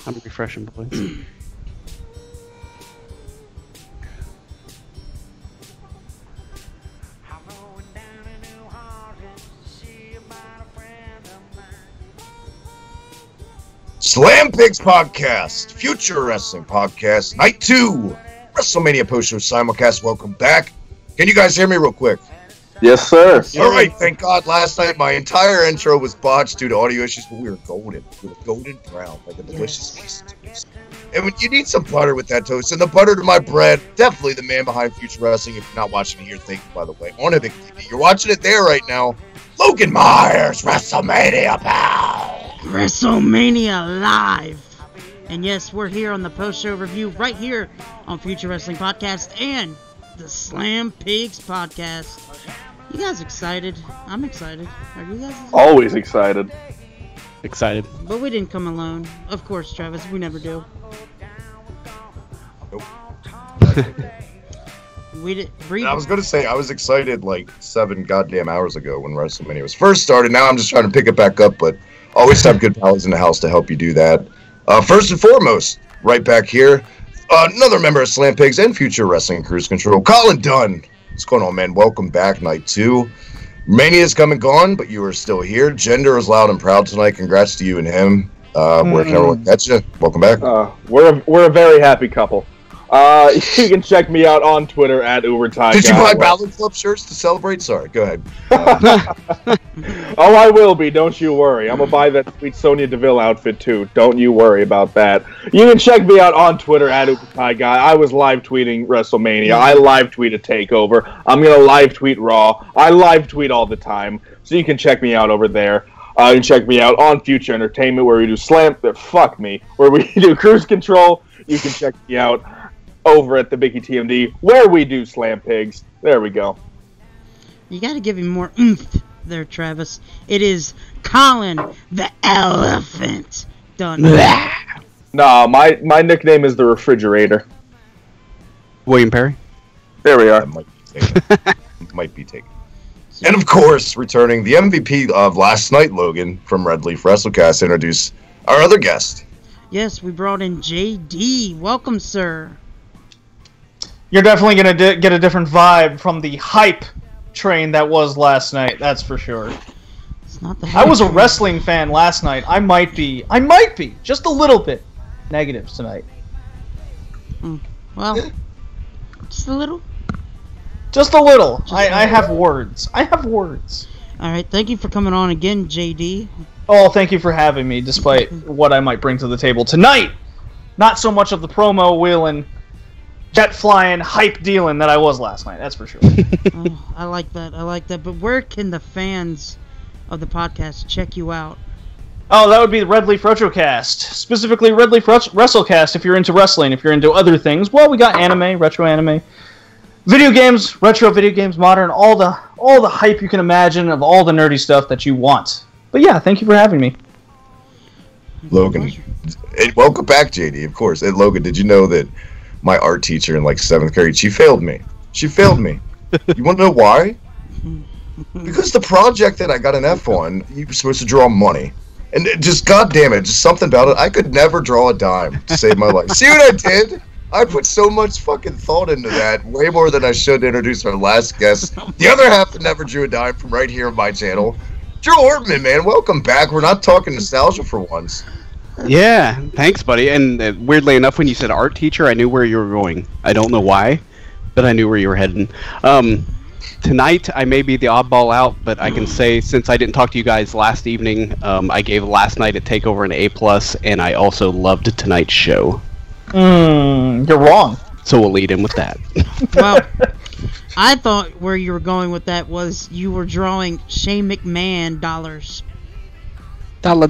I'm refreshing, boys. Slam Pigs Podcast, Future Wrestling Podcast, Night 2, Wrestlemania Post Show simulcast. Welcome back. Can you guys hear me real quick? Yes, sir. All right, thank God. Last night, my entire intro was botched due to audio issues, but we were golden. We were golden brown, like a delicious piece of toast. And when you need some butter with that toast, and the butter to my bread, definitely the man behind Future Wrestling. If you're not watching it here, thank you, by the way, on Hibiki TV. You're watching it there right now. Logan Myers, Wrestlemania Post. WrestleMania Live. And yes, we're here on the post-show review right here on Future Wrestling Podcast and the Slam Pigs Podcast. You guys excited? I'm excited. Are you guys excited? Always excited. Excited. But we didn't come alone. Of course, Travis, we never do. Nope. I was going to say, I was excited like 7 goddamn hours ago when WrestleMania was first started. Now I'm just trying to pick it back up, but always have good pals in the house to help you do that. First and foremost, right back here, another member of Slam Pigs and Future Wrestling Cruise Control, Colin Dunn. What's going on, man? Welcome back, Night 2. Mania's come and gone, but you are still here. Gender is loud and proud tonight. Congrats to you and him. Where can everyone catch you? Welcome back. We're a very happy couple. You can check me out on Twitter at Overtime. Did you buy Balor Club shirts to celebrate? Sorry, go ahead. Oh, I will be. Don't you worry. I'm gonna buy that sweet Sonya Deville outfit too. Don't you worry about that. You can check me out on Twitter at Overtime Guy. I was live tweeting WrestleMania. I live tweet a Takeover. I'm gonna live tweet Raw. I live tweet all the time, so you can check me out over there. You can check me out on Future Entertainment where we do where we do Cruise Control. You can check me out over at the Hibiki TMD, where we do Slam Pigs. There we go. You gotta give him more oomph there, Travis. It is Colin the Elephant Dunn. Nah, my nickname is the Refrigerator. William Perry. There we are. That might be taken. And of course, returning the MVP of last night, Logan, from Red Leaf WrestleCast, to introduce our other guest. Yes, we brought in JD. Welcome, sir. You're definitely going to get a different vibe from the hype train that was last night, that's for sure. It's not the I was a wrestling fan last night. I might be, just a little bit negative tonight. Well, just a little? Just a little. I have words. Alright, thank you for coming on again, JD. Oh, thank you for having me, despite what I might bring to the table tonight. Not so much of the promo wheeling, jet flying, hype dealing that I was last night, that's for sure. Oh, I like that. But where can the fans of the podcast check you out? Oh, that would be the Red Leaf Retrocast. Specifically, Red Leaf WrestleCast if you're into wrestling. If you're into other things, well, we got anime, retro anime, video games, retro video games, modern, all the hype you can imagine of all the nerdy stuff that you want. But yeah, thank you for having me. Logan, welcome back, JD, of course. And Logan, did you know that my art teacher in like 7th grade, she failed me. You want to know why? Because the project that I got an F on, you were supposed to draw money. And just, goddamn it, just something about it. I could never draw a dime to save my life. See what I did? I put so much fucking thought into that, way more than I should to introduce our last guest. The other half that never drew a dime from right here on my channel. Drew Ortman, man, welcome back. We're not talking nostalgia for once. Yeah, thanks, buddy. And weirdly enough, when you said art teacher, I knew where you were going. I don't know why, but I knew where you were heading. Tonight, I may be the oddball out, but I can say, since I didn't talk to you guys last evening, I gave last night at TakeOver an A+, and I also loved tonight's show. You're wrong. So we'll lead in with that. Well, I thought where you were going with that was you were drawing Shane McMahon dollars. Dollar.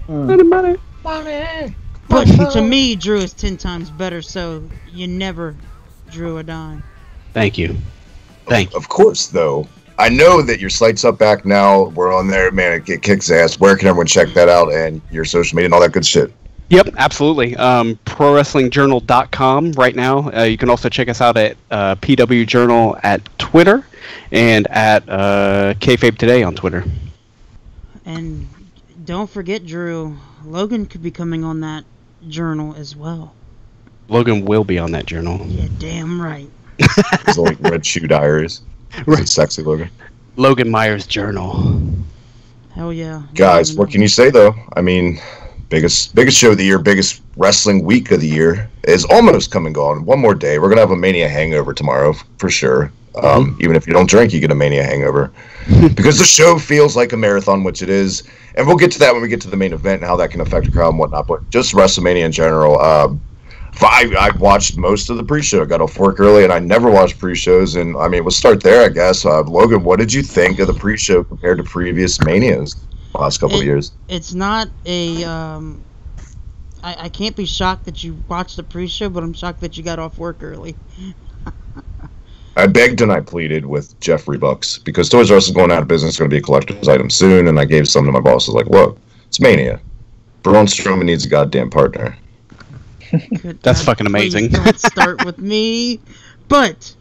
Money. But to me, Drew is 10 times better, so you never drew a dime. Thank you. Of course, though. I know that your site's up back now. We're on there, man. It kicks ass. Where can everyone check that out and your social media and all that good shit? Yep, absolutely. ProWrestlingJournal.com right now. You can also check us out at PW Journal at Twitter and at Kayfabe Today on Twitter. And don't forget, Drew, Logan could be coming on that journal as well. Logan will be on that journal. Yeah, damn right. It's like Red Shoe Diaries. Is it sexy, Logan? Logan Myers journal. Hell yeah. Guys, what can you say though? I mean, biggest show of the year, biggest wrestling week of the year is almost come and gone. One more day. We're gonna have a Mania hangover tomorrow for sure. Even if you don't drink, you get a Mania hangover because the show feels like a marathon, which it is. And we'll get to that when we get to the main event and how that can affect the crowd and whatnot. But just WrestleMania in general. I watched most of the pre-show. I got off work early, and I never watched pre-shows. And I mean, we'll start there, I guess. Logan, what did you think of the pre-show compared to previous Manias the last couple of years? It's not a. I can't be shocked that you watched the pre-show, but I'm shocked that you got off work early. I begged and I pleaded with Jeffrey Bucks because Toys R Us is going out of business. It's going to be a collector's item soon, and I gave some to my boss. I was like, look, it's Mania. Braun Strowman needs a goddamn partner. That's fucking amazing. Don't start with me. But,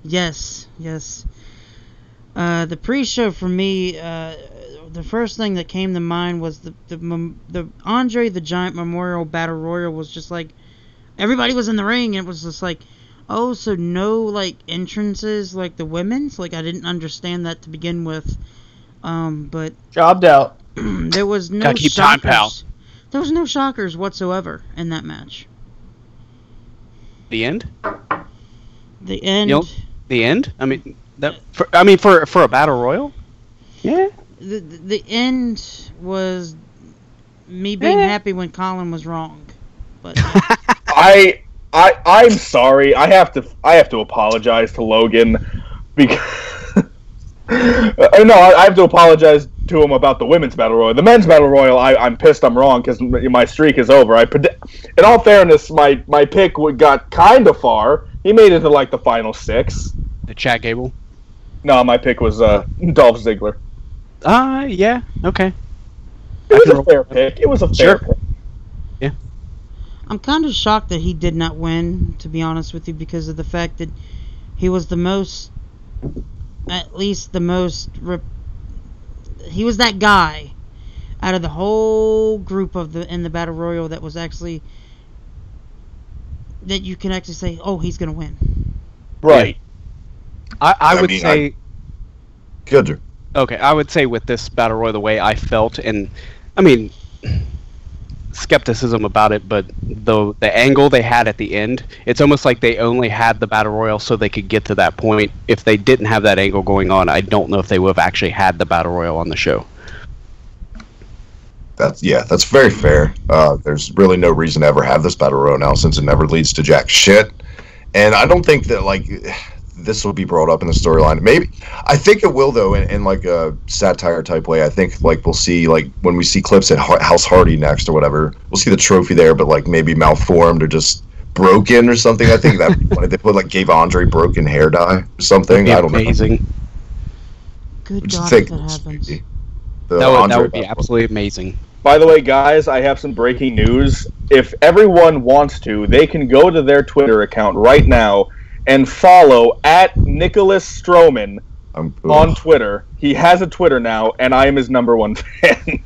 yes. The pre-show for me, the first thing that came to mind was the Andre the Giant Memorial Battle Royal was just like, everybody was in the ring, and it was just like, oh, so no, like, entrances like the women's? Like, I didn't understand that to begin with. But... Jobbed out. There was no keep time, pal. There was no shockers whatsoever in that match. The end? The end. The end? I mean, for a battle royal? Yeah. The end was me being happy when Colin was wrong. But I'm sorry. I have to apologize to Logan because I have to apologize to him about the women's battle royal. The men's battle royal, I'm pissed I'm wrong because my streak is over. In all fairness, my pick got kind of far. He made it to like the final 6. The Chad Gable? No, my pick was Dolph Ziggler. Yeah, okay. It was a fair pick. It was a fair pick. Yeah. I'm kind of shocked that he did not win, to be honest with you, because of the fact that he was the most, he was that guy out of the whole group in the Battle Royal that was actually, that you can actually say, oh, he's going to win. Right. Yeah. I would say... Good. Okay, I would say with this Battle Royal, the way I felt, and, I mean... skepticism about it, but the angle they had at the end, it's almost like they only had the Battle Royal so they could get to that point. If they didn't have that angle going on, I don't know if they would have actually had the Battle Royal on the show. That's very fair. There's really no reason to ever have this Battle Royal now since it never leads to jack shit. And I don't think that, like, this will be brought up in the storyline. Maybe I think it will though, in like a satire type way. I think like we'll see, like when we see clips at House Hardy next or whatever, we'll see the trophy there, but like maybe malformed or just broken or something. I think that they put like gave Andre broken hair dye or something. I don't know. Amazing. Good God, if that happens. That would be absolutely amazing. By the way, guys, I have some breaking news. If everyone wants to, they can go to their Twitter account right now and follow at Nicholas Strowman on Twitter. He has a Twitter now, and I am his #1 fan.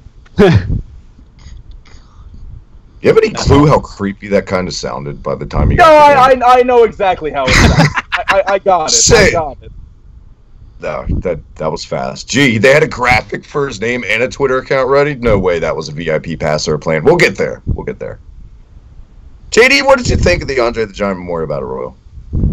You have any clue how creepy that kind of sounded by the time you got I know exactly how it sounds. I got it. I got it. No, that was fast. Gee, they had a graphic for his name and a Twitter account ready? No way that was a VIP pass or a plan. We'll get there. JD, what did you think of the Andre the Giant Memorial Battle Royal?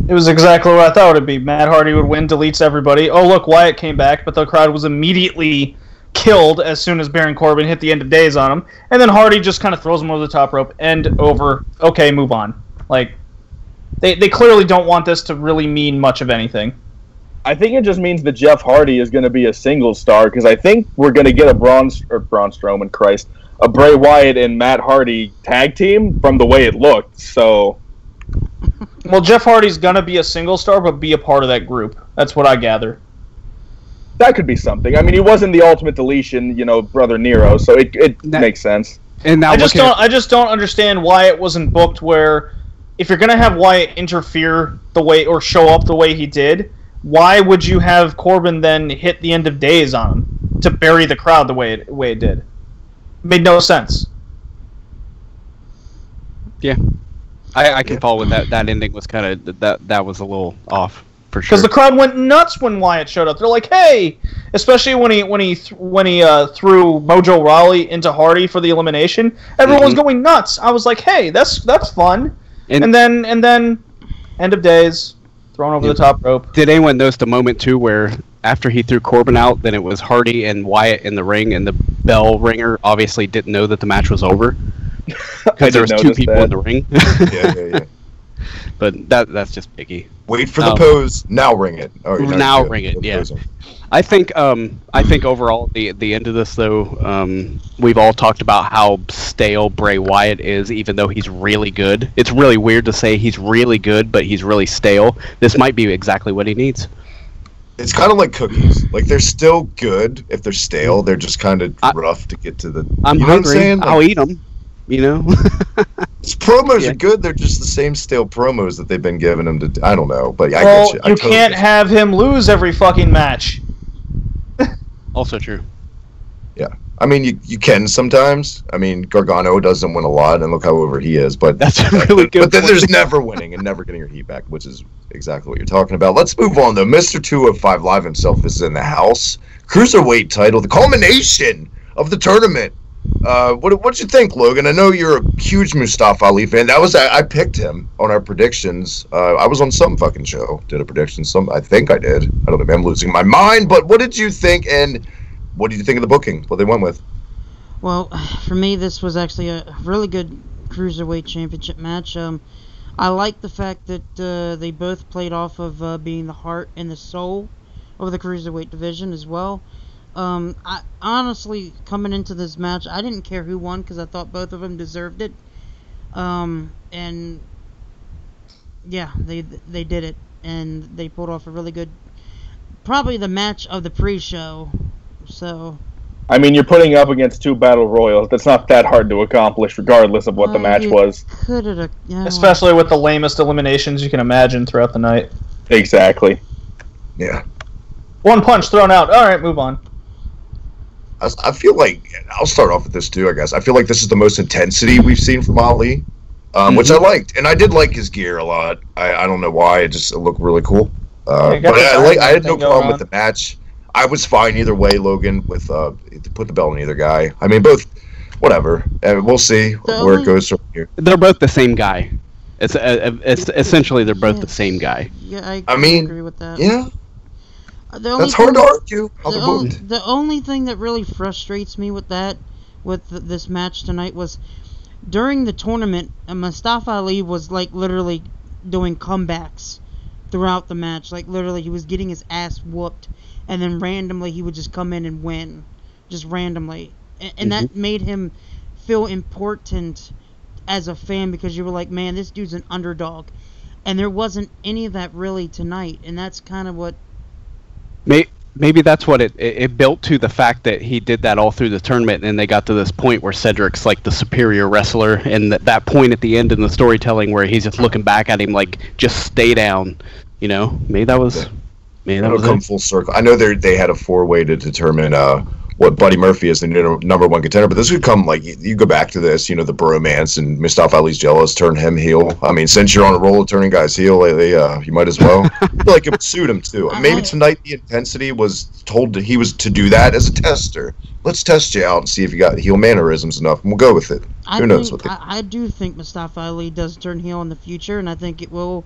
It was exactly what I thought it would be. Matt Hardy would win, deletes everybody. Oh, look, Wyatt came back, but the crowd was immediately killed as soon as Baron Corbin hit the end of days on him. And then Hardy just kind of throws him over the top rope. End over. Okay, move on. Like, they clearly don't want this to really mean much of anything. I think it just means that Jeff Hardy is going to be a single star, because I think we're going to get a Braun Strowman, a Bray Wyatt and Matt Hardy tag team from the way it looked, so... Well, Jeff Hardy's going to be a single star, but be a part of that group. That's what I gather. That could be something. I mean, he was in the Ultimate Deletion, Brother Nero, so it makes sense. And now I just don't understand why it wasn't booked where, if you're going to have Wyatt interfere the way, or show up the way he did, why would you have Corbin then hit the end of days on him to bury the crowd the way it did? It made no sense. Yeah, I can follow with that. That ending was kind of that was a little off for sure. Because the crowd went nuts when Wyatt showed up. They're like, "Hey!" Especially when he threw Mojo Rawley into Hardy for the elimination. Everyone's going nuts. I was like, "Hey, that's fun." And then end of days, thrown over the top rope. Did anyone notice the moment too where after he threw Corbin out, then it was Hardy and Wyatt in the ring, and the bell ringer obviously didn't know that the match was over because there was two people in the ring. Yeah. But that's just picky. Wait for the pose. Now ring it. Oh, now ring it. Yeah. I think overall the end of this though, we've all talked about how stale Bray Wyatt is, even though he's really good. It's really weird to say he's really good, but he's really stale. This might be exactly what he needs. It's kind of like cookies. Like, they're still good if they're stale. They're just kind of rough to get to the. I'm hungry. I'll eat them. You know. His promos are good. They're just the same stale promos that they've been giving him to. I don't know, but I get you. You can't have him lose every fucking match. Also true. Yeah. I mean, you can sometimes. I mean, Gargano doesn't win a lot, and look how over he is. But that's really good. But then there's never winning and never getting your heat back, which is exactly what you're talking about. Let's move on, though. Mr. 205 Live himself is in the house. Cruiserweight title, the culmination of the tournament. What'd you think, Logan? I know you're a huge Mustafa Ali fan. I picked him on our predictions. I was on some fucking show, did a prediction. I think I did. I don't know. I'm losing my mind. But what did you think? And what did you think of the booking? What they went with? Well, for me, this was actually a really good Cruiserweight Championship match. I like the fact that they both played off of being the heart and the soul of the Cruiserweight division as well. I honestly, coming into this match, I didn't care who won because I thought both of them deserved it. And yeah, they did it, and they pulled off a really good, probably the match of the pre-show. So, I mean, you're putting up against two battle royals. That's not that hard to accomplish, regardless of what the match was. Especially with the lamest eliminations you can imagine throughout the night. Exactly. Yeah. One punch thrown out. All right, move on. I feel like, I'll start off with this too, I guess. I feel like this is the most intensity we've seen from Ali, which I liked. And I did like his gear a lot. I don't know why. It looked really cool. But I had no problem with the match. I was fine either way, Logan, with put the belt on either guy. I mean, both, whatever. We'll see where it goes from here. They're both the same guy. It's essentially they're both the same guy. Yeah, I agree with that. Yeah. That's hard to argue. The only thing that really frustrates me with this match tonight was during the tournament, Mustafa Ali was like literally doing comebacks throughout the match. Like literally, he was getting his ass whooped, and then randomly he would just come in and win, just randomly, and that made him feel important as a fan because you were like, man, this dude's an underdog, and there wasn't any of that really tonight, and that's kind of what. Maybe that's what it built to, the fact that he did that all through the tournament, and they got to this point where Cedric's like the superior wrestler, and that point at the end in the storytelling where he's just looking back at him like, just stay down, you know. Maybe that was come full circle. I know they had a 4-way to determine what Buddy Murphy is the number one contender, but this would come like you go back to this, you know, the bromance and Mustafa Ali's jealous, turn him heel. I mean, since you're on a roll of turning guys heel, you might as well. I feel like it would suit him too. Maybe tonight the intensity was told that he was to do that as a tester. Let's test you out and see if you got heel mannerisms enough, and we'll go with it. Who knows what I do think Mustafa Ali does turn heel in the future, and I think it will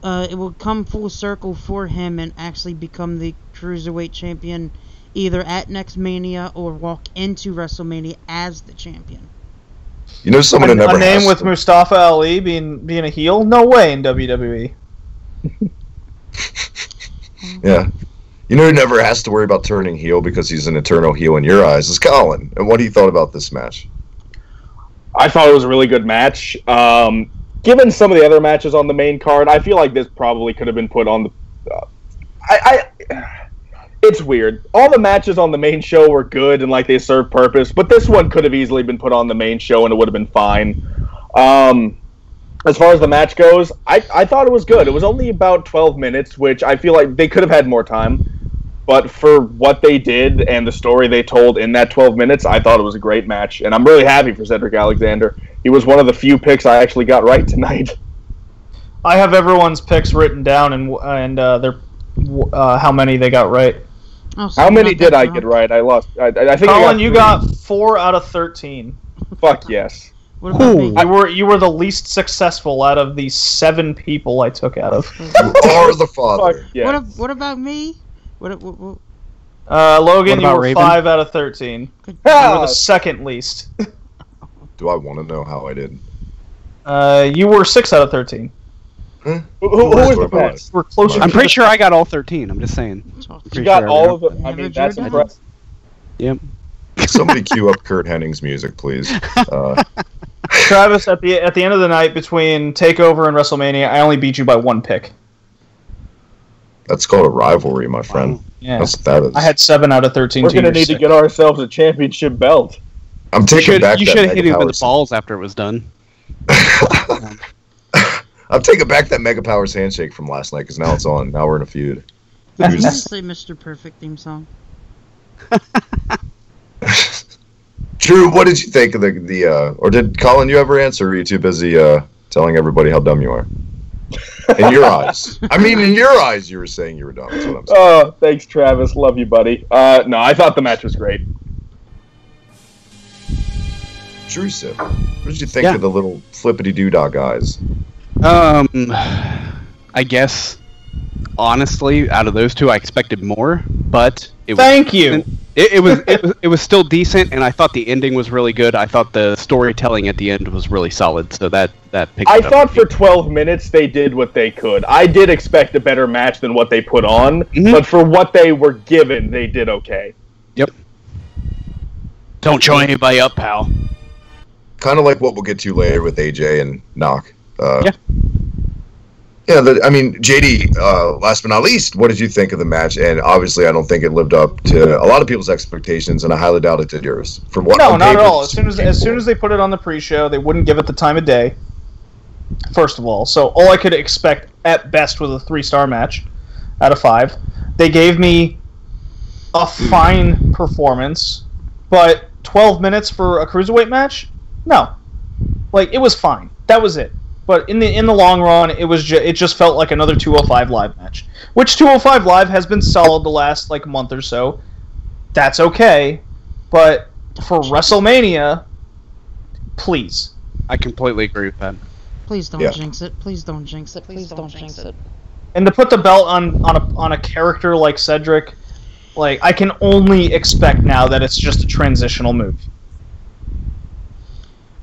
come full circle for him and actually become the Cruiserweight champion either at next Mania or walk into WrestleMania as the champion. You know, someone never a name with Mustafa Ali being a heel? No way in WWE. Yeah. You know who never has to worry about turning heel because he's an eternal heel in your eyes is Colin. And what do you thought about this match? I thought it was a really good match. Given some of the other matches on the main card, I feel like this probably could have been put on the... It's weird. All the matches on the main show were good and like they served purpose, but this one could have easily been put on the main show and it would have been fine. As far as the match goes, I thought it was good. It was only about 12 minutes, which I feel like they could have had more time. But for what they did and the story they told in that 12 minutes, I thought it was a great match. And I'm really happy for Cedric Alexander. he was one of the few picks I actually got right tonight. I have everyone's picks written down and their how many they got right. Oh, so How you're many not did that I drunk. get right? I lost. I think Colin, I you got 4 out of 13. Fuck yes. What about me? You were the least successful out of the 7 people I took out of. You are the Fuck father. yes. What about me? What Logan, What you about were Raven? 5 out of 13. You were Ah, the second least. Do I want to know how I did? You were 6 out of 13. who was the What best? We're closer. I'm pretty sure I got all 13. I'm just saying. You Pretty got sure all of them. I Never mean, that's drew that. impressive. Yep. Somebody cue up Kurt Henning's music, please. Travis, at the end of the night between Takeover and WrestleMania, I only beat you by 1 pick. That's called a rivalry, my friend. Yeah. That's what that is. I had 7 out of 13. We're to gonna your need to 6. get ourselves a championship belt. I'm You taking should back have that hit him in the Powers. balls after it was done. I'm taking back that Mega Powers handshake from last night because now it's on. Now we're in a feud. Did you Who's- just say Mr. Perfect theme song? Drew, what did you think of the or did Colin you ever answer? Or were you too busy telling everybody how dumb you are? In your eyes. I mean, in your eyes, you were saying you were dumb. That's what I'm saying. Oh, thanks, Travis. Love you, buddy. No, I thought the match was great. Drew said, what did you think Yeah. of the little flippity doodah guys? I guess honestly, out of those two, I expected more, but it was Thank you. it was still decent, and I thought the ending was really good. I thought the storytelling at the end was really solid, so that picked I it up. thought for 12 minutes they did what they could. I did expect a better match than what they put on, Mhm. but for what they were given, they did okay. Yep. Don't show anybody up, pal. Kind of like what we'll get to later with AJ and Knock. Yeah. Yeah, I mean, JD, last but not least, what did you think of the match? And obviously, I don't think it lived up to a lot of people's expectations, and I highly doubt it did yours. From what No, on not at paper, all. As soon as they put it on the pre-show, they wouldn't give it the time of day. First of all, so all I could expect at best was a 3-star match out of 5. They gave me a fine performance, but 12 minutes for a cruiserweight match? No, like it was fine. That was it. But in the long run, it just felt like another 205 Live match, which 205 Live has been solid the last like month or so. That's okay, but for WrestleMania, please. I completely agree with that. Please don't Yeah. jinx it. Please don't jinx it. Please don't jinx it. And to put the belt on a character like Cedric, like I can only expect now that it's just a transitional move.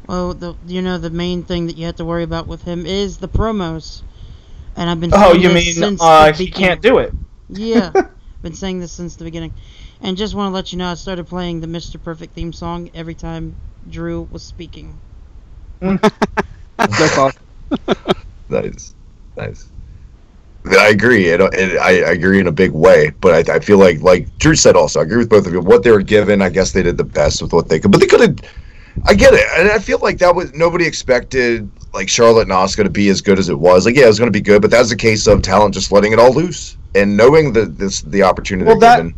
Well, the main thing that you have to worry about with him is the promos. And I've been Oh, saying you this mean since the he beginning. can't do it? Yeah, been saying this since the beginning. And just want to let you know, I started playing the Mr. Perfect theme song every time Drew was speaking. That's awesome. Nice. I agree. I agree in a big way, but I feel like Drew said also, I agree with both of you. What they were given, I guess they did the best with what they could. But they could have. I get it, and I feel like that was nobody expected like Charlotte and Asuka to be as good as it was. Like, yeah, it was going to be good, but that was a case of talent just letting it all loose and knowing the opportunity Well, they're given.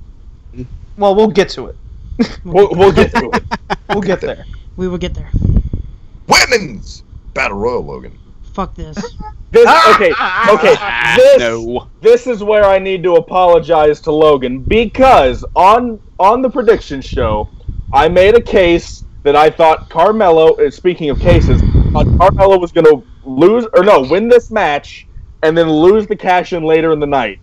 Well, we'll get to it. We'll get to it. We'll get there. We will get there. Women's Battle Royal, Logan. Fuck this. Okay. No. This is where I need to apologize to Logan because on the prediction show, I made a case that I thought Carmelo. Speaking of cases, Carmelo was going to win this match and then lose the cash in later in the night.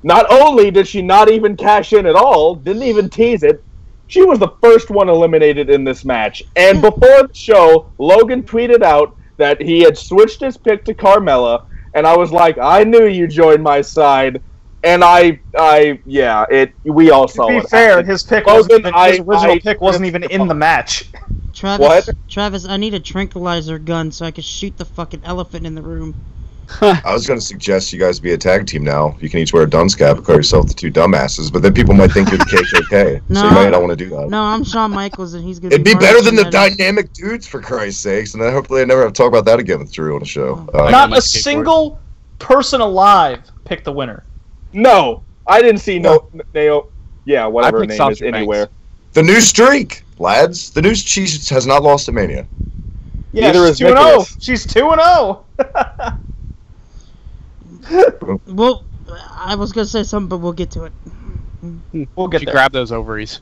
Not only did she not even cash in at all, didn't even tease it, she was the first one eliminated in this match. And before the show, Logan tweeted out that he had switched his pick to Carmella, and I was like, I knew you joined my side. And we all saw it. To be fair, happen. his pick Logan, his original pick wasn't even in the match. Travis, I need a tranquilizer gun so I can shoot the fucking elephant in the room. I was going to suggest you guys be a tag team now. You can each wear a dunce cap and call yourself the two dumbasses, but then people might think you're the KKK, No. so you might not want to do that. No, I'm Shawn Michaels and he's gonna It'd be better than the marching at us. dynamic dudes, for Christ's sakes, and then hopefully I never have to talk about that again with Drew on a show. got Not my a skateboard. single person alive picked the winner. No, I didn't see Nao. Yeah, whatever her picked name is Sasha Banks. anywhere. The new streak, lads. The new cheese has not lost at Mania. Yeah, Neither she's is 2-0. She's 2-0. Well, I was gonna say something, but we'll get to it. We'll get She there. grabbed those ovaries.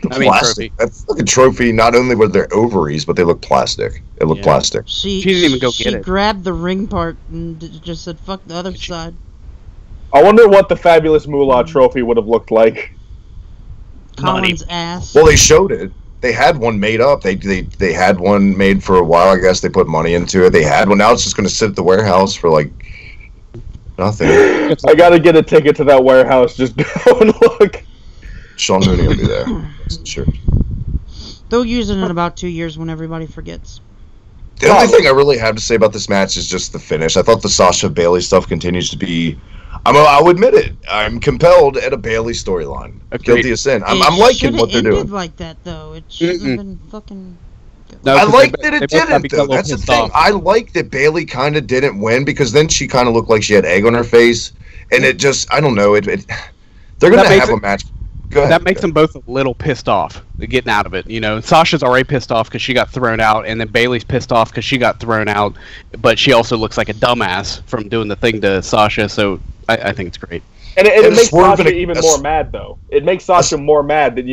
Plastic. That's like a trophy. Not only were their ovaries, but they look plastic. It looked plastic. She didn't even go get it. She grabbed the ring part and just said, "Fuck the other side." I wonder what the fabulous Moolah trophy would have looked like. Colin's ass. Well, they showed it. They had one made up. They had one made for a while. I guess they put money into it. They had one. Now it's just going to sit at the warehouse for like nothing. I gotta get a ticket to that warehouse. Just go and look. Sean Mooney will be there. Sure. They'll use it in about 2 years when everybody forgets. The only thing I really have to say about this match is just the finish. I thought the Sasha Bailey stuff continues to be. I'll admit it. I'm compelled at a Bailey storyline. Guilty of sin. I'm liking what they're doing. Like that though, it shouldn't have been fucking. No, I like they that it both got didn't, though. That's the pissed thing. off. I like that Bailey kind of didn't win because then she kind of looked like she had egg on her face, and it just, I don't know. They're going to have a match. Go ahead. That makes them both a little pissed off getting out of it. You know, Sasha's already pissed off because she got thrown out, and then Bailey's pissed off because she got thrown out, but she also looks like a dumbass from doing the thing to Sasha, so I think it's great. And it makes Swerve Sasha even more mad, though. It makes Sasha more mad that,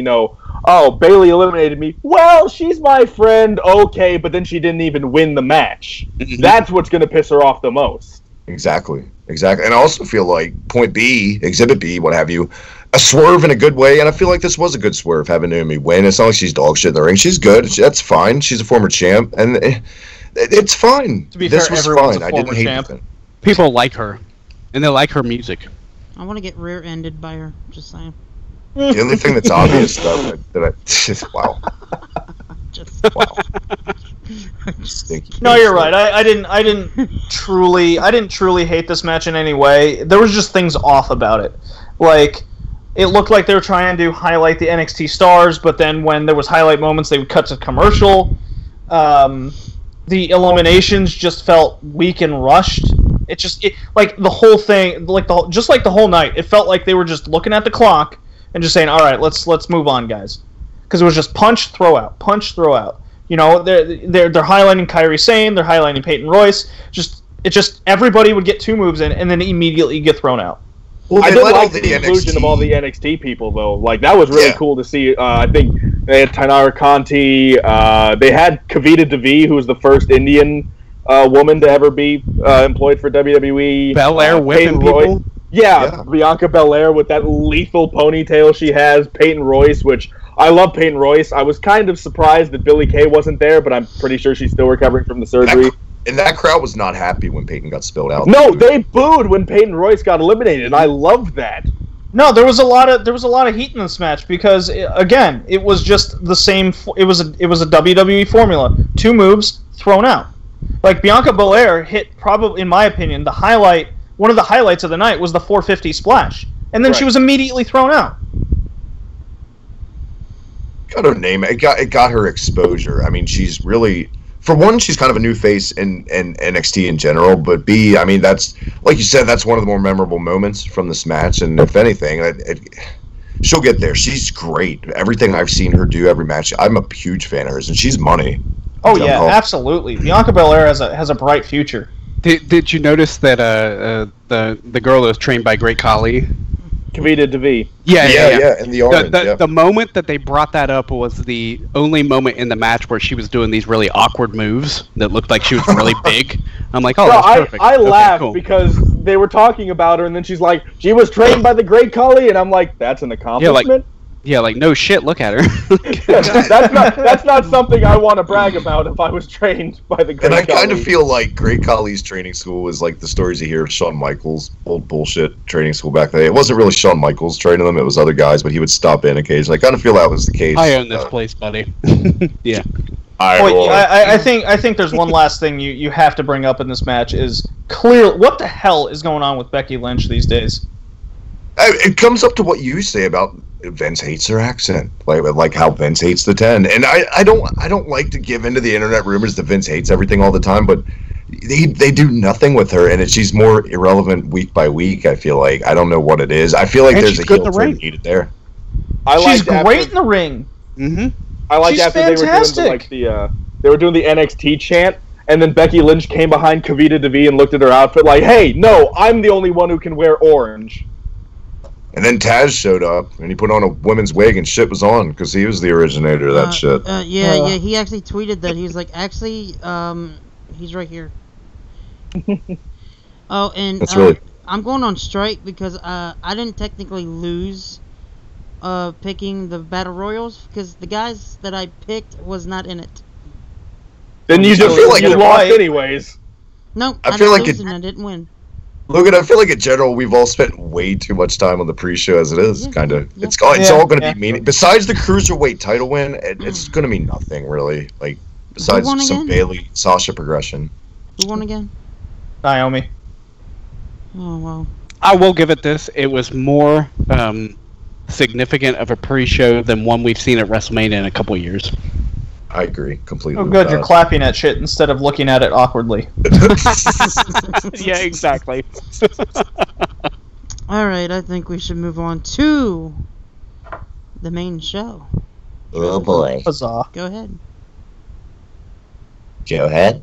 oh, Bailey eliminated me. Well, she's my friend, okay, but then she didn't even win the match. That's what's going to piss her off the most. Exactly. And I also feel like point B, Exhibit B, what have you, a swerve in a good way, and I feel like this was a good swerve, having Naomi win. It's not like she's dog shit in the ring. She's good. That's fine. She's a former champ, and it's fine. To be this fair, was everyone's fine. a I didn't former hate champ. it. People like her, and they like her music. I want to get rear-ended by her. Just saying. The only thing that's obvious, though, wow. Just Wow. Stinky. No, you're right. I didn't truly hate this match in any way. There was just things off about it. Like, it looked like they were trying to highlight the NXT stars, but then when there was highlight moments, they would cut to commercial. The eliminations just felt weak and rushed. Like the whole thing, just like the whole night, it felt like they were just looking at the clock and just saying, "All right, let's move on, guys," because it was just punch, throw out, punch, throw out. They're highlighting Kairi Sane, they're highlighting Peyton Royce. Just everybody would get 2 moves in and then immediately get thrown out. Well, I they did let all like the inclusion of all the NXT people, though. Like, that was really cool to see. I think they had Tainara Conti. They had Kavita Devi, who was the first Indian woman to ever be employed for WWE. Belair whipping people. Yeah, Bianca Belair with that lethal ponytail she has. Peyton Royce, which I love Peyton Royce. I was kind of surprised that Billie Kay wasn't there, but I'm pretty sure she's still recovering from the surgery. And that crowd was not happy when Peyton got spilled out. No, they booed when Peyton Royce got eliminated, and I loved that. No, there was a lot of heat in this match because again, it was just the same. It was a WWE formula: 2 moves thrown out. Like Bianca Belair hit, probably in my opinion, one of the highlights of the night was the 450 splash, and then she was immediately thrown out. Got her name. It got her exposure. I mean, she's really, for one, she's kind of a new face in NXT in general. But B, I mean, that's, like you said, that's one of the more memorable moments from this match. And if anything, she'll get there. She's great. Everything I've seen her do every match, I'm a huge fan of hers, and she's money. Oh yeah, absolutely. Bianca Belair has a bright future. Did you notice that the girl that was trained by Great Khali? Kavita Devi. Yeah, in the orange. The moment that they brought that up was the only moment in the match where she was doing these really awkward moves that looked like she was really big. I'm like, oh, that's perfect. I laughed cool. because they were talking about her, and then she's like, she was trained by the Great Khali, and I'm like, that's an accomplishment? Yeah, like, no shit, look at her. that's not something I want to brag about if I was trained by the Great Khali. And I kind of feel like Great Khali's training school was like the stories you hear of Shawn Michaels' old bullshit training school back then. It wasn't really Shawn Michaels training them, it was other guys, but he would stop in occasionally. I kind of feel that was the case. I own this place, buddy. Yeah. I think there's one last thing you have to bring up in this match is what the hell is going on with Becky Lynch these days? It comes up to what you say about Vince hates her accent, like how Vince hates the 10. And I don't like to give into the internet rumors that Vince hates everything all the time, but they do nothing with her, and she's more irrelevant week by week. I feel like I don't know what it is. I feel like there's a heel turn needed there. She's great in the ring. Mm-hmm. I like after they were doing They were doing the NXT chant, and then Becky Lynch came behind Kavita Devi and looked at her outfit like, "Hey, no, I'm the only one who can wear orange." And then Taz showed up, and he put on a women's wig, and shit was on, because he was the originator of that shit. Yeah, he actually tweeted that. He was like, actually, he's right here. Oh, and I'm going on strike because I didn't technically lose picking the Battle Royals, because the guys that I picked was not in it. Then you just feel like you lost anyways. No, I feel like I didn't win. Logan, I feel like in general we've all spent way too much time on the pre-show as it is. Kind of, it's all going to be meaning. Besides the cruiserweight title win, it's going to mean nothing really. Like besides some Bailey Sasha progression. Who won again? Naomi. Oh wow. I will give it this. It was more significant of a pre-show than one we've seen at WrestleMania in a couple of years. I agree completely. Oh, good. You're clapping at shit instead of looking at it awkwardly. Yeah, exactly. All right, I think we should move on to the main show. Oh boy. Huzzah. Go ahead. Go ahead.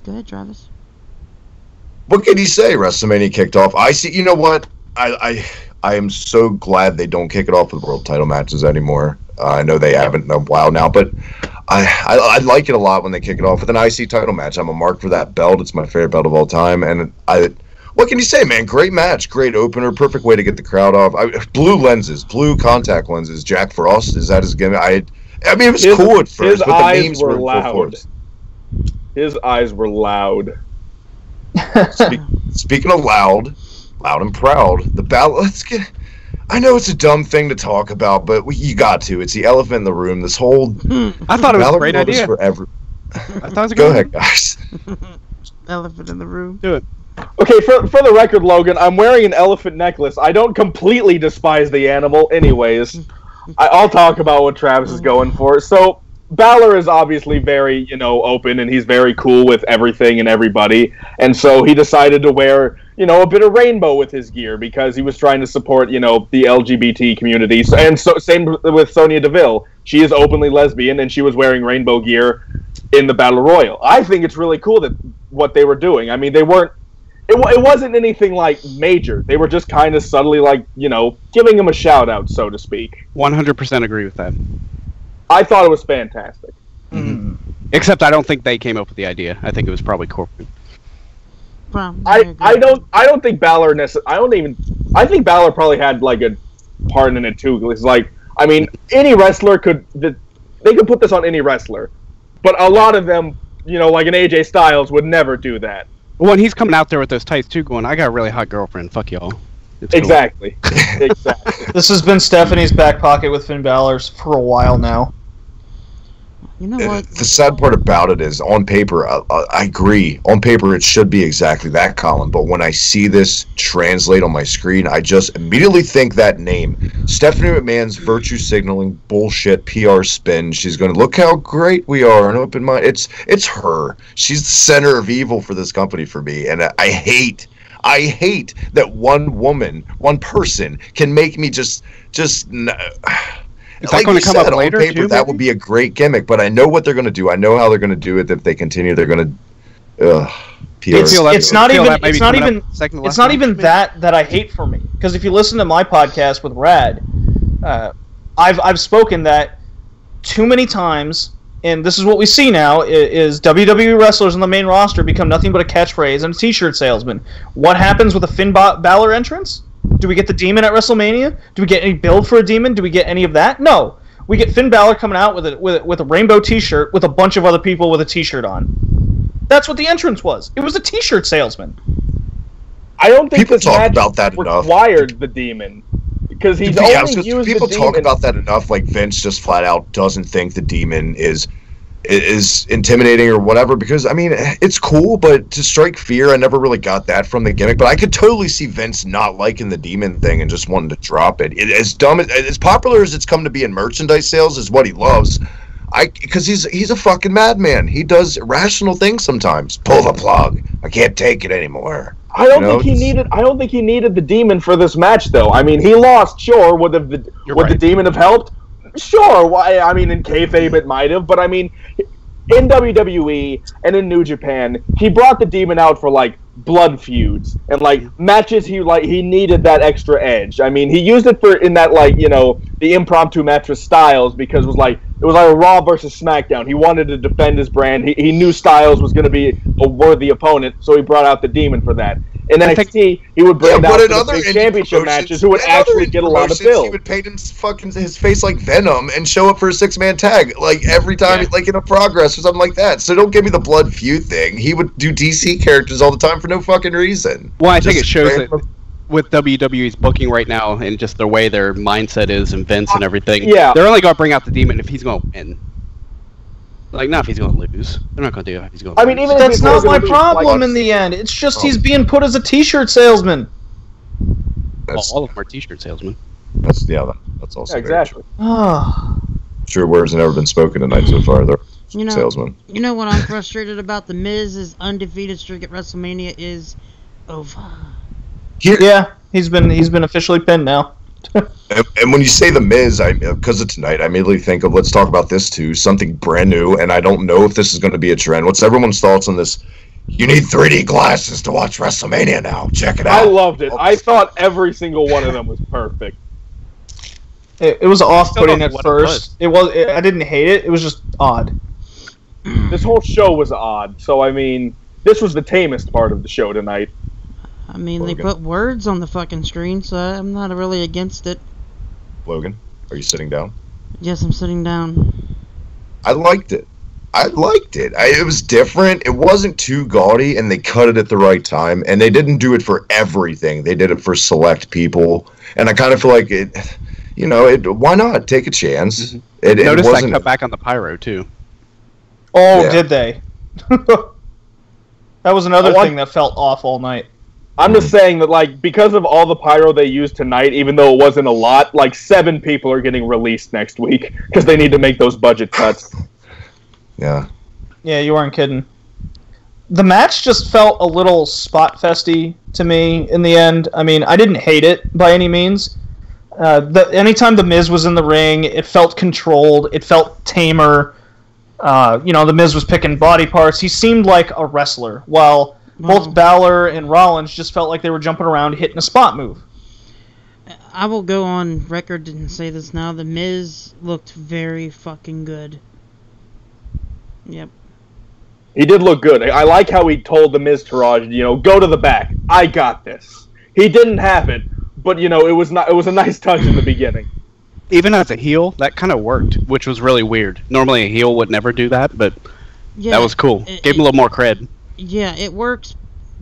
Go ahead, Travis. What can he say? WrestleMania kicked off. I see. You know what? I am so glad they don't kick it off with world title matches anymore. I know they haven't in a while now, but I like it a lot when they kick it off with an IC title match. I'm a mark for that belt. It's my favorite belt of all time. And what can you say, man? Great match, great opener, perfect way to get the crowd off. Blue lenses, blue contact lenses. Jack Frost, is that his gimmick? I mean, it was cool at first, but the memes were loud. His eyes were loud. Speaking of loud and proud, the battle. I know it's a dumb thing to talk about, but you got to. It's the elephant in the room. This whole. I thought it was a great idea. I thought it was a Go ahead, guys. Elephant in the room. Do it. Okay, for the record, Logan, I'm wearing an elephant necklace. I don't completely despise the animal, anyways. I'll talk about what Travis is going for. So, Balor is obviously very, open, and he's very cool with everything and everybody. And so he decided to wear, a bit of rainbow with his gear because he was trying to support, the LGBT community. And so same with Sonya Deville. She is openly lesbian, and she was wearing rainbow gear in the Battle Royal. I think it's really cool that what they were doing. I mean, they weren't. It wasn't anything like major. They were just kind of subtly giving him a shout out, so to speak. 100% agree with that. I thought it was fantastic. Mm-hmm. Except I don't think they came up with the idea. I think it was probably corporate. I don't think Balor I think Balor probably had a part in it too. It's any wrestler they could put this on any wrestler, but a lot of them, like an AJ Styles would never do that. Well, and he's coming out there with those tights too, going, "I got a really hot girlfriend. Fuck y'all." It's exactly. Cool. Exactly. This has been Stephanie's back pocket with Finn Balor for a while now. You know what? The sad part about it is, on paper, I agree. On paper, it should be exactly that, Colin. But when I see this translate on my screen, I just immediately think that name. Stephanie McMahon's virtue signaling bullshit PR spin. She's going to look how great we are and open mind. It's her. She's the center of evil for this company for me. And I hate that one woman, one person, can make me just. Is that going to come up later, on paper, that would be a great gimmick, but I know what they're going to do. I know how they're going to do it. If they continue, they're going to. It's not even that I hate for me, because if you listen to my podcast with Rad, I've spoken that too many times, and this is what we see now: is WWE wrestlers on the main roster become nothing but a catchphrase and a T-shirt salesman. What happens with a Finn Balor entrance? Do we get the Demon at WrestleMania? Do we get any build for a Demon? Do we get any of that? No. We get Finn Balor coming out with a rainbow T-shirt with a bunch of other people with a T-shirt on. That's what the entrance was. It was a T-shirt salesman. I don't think people talk about that required enough. The Demon, because he's only used people the Demon. Talk about that enough. Like Vince just flat out doesn't think the Demon is intimidating or whatever, because I mean it's cool, but to strike fear, I never really got that from the gimmick. But I could totally see Vince not liking the Demon thing and just wanting to drop it. As dumb, as popular as it's come to be in merchandise sales, is what he loves. Because he's a fucking madman. He does irrational things sometimes. Pull the plug. I can't take it anymore. I don't think he needed the Demon for this match, though. I mean, he lost. Sure, would the Demon have helped? Sure. Why? I mean, in kayfabe it might have, but I mean, in WWE and in New Japan, he brought the Demon out for like blood feuds and like matches he needed that extra edge. I mean, he used it for in that like, you know, the impromptu match with Styles because it was like a Raw versus SmackDown. He wanted to defend his brand. He knew Styles was going to be a worthy opponent, so he brought out the Demon for that. In NXT, he would bring out the big championship matches who would actually get a lot of build. He would paint his face like Venom and show up for a 6-man tag like every time, like in a Progress or something like that. So don't give me the blood feud thing. He would do DC characters all the time for no fucking reason. Well, I think it shows that with WWE's booking right now and just the way their mindset is and Vince and everything, they're only going to bring out the Demon if he's going to win. Like, not if he's going to lose. They're not going to do it if he's going to lose. I mean, even that's not my problem in the end. It's just he's being put as a t-shirt salesman. All of them are t-shirt salesmen. That's also exactly. Sure, words have never been spoken tonight so far. They're salesmen. You know what I'm frustrated about? The Miz's undefeated streak at WrestleMania is over. Yeah, he's been officially pinned now. And when you say the Miz, because of tonight, I immediately think of, let's talk about this too, something brand new, and I don't know if this is going to be a trend. What's everyone's thoughts on this? You need 3D glasses to watch WrestleMania now. Check it out. I loved it. I thought every single one of them was perfect. It was off-putting at first. I didn't hate it. It was just odd. This whole show was odd. So, I mean, this was the tamest part of the show tonight. I mean, they put words on the fucking screen, so I'm not really against it. Logan, are you sitting down? Yes, I'm sitting down. I liked it. It was different. It wasn't too gaudy, and they cut it at the right time. And they didn't do it for everything. They did it for select people. And I kind of feel like it. You know, why not take a chance? Mm-hmm. Notice that cut back on the pyro too. Oh, yeah. Did they? That was another thing that felt off all night. I'm just saying that, like, because of all the pyro they used tonight, even though it wasn't a lot, like 7 people are getting released next week because they need to make those budget cuts. Yeah. Yeah, you weren't kidding. The match just felt a little spot festy to me in the end. I mean, I didn't hate it by any means. Anytime the Miz was in the ring, it felt controlled. It felt tamer. The Miz was picking body parts. He seemed like a wrestler, while both Balor and Rollins just felt like they were jumping around hitting a spot move. I will go on record and say this now. The Miz looked very fucking good. Yep. He did look good. I like how he told the Miz Taraj, go to the back. I got this. He didn't have it, but it was a nice touch in the beginning. Even as a heel, that kind of worked, which was really weird. Normally a heel would never do that, but that was cool. Gave him a little more cred. Yeah, it works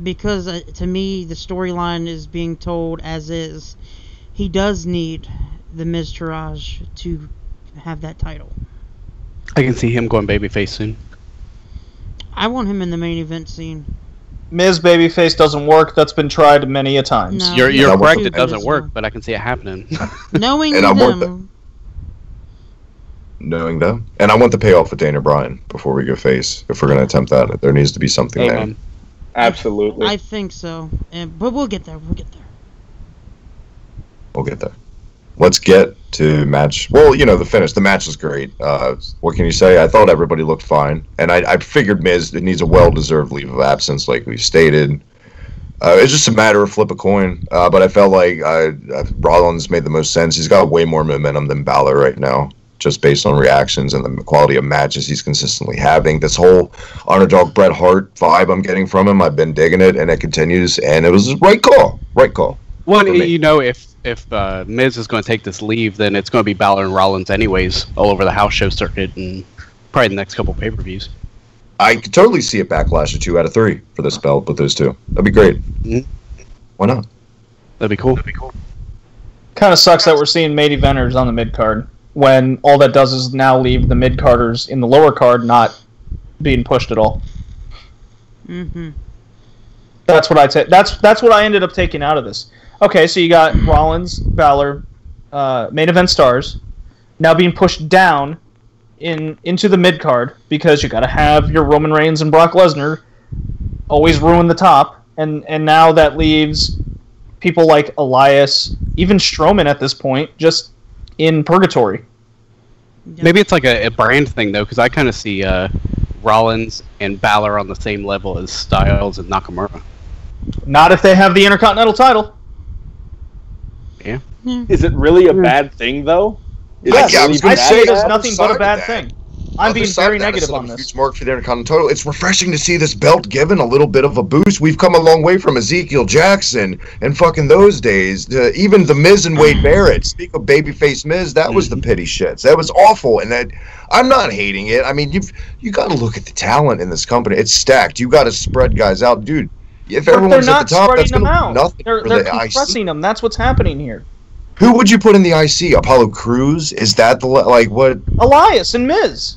because, to me, the storyline is being told as is. He does need the Miz Taraj to have that title. I can see him going babyface soon. I want him in the main event scene. Miz babyface doesn't work. That's been tried many a times. No, you're correct. It doesn't work, but I can see it happening. Knowing them. Knowing them. And I want the payoff with Dana Bryan before we go face. If we're going to attempt that, there needs to be something there. Absolutely. I think so. But we'll get there. We'll get there. Let's get to match. Well, the finish. The match was great. What can you say? I thought everybody looked fine. And I figured Miz needs a well-deserved leave of absence, like we stated. It's just a matter of flip a coin. But I felt like Rollins made the most sense. He's got way more momentum than Balor right now, just based on reactions and the quality of matches he's consistently having. This whole underdog Bret Hart vibe I'm getting from him, I've been digging it, and it continues. And it was a right call. Well, if Miz is going to take this leave, then it's going to be Balor and Rollins anyways, all over the house show circuit and probably the next couple pay-per-views. I could totally see a backlash of 2 out of 3 for this belt with those two. That'd be great. Mm-hmm. Why not? That'd be cool. Kind of sucks that we're seeing main eventers on the mid-card when all that does is now leave the mid-carders in the lower card not being pushed at all. Mm-hmm. That's what I'd say. That's what I ended up taking out of this. Okay, so you got Rollins, Balor, main event stars, now being pushed down into the mid card because you got to have your Roman Reigns and Brock Lesnar always ruin the top, and now that leaves people like Elias, even Strowman at this point, just in purgatory. Maybe it's like a brand thing though, because I kind of see Rollins and Balor on the same level as Styles and Nakamura. Not if they have the Intercontinental title. Yeah. Is it really a bad thing, though? I'd say it there's nothing but a bad thing. I'm being very negative on this. Huge mark for the Intercontinental. It's refreshing to see this belt given a little bit of a boost. We've come a long way from Ezekiel Jackson and fucking those days. Even the Miz and Wade Barrett. Speak of babyface Miz, that was the pity shits. That was awful, and that I'm not hating it. I mean, you got to look at the talent in this company. It's stacked. You got to spread guys out, dude. If everyone's at the top, that's going to be nothing. They're compressing them. That's what's happening here. Who would you put in the IC? Apollo Crews? Is that the what? Elias and Miz.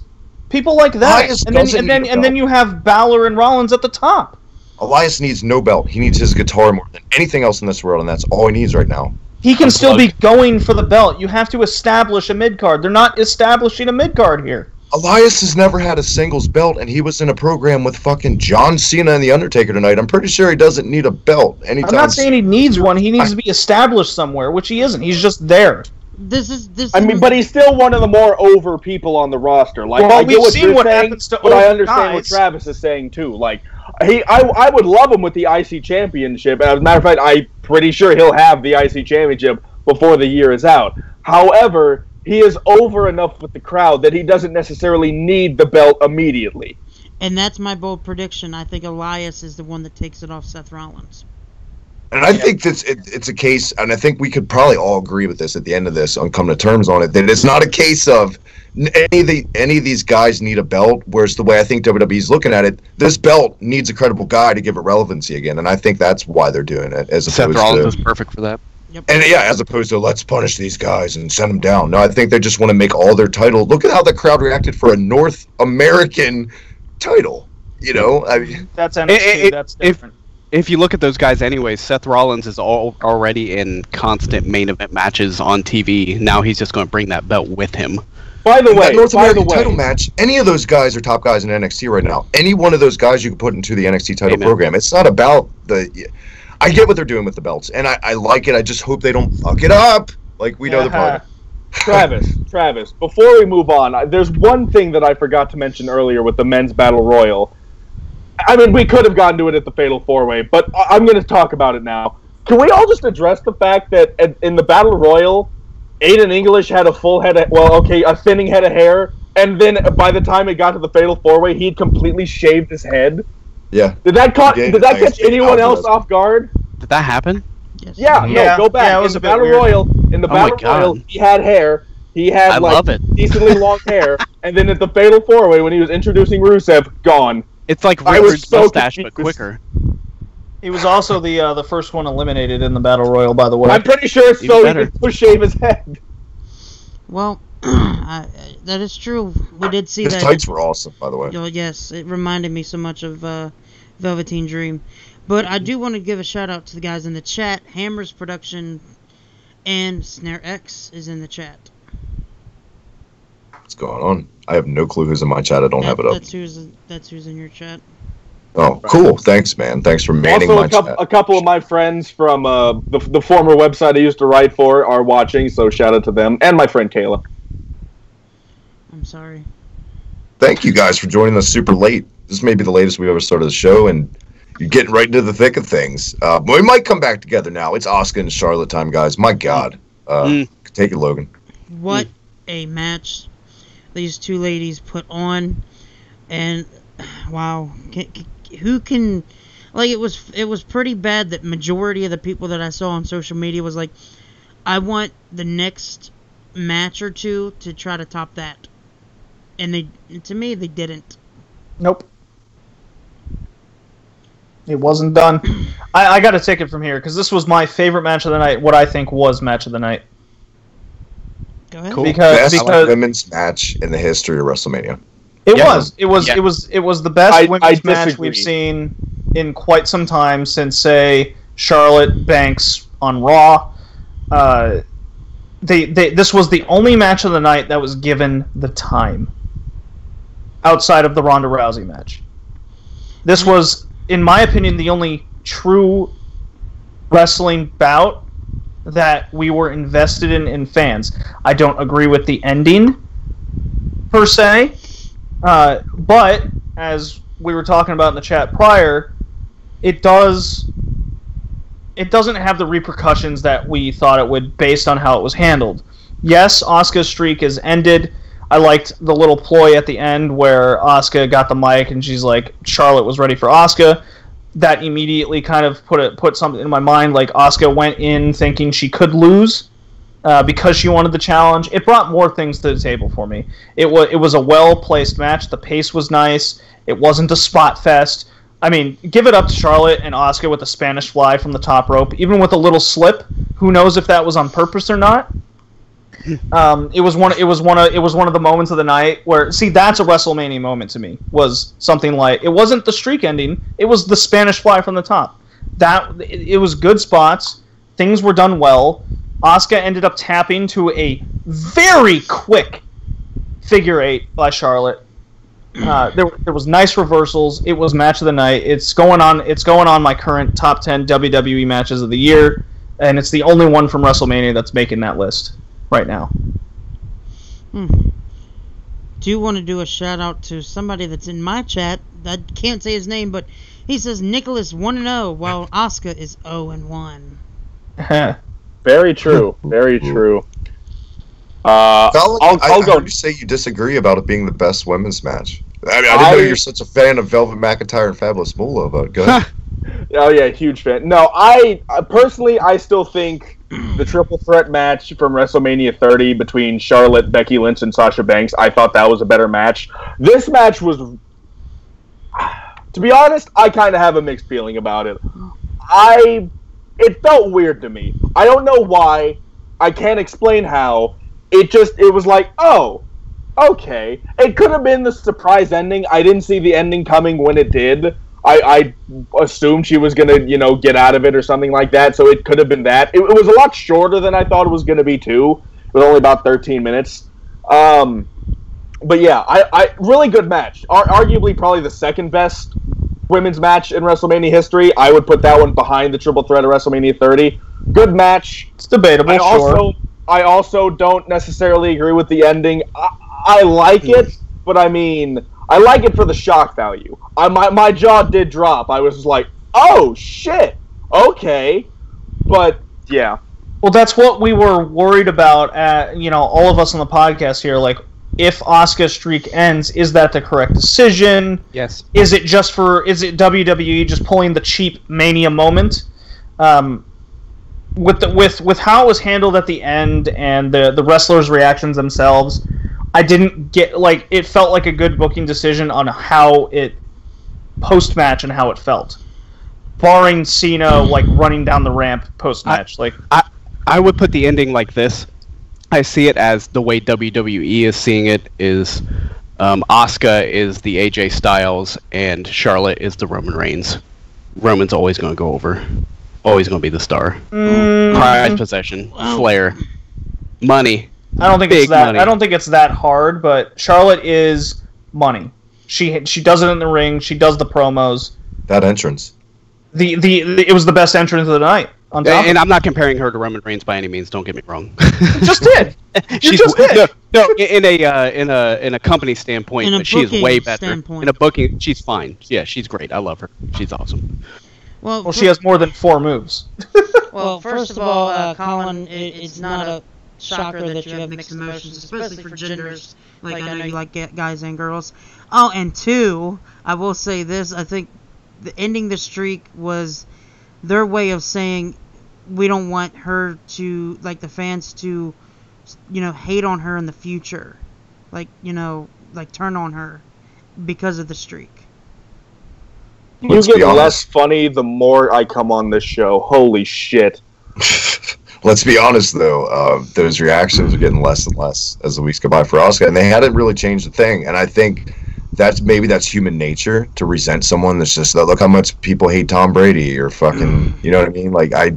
People like that, and then you have Balor and Rollins at the top. Elias needs no belt. He needs his guitar more than anything else in this world, and that's all he needs right now. He can still be going for the belt. You have to establish a mid-card. They're not establishing a mid-card here. Elias has never had a singles belt, and he was in a program with fucking John Cena and The Undertaker tonight. I'm pretty sure he doesn't need a belt anytime. I'm not saying he needs one. He needs to be established somewhere, which he isn't. He's just there. But he's still one of the more over people on the roster. Like, well, I get we've seen what happens to over but I understand guys. what Travis is saying too. Like, I would love him with the IC championship. As a matter of fact, I'm pretty sure he'll have the IC championship before the year is out. However, he is over enough with the crowd that he doesn't necessarily need the belt immediately. And that's my bold prediction. I think Elias is the one that takes it off Seth Rollins. And I think it's a case, and I think we could probably all agree with this at the end of this, on come to terms on it, that it's not a case of any of these guys need a belt, whereas the way I think WWE's looking at it, this belt needs a credible guy to give it relevancy again, and I think that's why they're doing it. Seth Rollins is perfect for that. Yep. And yeah, as opposed to let's punish these guys and send them down. No, I think they just want to make all their title. Look at how the crowd reacted for a North American title. You know, I mean, that's NXT. That's different. If you look at those guys anyway, Seth Rollins is already in constant main event matches on TV. Now he's just going to bring that belt with him. By the way, that North American title match, any of those guys are top guys in NXT right now. Any one of those guys you can put into the NXT title program. It's not about the... I get what they're doing with the belts, and I like it. I just hope they don't fuck it up like we know the part. Travis, before we move on, there's one thing that I forgot to mention earlier with the men's battle royal. I mean, we could have gotten to it at the Fatal 4-Way, but I'm going to talk about it now. Can we all just address the fact that in the Battle Royal, Aiden English had a full head of, a thinning head of hair, and then by the time it got to the Fatal 4-Way, he'd completely shaved his head? Yeah. Did that catch anyone else off guard? Did that happen? Yes. Yeah, go back. Yeah, it was in the Battle Royal, he had hair. He had decently long hair, and then at the Fatal 4-Way, when he was introducing Rusev, gone. It's like Richard's mustache, but quicker. He was also the first one eliminated in the Battle Royal, by the way. I'm pretty sure it's so he could shave his head. Well, that is true. We did see that. His tights were awesome, by the way. Oh, yes, it reminded me so much of Velveteen Dream. But I do want to give a shout-out to the guys in the chat. Hammer's Production and Snare X is in the chat. What's going on? I have no clue who's in my chat. I don't have it up. That's who's in your chat. Oh, cool. Thanks, man. Thanks for manning my chat. A couple of my friends from the former website I used to write for are watching, so shout out to them. And my friend Kayla. I'm sorry. Thank you guys for joining us super late. This may be the latest we've ever started the show, and you're getting right into the thick of things. We might come back together now. It's Asuka and Charlotte time, guys. My God. Take it, Logan. What a match these two ladies put on, and wow, who can, like, it was pretty bad that majority of the people that I saw on social media was like, I want the next match or two to try to top that, and to me they didn't. Nope. It wasn't done. I got to take it from here because this was my favorite match of the night. What I think was match of the night. Go ahead. Cool. Best women's match in the history of WrestleMania. It was the best women's match we've seen in quite some time since, say, Charlotte Banks on Raw. This was the only match of the night that was given the time outside of the Ronda Rousey match. This was, in my opinion, the only true wrestling bout that we were invested in fans. I don't agree with the ending, per se, but as we were talking about in the chat prior, it doesn't have the repercussions that we thought it would based on how it was handled. Yes, Asuka's streak is ended. I liked the little ploy at the end where Asuka got the mic and she's like, Charlotte was ready for Asuka. That immediately kind of put something in my mind, like Asuka went in thinking she could lose because she wanted the challenge. It brought more things to the table for me. It was a well-placed match. The pace was nice. It wasn't a spot fest. I mean, give it up to Charlotte and Asuka with the Spanish fly from the top rope, even with a little slip. Who knows if that was on purpose or not? It was one of the moments of the night where, see, that's a WrestleMania moment to me. Was something like, it wasn't the streak ending, it was the Spanish fly from the top. It was good spots. Things were done well. Asuka ended up tapping to a very quick figure 8 by Charlotte. There was nice reversals. It was match of the night. It's going on my current top 10 WWE matches of the year, and it's the only one from WrestleMania that's making that list right now. Do you want to do a shout out to somebody that's in my chat? I can't say his name, but he says Nicholas 1-0 while Asuka is 0-1. Very true. Very true. Colin, I'll go. Heard you say you disagree about it being the best women's match. I didn't know you're such a fan of Velvet McIntyre and Fabulous Moolah, but go ahead. Oh yeah, huge fan. No, I personally still think the triple threat match from WrestleMania 30 between Charlotte, Becky Lynch, and Sasha Banks, I thought that was a better match. This match was, to be honest, I kind of have a mixed feeling about it. It felt weird to me. I don't know why. I can't explain how. It was like, oh, okay. It could have been the surprise ending. I didn't see the ending coming when it did. I assumed she was going to, get out of it or something like that, so it could have been that. It was a lot shorter than I thought it was going to be, too. It was only about 13 minutes. But yeah, I really good match. Arguably probably the second best women's match in WrestleMania history. I would put that one behind the triple threat of WrestleMania 30. Good match. It's debatable, sure. I also don't necessarily agree with the ending. I like it, but I mean, I like it for the shock value. My jaw did drop. I was just like, oh, shit. Okay. But, yeah. Well, that's what we were worried about, all of us on the podcast here. Like, if Asuka's streak ends, is that the correct decision? Yes. Is it WWE just pulling the cheap Mania moment? With how it was handled at the end and the wrestlers' reactions themselves, I didn't get, it felt like a good booking decision on how it post-match and how it felt. Barring Cena, running down the ramp post-match. I would put the ending like this. I see it as the way WWE is seeing it is Asuka is the AJ Styles and Charlotte is the Roman Reigns. Roman's always going to go over. Always going to be the star. Pride, possession, flair, money. I don't think it's that hard, but Charlotte is money. She does it in the ring. She does the promos. That entrance. It was the best entrance of the night. And I'm not comparing her to Roman Reigns by any means. Don't get me wrong. You just did. You just did. No, in a company standpoint, but she is way better. In a booking, she's fine. Yeah, she's great. I love her. She's awesome. Well, she has more than 4 moves. Well, first of all, Colin, it's not a shocker that you have mixed emotions, especially for genders. I know you like guys and girls. Oh, and 2, I will say this. I think ending the streak was their way of saying we don't want her to, the fans to, hate on her in the future. Turn on her because of the streak. You get less funny the more I come on this show. Holy shit. Let's be honest, though. Those reactions are getting less and less as the weeks go by for Asuka, and they hadn't really changed the thing. And I think that's human nature to resent someone that's just, look how much people hate Tom Brady or fucking, you know what I mean? I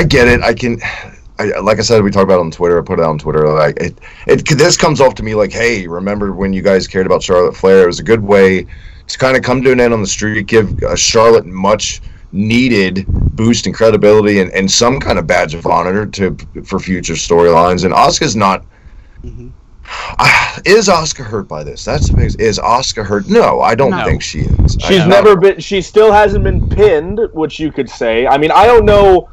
get it. Like I said, we talked about it on Twitter. I put it on Twitter. This comes off to me like, hey, remember when you guys cared about Charlotte Flair? It was a good way to kind of come to an end on the streak, give Charlotte much needed boost in credibility and some kind of badge of honor for future storylines. And Asuka's not Is Asuka hurt by this? That's the biggest. Is Asuka hurt? No, I don't think she is. She's never been. She still hasn't been pinned, which you could say. I mean, I don't know.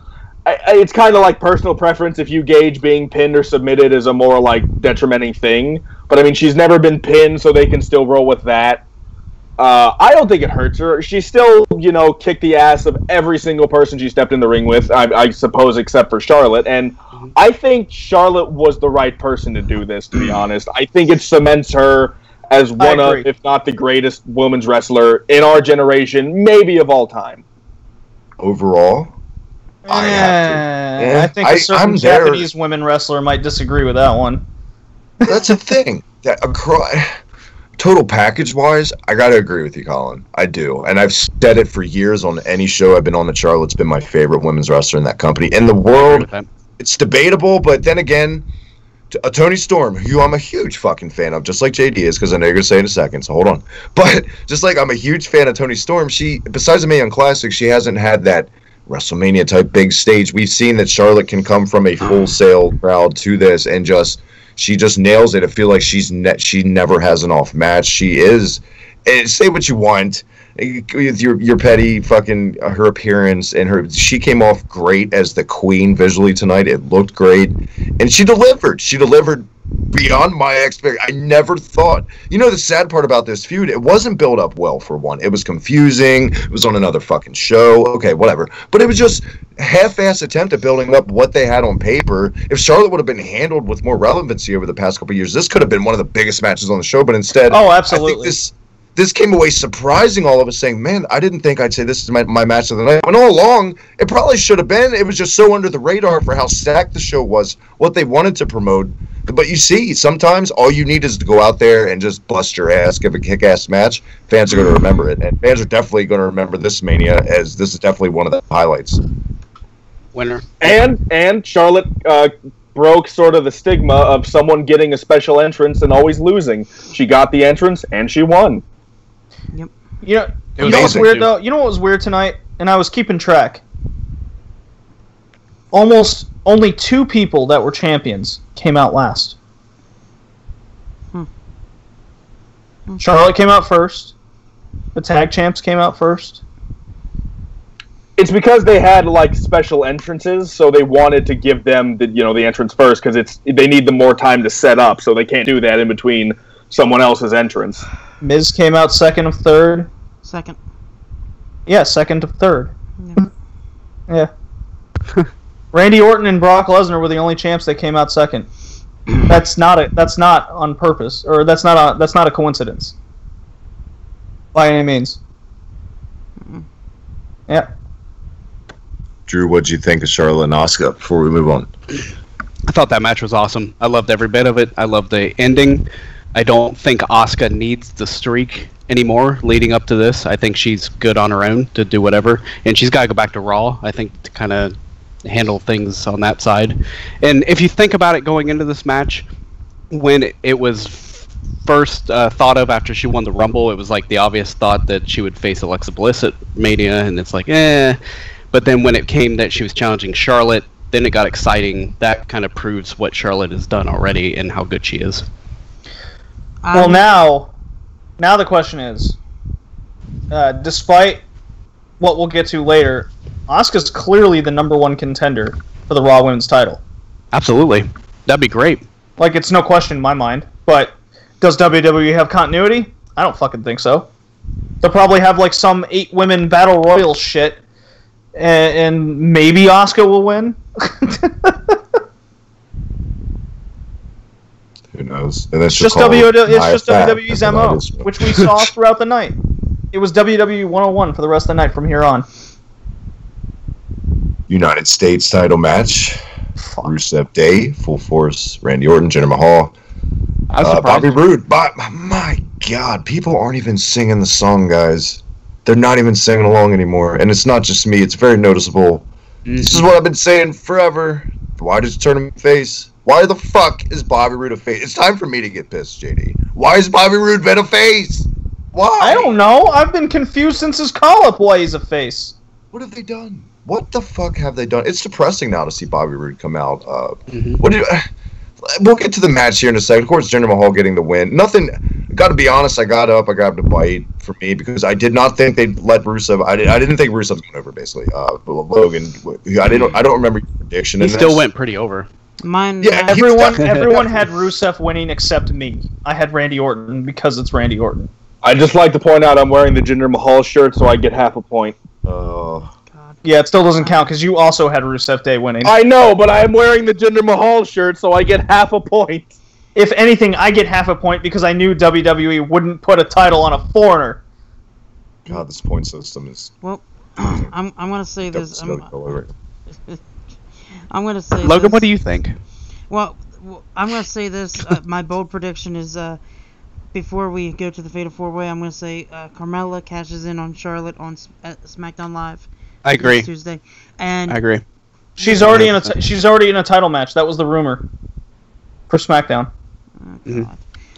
It's kind of like personal preference if you gauge being pinned or submitted as a more like detrimenting thing. But I mean, she's never been pinned, so they can still roll with that. I don't think it hurts her. She still, kicked the ass of every single person she stepped in the ring with, I suppose, except for Charlotte. And I think Charlotte was the right person to do this, to be honest. I think it cements her as one of, if not the greatest women's wrestler in our generation, maybe of all time. Overall? I think a certain Japanese women wrestler might disagree with that one. That's the thing. Total package-wise, I gotta agree with you, Colin. I do. And I've said it for years on any show I've been on that Charlotte's been my favorite women's wrestler in that company. In the world, it's debatable, but then again, Toni Storm, who I'm a huge fucking fan of, just like JD is, because I know you're going to say in a second, so hold on. But just like I'm a huge fan of Toni Storm, she, besides the Mae Young Classic, she hasn't had that WrestleMania type big stage. We've seen that Charlotte can come from a full sale crowd to this and she just nails it. I feel like she never has an off match. She is, and say what you want with your petty fucking her appearance and she came off great as the queen visually tonight. It looked great, and she delivered beyond my expectation. I never thought, the sad part about this feud, it wasn't built up well. For one, it was confusing. It was on another fucking show. Okay, whatever, but it was just half-ass attempt at building up what they had on paper. If Charlotte would have been handled with more relevancy over the past couple of years, this could have been one of the biggest matches on the show, but instead, absolutely, I think this came away surprising all of us, saying, man, I didn't think I'd say this is my match of the night. And all along, it probably should have been. It was just so under the radar for how stacked the show was, what they wanted to promote. But you see, sometimes all you need is to go out there and just bust your ass, give a kick-ass match. Fans are going to remember it. And fans are definitely going to remember this Mania, as this is definitely one of the highlights. Winner. And Charlotte broke sort of the stigma of someone getting a special entrance and always losing. She got the entrance, and she won. Yep. You know what's weird though? You know what was weird tonight? And I was keeping track. Almost only 2 people that were champions came out last. Charlotte came out first. The tag champs came out first. It's because they had special entrances, so they wanted to give them the entrance first because they need them more time to set up, so they can't do that in between someone else's entrance. Miz came out second of third. Second. Yeah, second of third. Yeah. Yeah. Randy Orton and Brock Lesnar were the only champs that came out second. That's not on purpose, or that's not a coincidence. By any means. Yeah. Drew, what'd you think of Charlotte and Asuka before we move on? I thought that match was awesome. I loved every bit of it. I loved the ending. I don't think Asuka needs the streak anymore leading up to this. I think she's good on her own to do whatever. And she's got to go back to Raw, I think, to kind of handle things on that side. And if you think about it going into this match, when it was first thought of after she won the Rumble, it was like the obvious thought that she would face Alexa Bliss at Mania, and it's like, But then when it came that she was challenging Charlotte, then it got exciting. That kind of proves what Charlotte has done already and how good she is. Well, now the question is, despite what we'll get to later, Asuka's clearly the #1 contender for the Raw Women's title. Absolutely. That'd be great. It's no question in my mind. But does WWE have continuity? I don't fucking think so. They'll probably have some 8-women battle royal shit, and maybe Asuka will win. Who knows? And it's just WWE's MO, which we saw throughout the night. It was WWE 101 for the rest of the night from here on. United States title match. Fuck. Rusev Day, Full Force, Randy Orton, Jinder Mahal, Bobby Roode. My God, people aren't even singing the song, guys. They're not even singing along anymore. And it's not just me. It's very noticeable. This is what I've been saying forever. Why does it turn him face? Why the fuck is Bobby Roode a face? It's time for me to get pissed, JD. Why is Bobby Roode been a face? Why? I don't know. I've been confused since his call-up why he's a face. What have they done? What the fuck have they done? It's depressing now to see Bobby Roode come out. What do you... we'll get to the match here in a second. Of course, Jinder Mahal getting the win. Nothing. Got to be honest. I got up. I grabbed a bite for me because I did not think they'd let Rusev. I didn't think Rusev was going over. Basically, Logan. I don't remember your prediction. He still went pretty over. Mine. Yeah, everyone had Rusev winning except me. I had Randy Orton because it's Randy Orton. I'd just like to point out I'm wearing the Jinder Mahal shirt, so I get half a point. Yeah, it still doesn't count because you also had Rusev Day winning. I know, but I'm wearing the Jinder Mahal shirt, so I get half a point. If anything, I get half a point because I knew WWE wouldn't put a title on a foreigner. God, this point system is. Well, I'm gonna say this. I'm gonna say Logan, this. what do you think? Well, I'm gonna say this. My bold prediction is before we go to the Fatal 4-Way, I'm gonna say Carmella cashes in on Charlotte on SmackDown Live. I agree. Tuesday, and I agree. She's already in a title match. That was the rumor for SmackDown.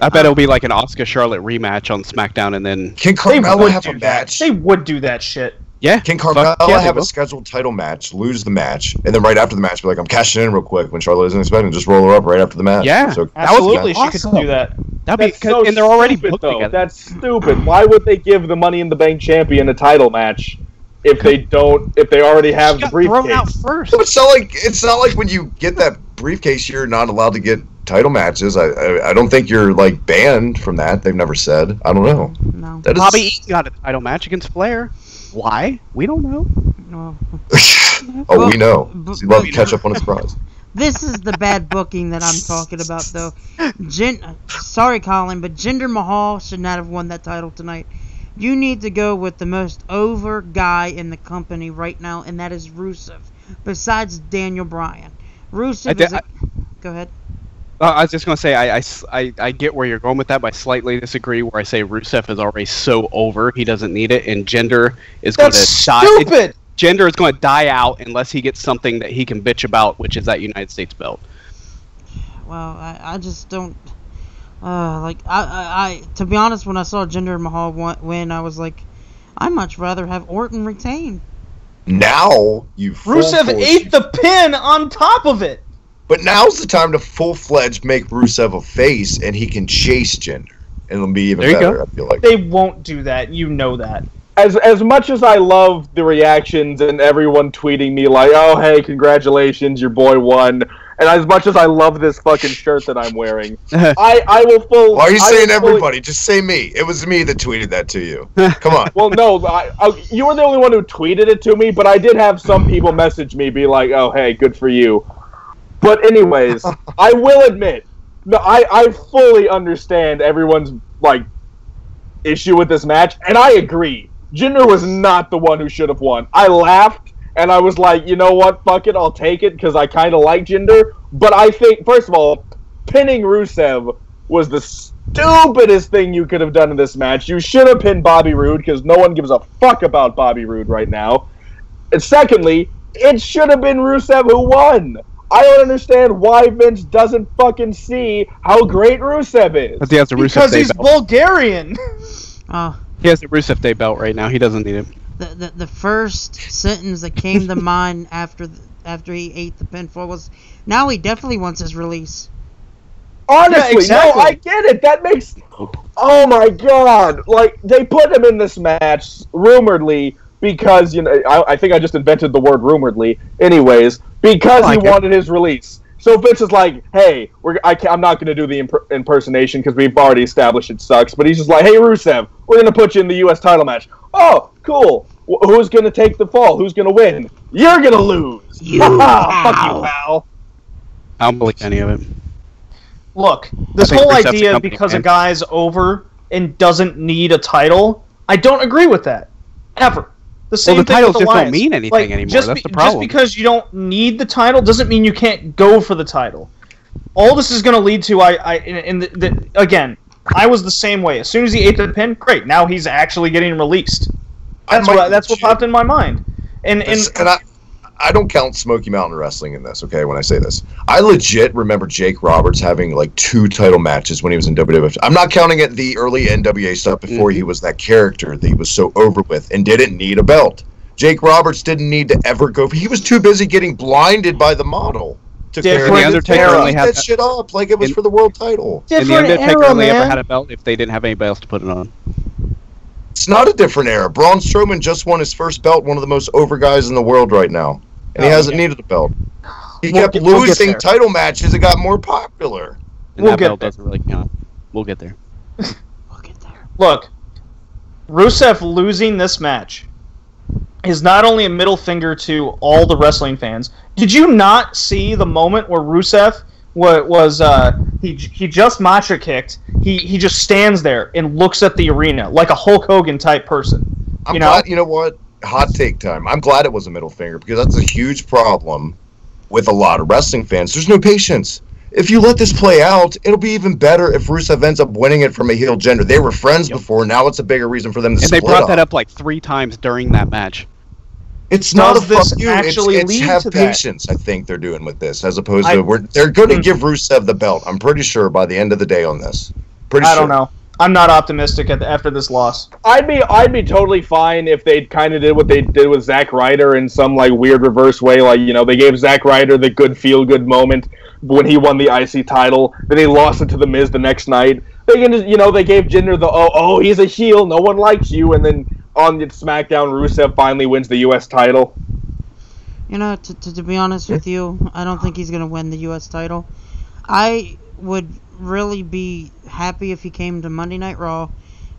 I bet it'll be like an Asuka Charlotte rematch on SmackDown, and then Can Carmella have a match? They would do that shit. yeah. Can Carmella have a a scheduled title match, lose the match, and then right after the match be like, I'm cashing in real quick when Charlotte isn't expecting, just roll her up right after the match. Yeah. So Absolutely, she awesome. could do that. That'd be That's so and they're already stupid, booked though. together. That's stupid. Why would they give the Money in the Bank champion a title match if they already have She the got thrown out briefcase? first. So it's not like when you get that briefcase, you're not allowed to get title matches. I don't think you're like banned from that. They've never said. I don't know. No. That is, Bobby Eaton got a title match against Flair. Why? We don't know. No. oh, we know. He loved to catch up on his prize. This is the bad booking that I'm talking about, though. Sorry, Colin, but Jinder Mahal should not have won that title tonight. You need to go with the most over guy in the company right now, and that is Rusev. Besides Daniel Bryan, Rusev is. Go ahead. I was just going to say, I get where you're going with that, but I slightly disagree where I say Rusev is already so over, he doesn't need it, and Jinder is going to die. Stupid! Jinder is going to die out unless he gets something that he can bitch about, which is that United States belt. Well, I just don't... to be honest, when I saw Jinder Mahal win, I was like, I'd much rather have Orton retain. Now you Rusev ate the pin on top of it. But now's the time to full-fledged make Rusev a face, and he can chase Jinder, and it'll be even There you better. go. I feel like They won't do that. You know that. As much as I love the reactions and everyone tweeting me like, oh, hey, congratulations, your boy won, and as much as I love this fucking shirt that I'm wearing, I will full... Why are you saying everybody? Just say me. It was me that tweeted that to you. Come on. Well, no, you were the only one who tweeted it to me, but I did have some people message me, be like, oh, hey, good for you. But anyways, I will admit, no, I fully understand everyone's, like, issue with this match, and I agree. Jinder was not the one who should have won. I laughed, and I was like, you know what, fuck it, I'll take it, because I kind of like Jinder. But I think, first of all, pinning Rusev was the stupidest thing you could have done in this match. You should have pinned Bobby Roode, because no one gives a fuck about Bobby Roode right now. And secondly, it should have been Rusev who won. I don't understand why Vince doesn't fucking see how great Rusev is. But he has the Rusev Because Day he's belt. Bulgarian. He has the Rusev Day belt right now. He doesn't need it. The first sentence that came to mind after he ate the pinfall was, now he definitely wants his release. Honestly, Yeah, exactly. no, I get it. That makes... Oh my god. Like, they put him in this match, rumoredly, because, you know, I think I just invented the word rumoredly. Anyways, because he wanted his release. So Vince is like, hey, I'm not going to do the impersonation because we've already established it sucks. But he's just like, hey, Rusev, we're going to put you in the U.S. title match. Oh, cool. Who's going to take the fall? Who's going to win? You're going to lose. Fuck you, pal. I don't believe any of it. Look, this think whole Rusev's a idea company because a man. guy's over and doesn't need a title, I don't agree with that. Ever. The same the thing titles with just don't Alliance. mean anything anymore. Just That's the problem. Just because you don't need the title doesn't mean you can't go for the title. All this is going to lead to, again, I was the same way. As soon as he ate the pin, great. Now he's actually getting released. That's what popped in my mind. And I don't count Smoky Mountain Wrestling in this, okay, when I say this. I legit remember Jake Roberts having, like, 2 title matches when he was in WWF. I'm not counting it the early NWA stuff before he was that character that he was so over with and didn't need a belt. Jake Roberts didn't need to ever go. He was too busy getting blinded by the model took care of Different it. The Undertaker era. only had that shit up like it was for the world title. and the Different Undertaker era, only ever man. had a belt if they didn't have anybody else to put it on. It's not a different era. Braun Strowman just won his first belt, one of the most over guys in the world right now. And he hasn't needed a belt. He kept We'll get losing there. title matches. It got more popular. And We'll that get belt there. doesn't really count. We'll get there. We'll get there. Look, Rusev losing this match is not only a middle finger to all the wrestling fans. Did you not see the moment where Rusev he just matcha kicked? He just stands there and looks at the arena like a Hulk Hogan type person. I'm glad, you know what? Hot take time. I'm glad it was a middle finger because that's a huge problem with a lot of wrestling fans. There's no patience. If you let this play out, it'll be even better if Rusev ends up winning it from a heel gender. They were friends before. Now it's a bigger reason for them to And they split brought that up like 3 times during that match. It's not a Does this fuck you. actually It's lead have to that? patience. I think they're doing with this, as opposed to they're going to give Rusev the belt. I'm pretty sure by the end of the day on this. I don't know. I'm not optimistic after this loss. I'd be totally fine if they kind of did what they did with Zack Ryder in some like weird reverse way. Like, you know, they gave Zack Ryder the good feel good moment when he won the IC title. Then they lost it to the Miz the next night. They can just, you know, they gave Jinder the oh he's a heel, no one likes you, and then on SmackDown Rusev finally wins the US title. You know, to be honest with you, I don't think he's going to win the U.S. title. I would really be happy if he came to Monday Night Raw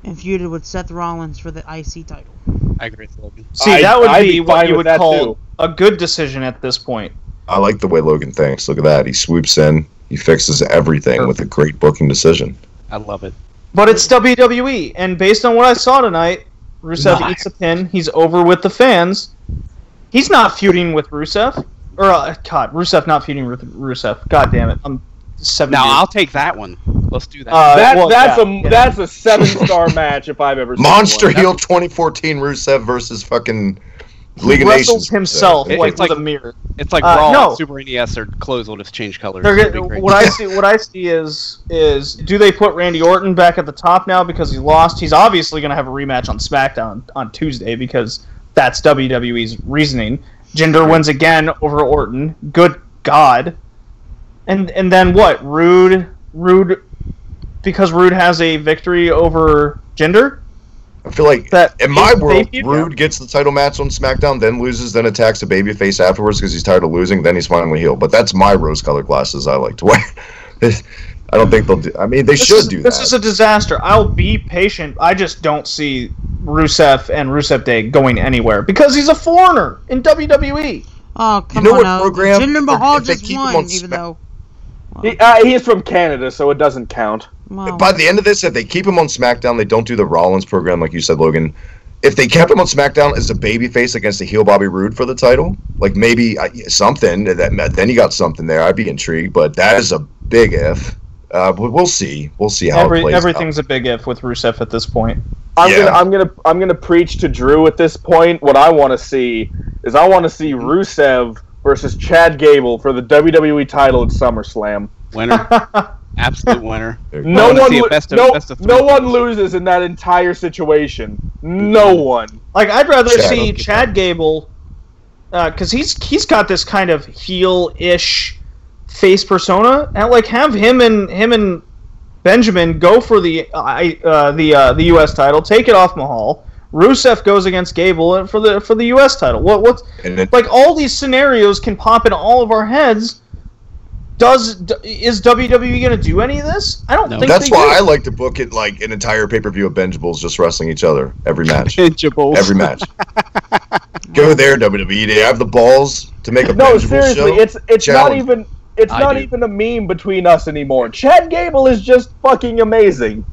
and feuded with Seth Rollins for the IC title. I agree with Logan. See, that would I'd be be what fine you with would that, call too. a good decision at this point. I like the way Logan thinks. Look at that. He swoops in. He fixes everything with a great booking decision. I love it. But it's WWE, and based on what I saw tonight, Rusev eats a pin. He's over with the fans. He's not feuding with Rusev. Or, God, Rusev not feuding with Rusev. God damn it. I'm 7 Now years. I'll take that one. Let's do that. That's yeah. a 7-star match if I've ever seen Monster one. heel 2014 Rusev versus fucking He League of wrestles Nations. himself It's with like- a mirror. It's like Raw no. and Super NES or clothes will just change colors. They're It'll get- be great. what I see is do they put Randy Orton back at the top now because he lost? He's obviously going to have a rematch on SmackDown on Tuesday because that's WWE's reasoning. Jinder wins again over Orton. Good God. And then what? Rude because Rude has a victory over Jinder? I feel like That in my they world, feud Rude gets the title match on SmackDown, then loses, then attacks a babyface afterwards because he's tired of losing, then he's finally healed. But that's my rose-colored glasses I like to wear. I don't think they'll do. I mean, they should do that. This is a disaster. I'll be patient. I just don't see Rusev and Rusev Day going anywhere because he's a foreigner in WWE. Oh, come know on what now. program- Jinder Mahal if they just keep him won, on even Smack- though... He is from Canada, so it doesn't count. Well, By the end of this, if they keep him on SmackDown, they don't do the Rollins program like you said, Logan. If they kept him on SmackDown as a babyface against a heel Bobby Roode for the title, like maybe something, then you got something there. I'd be intrigued, but that is a big if. But we'll see. We'll see how it plays Everything's a big if with Rusev at this point. I'm gonna preach to Drew at this point. What I want to see is Rusev versus Chad Gable for the WWE title at SummerSlam. Winner. Absolute winner. No wanna one, see a lo- best of- no, best of three. no one loses in that entire situation. No one. Like I'd rather Chad, see okay. Chad Gable, because he's got this kind of heel-ish face persona, and like have him and Benjamin go for the U.S. title, take it off Mahal. Rusev goes against Gable for the U.S. title. What's like all these scenarios can pop in all of our heads. Is WWE going to do any of this? I don't think That's they why do. I like to book it like an entire pay-per-view of Benjables just wrestling each other every match. Benjables. Every match. Go there, WWE. They have the balls to make a No, Benjables seriously, show. it's not Challenge. even I do. even a meme between us anymore. Chad Gable is just fucking amazing.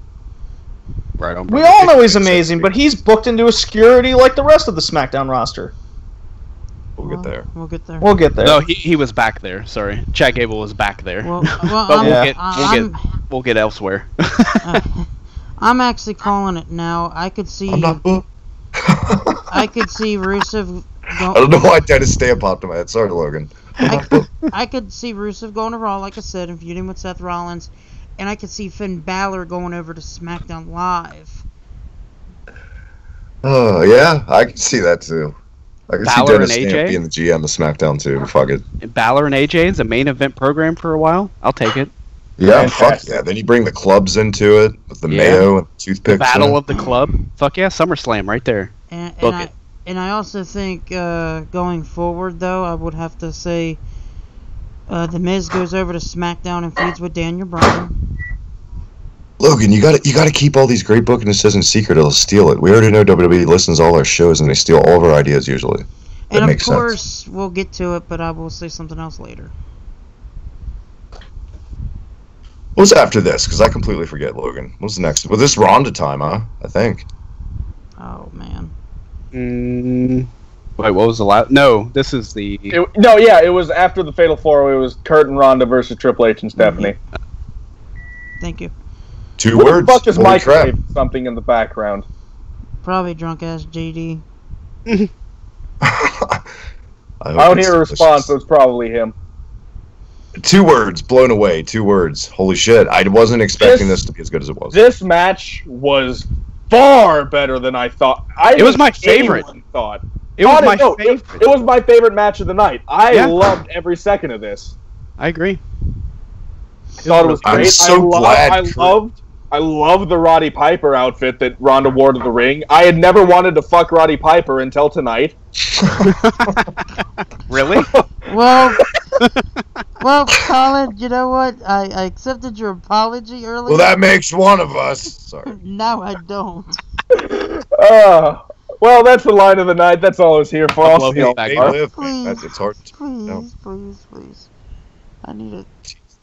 Right on. We all know he's amazing, but he's booked into obscurity like the rest of the SmackDown roster. We'll get there. We'll get there. We'll get there. No, he was back there. Sorry, Chad Gable was back there. Well, But I'm, we'll get elsewhere. I'm actually calling it now. I could see I'm not booked. I could see Rusev I don't know why Dennis Stamp popped in my head. Sorry, Logan. I could see Rusev going to Raw, like I said, and feuding with Seth Rollins, and I could see Finn Balor going over to SmackDown Live. Oh, yeah, I can see that too. I can see Balor Dennis and AJ? Stamp being the GM of SmackDown too. Fuck it. Balor and AJ is a main event program for a while. I'll take it. Yeah, Fantastic. fuck yeah. Then you bring the clubs into it with the Yeah. mayo and The toothpicks. Battle of the Club. Fuck yeah, SummerSlam right there. And, Book and it. I also think going forward, though, I would have to say The Miz goes over to SmackDown and feeds with Daniel Bryan. Logan, you gotta keep all these great booking decisions secret. It'll steal it. We already know WWE listens to all our shows and they steal all of our ideas usually. That And of makes course, sense. we'll get to it, but I will say something else later. What's after this? Because I completely forget, Logan. What's the next? Well, this Ronda time, huh? I think. Oh, man. Wait, what was the last? No, this is the. It was after the Fatal 4-Way. It was Kurt and Ronda versus Triple H and Stephanie. Thank you. Two Who words. the fuck is Holy Mike crap. saying something in the background? Probably drunk-ass JD. I don't hear a response, so it's probably him. 2 words. Blown away. 2 words. Holy shit. I wasn't expecting this to be as good as it was. This match was far better than I thought. It was my favorite. Thought. It was my favorite. It was my favorite match of the night. I loved every second of this. I agree. I thought it was great. I'm so glad. I loved the Roddy Piper outfit that Ronda wore to the ring. I had never wanted to fuck Roddy Piper until tonight. Really? Well, Colin, you know what? I accepted your apology earlier. Well, that makes one of us. Sorry. No, I don't. Well, that's the line of the night. That's all I was here for. I'll see y'all Hey, tomorrow. Liv, Please, it's hard. please. I need it.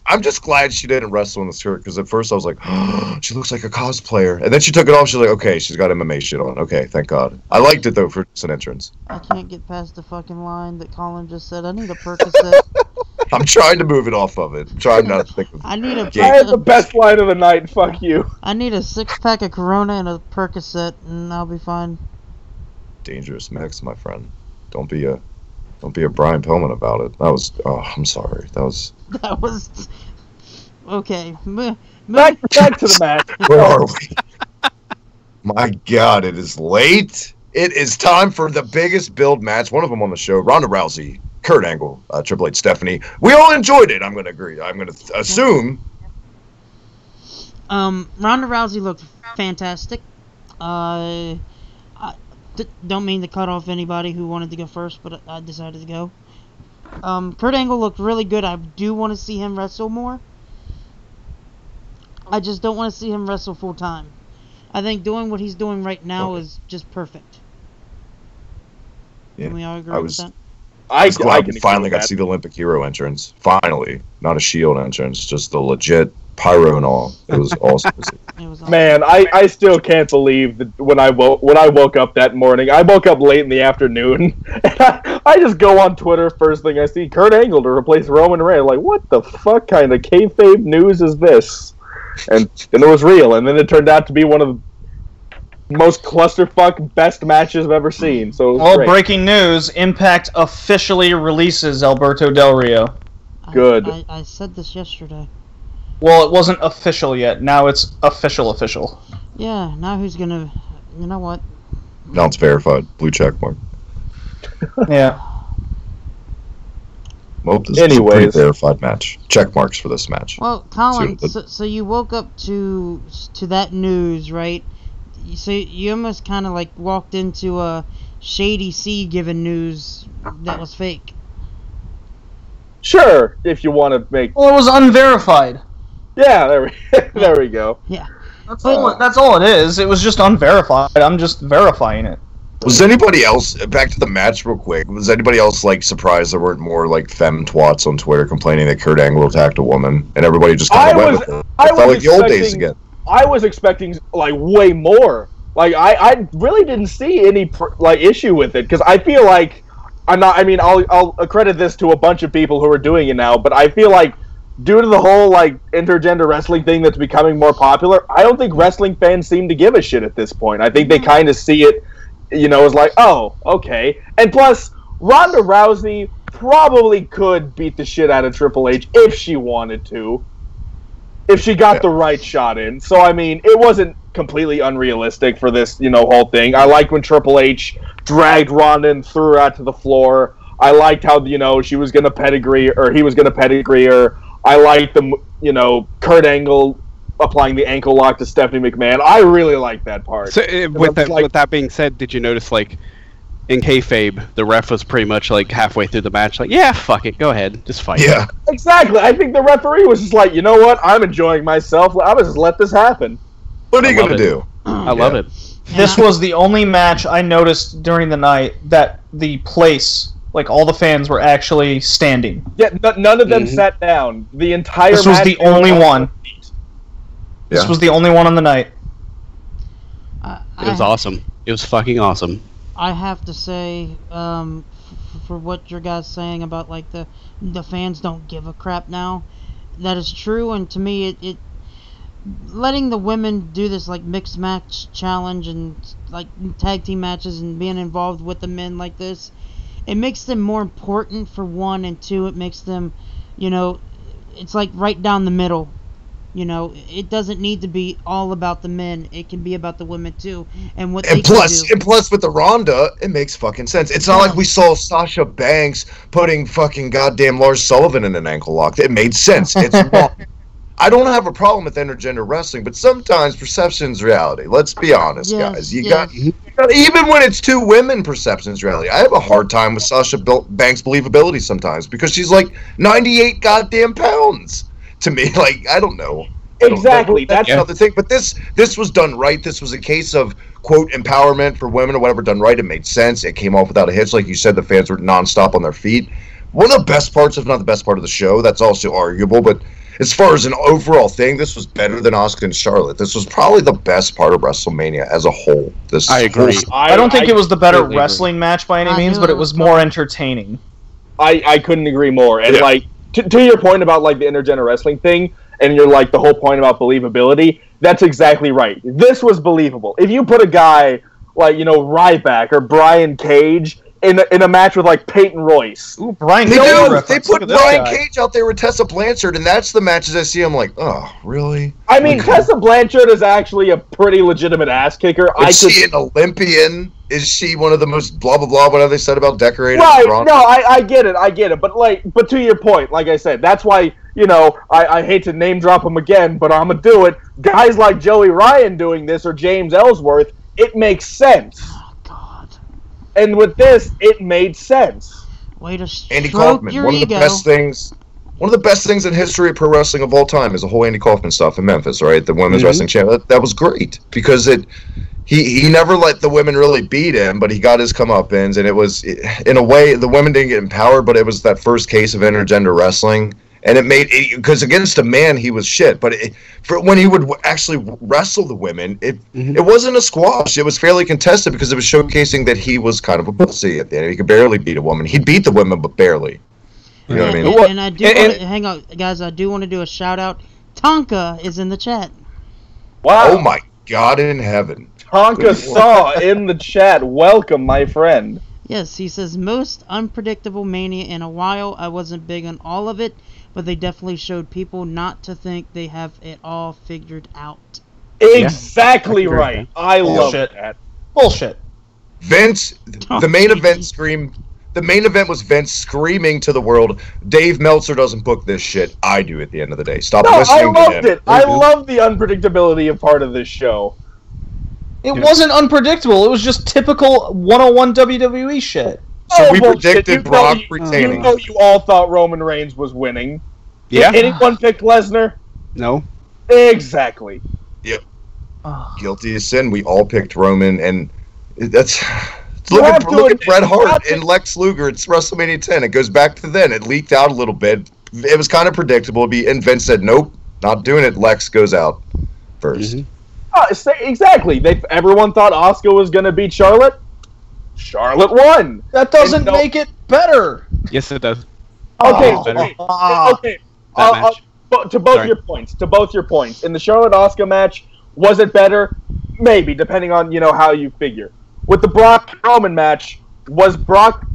I'm just glad she didn't wrestle in the skirt because at first I was like, oh, she looks like a cosplayer. And then she took it off. She's like, okay, she's got MMA shit on. Okay, thank God. I liked it though for just an entrance. I can't get past the fucking line that Colin just said. I need a Percocet. I'm trying to move it off of it. I'm trying not to think of I need a Yeah. I had the best line of the night. Fuck you. I need a 6-pack of Corona and a Percocet, and I'll be fine. dangerous mix, my friend. Don't be a Brian Pillman about it. That was I'm sorry. That was That was okay. Back to the match. where are we? My God, it is late. It is time for the biggest build match. One of them on the show. Ronda Rousey, Kurt Angle, Triple H, Stephanie. We all enjoyed it. I'm going to agree. I'm going to assume. Ronda Rousey looked fantastic. Don't mean to cut off anybody who wanted to go first, but I decided to go. Kurt Angle looked really good. I do want to see him wrestle more. I just don't want to see him wrestle full time. I think doing what he's doing right now is just perfect. Yeah, Can we all agree with that? I was glad we can finally agree got to with see the Olympic hero entrance. Finally. Not a Shield entrance, just the legit pyro and all. It was awesome to see. It was awesome. Man, I still can't believe that when I woke up that morning. I woke up late in the afternoon, and I just go on Twitter. First thing I see, Kurt Angle to replace Roman Reigns. I'm like, what the fuck kind of kayfabe news is this? And it was real. And then it turned out to be one of the most clusterfuck best matches I've ever seen. So it was Well, great. breaking news: Impact officially releases Alberto Del Rio. Good. I said this yesterday. Well, it wasn't official yet. Now it's official. Yeah, now who's gonna... You know what? Now it's verified. Blue check mark. Yeah. Well, this is a Anyways. pretty verified match. Check marks for this match. Well, Colin, See what so you woke up to that news, right? So you almost kind of like walked into a Shady C given news that was fake. Sure, if you want to make... Well, it was unverified. Yeah, there we go. Yeah. That's all it is. It was just unverified. I'm just verifying it. Was anybody else, back to the match real quick, was anybody else like surprised there weren't more like femme twats on Twitter complaining that Kurt Angle attacked a woman and everybody just kind of went with it? I It felt was like the old days expecting- again. I was expecting like way more. Like I really didn't see any issue with it because I feel like I'll accredit this to a bunch of people who are doing it now, but I feel like due to the whole like intergender wrestling thing that's becoming more popular, I don't think wrestling fans seem to give a shit at this point. I think they kind of see it, as like, oh, okay. And plus, Ronda Rousey probably could beat the shit out of Triple H if she wanted to. if she got the right shot in. So, I mean, it wasn't completely unrealistic for this, whole thing. I liked when Triple H dragged Ronda and threw her out to the floor. I liked how, she was going to pedigree, or he was going to pedigree her. I liked the, Kurt Angle applying the ankle lock to Stephanie McMahon. I really liked that part. So, with that being said, did you notice, like, in kayfabe, the ref was pretty much, like, halfway through the match, like, yeah, fuck it, go ahead, just fight. Yeah. Exactly. I think the referee was just like, you know what? I'm enjoying myself. I'm going to just let this happen. What are you going to do? I love it. This was the only match I noticed during the night that the place, like all the fans, were actually standing. Yeah, none of them sat down. The entire This was match the only one. This Yeah. was the only one on the night. It was awesome. It was fucking awesome. I have to say, for what your guys saying about like the fans don't give a crap now, that is true. And to me, it letting the women do this like mixed match challenge and like tag team matches and being involved with the men like this, it makes them more important for one, and two, it makes them, it's like right down the middle. It doesn't need to be all about the men. It can be about the women too, and what they can do. And plus, with the Ronda, it makes fucking sense. It's not like we saw Sasha Banks putting fucking goddamn Lars Sullivan in an ankle lock. It made sense. It's wrong. I don't have a problem with intergender wrestling, but sometimes perception's reality. Let's be honest, guys. You got even when it's two women, perception's reality. I have a hard time with Sasha Banks' believability sometimes because she's like 98 goddamn pounds. To me, like, I don't know. Exactly. That's another thing. But this was done right. This was a case of, quote, empowerment for women or whatever done right. It made sense. It came off without a hitch. Like you said, the fans were nonstop on their feet. One of the best parts, if not the best part of the show, that's also arguable, but as far as an overall thing, this was better than Asuka and Charlotte. This was probably the best part of WrestleMania as a whole. I agree. I don't think it was the better wrestling match by any means, but it was more entertaining. I couldn't agree more. And like to your point about like the intergender wrestling thing, and you're like the whole point about believability, that's exactly right. This was believable. If you put a guy like Ryback or Brian Cage in a match with like Peyton Royce. Ooh, Brian They Cage. They put Brian Cage out there with Tessa Blanchard, and that's the matches I see. I'm like, oh, really? I mean, Tessa Blanchard is actually a pretty legitimate ass kicker. Is she an Olympian? Is she one of the most blah blah blah? Whatever they said about decorated? Right? No, I get it. But to your point, like I said, that's why I hate to name drop him again, but I'm gonna do it. Guys like Joey Ryan doing this or James Ellsworth, it makes sense. And with this, it made sense. Way to Andy stroke Kaufman, your one of the ego. best things. One of the best things in history of pro wrestling of all time is the whole Andy Kaufman stuff in Memphis, right? The women's wrestling champ. That was great because he never let the women really beat him, but he got his comeuppance, and it was in a way the women didn't get empowered, but it was that first case of intergender wrestling. And it made because against a man he was shit, but for when he would actually wrestle the women, it wasn't a squash. It was fairly contested because it was showcasing that he was kind of a pussy at the end. He could barely beat a woman. He'd beat the women, but barely. You know what I mean? And I do hang on, guys. I do want to do a shout out. Tonka is in the chat. Wow! Oh my God in heaven! Tonka Saw in the chat. Welcome, my friend. Yes, he says most unpredictable Mania in a while. I wasn't big on all of it, but they definitely showed people not to think they have it all figured out. Exactly right. I love that. Bullshit. Vince, the main event screamed. The main event was Vince screaming to the world, Dave Meltzer doesn't book this shit. I do at the end of the day. Stop listening to him. I loved it. I love the unpredictability of part of this show. It wasn't unpredictable. It was just typical 101 WWE shit. So we predicted Brock retaining. You know you all thought Roman Reigns was winning. Yeah. Anyone picked Lesnar? No. Exactly. Yep. Guilty as sin. We all picked Roman, and that's... Look at Bret Hart and Lex Luger. It's WrestleMania 10. It goes back to then. It leaked out a little bit. It was kind of predictable. And Vince said, nope, not doing it. Lex goes out first. Exactly. Everyone thought Asuka was going to beat Charlotte. Charlotte won. That doesn't make it better. Yes, it does. Okay. To both your points. In the Charlotte Asuka match, was it better? Maybe, depending on how you figure. With the Brock Roman match, was Brock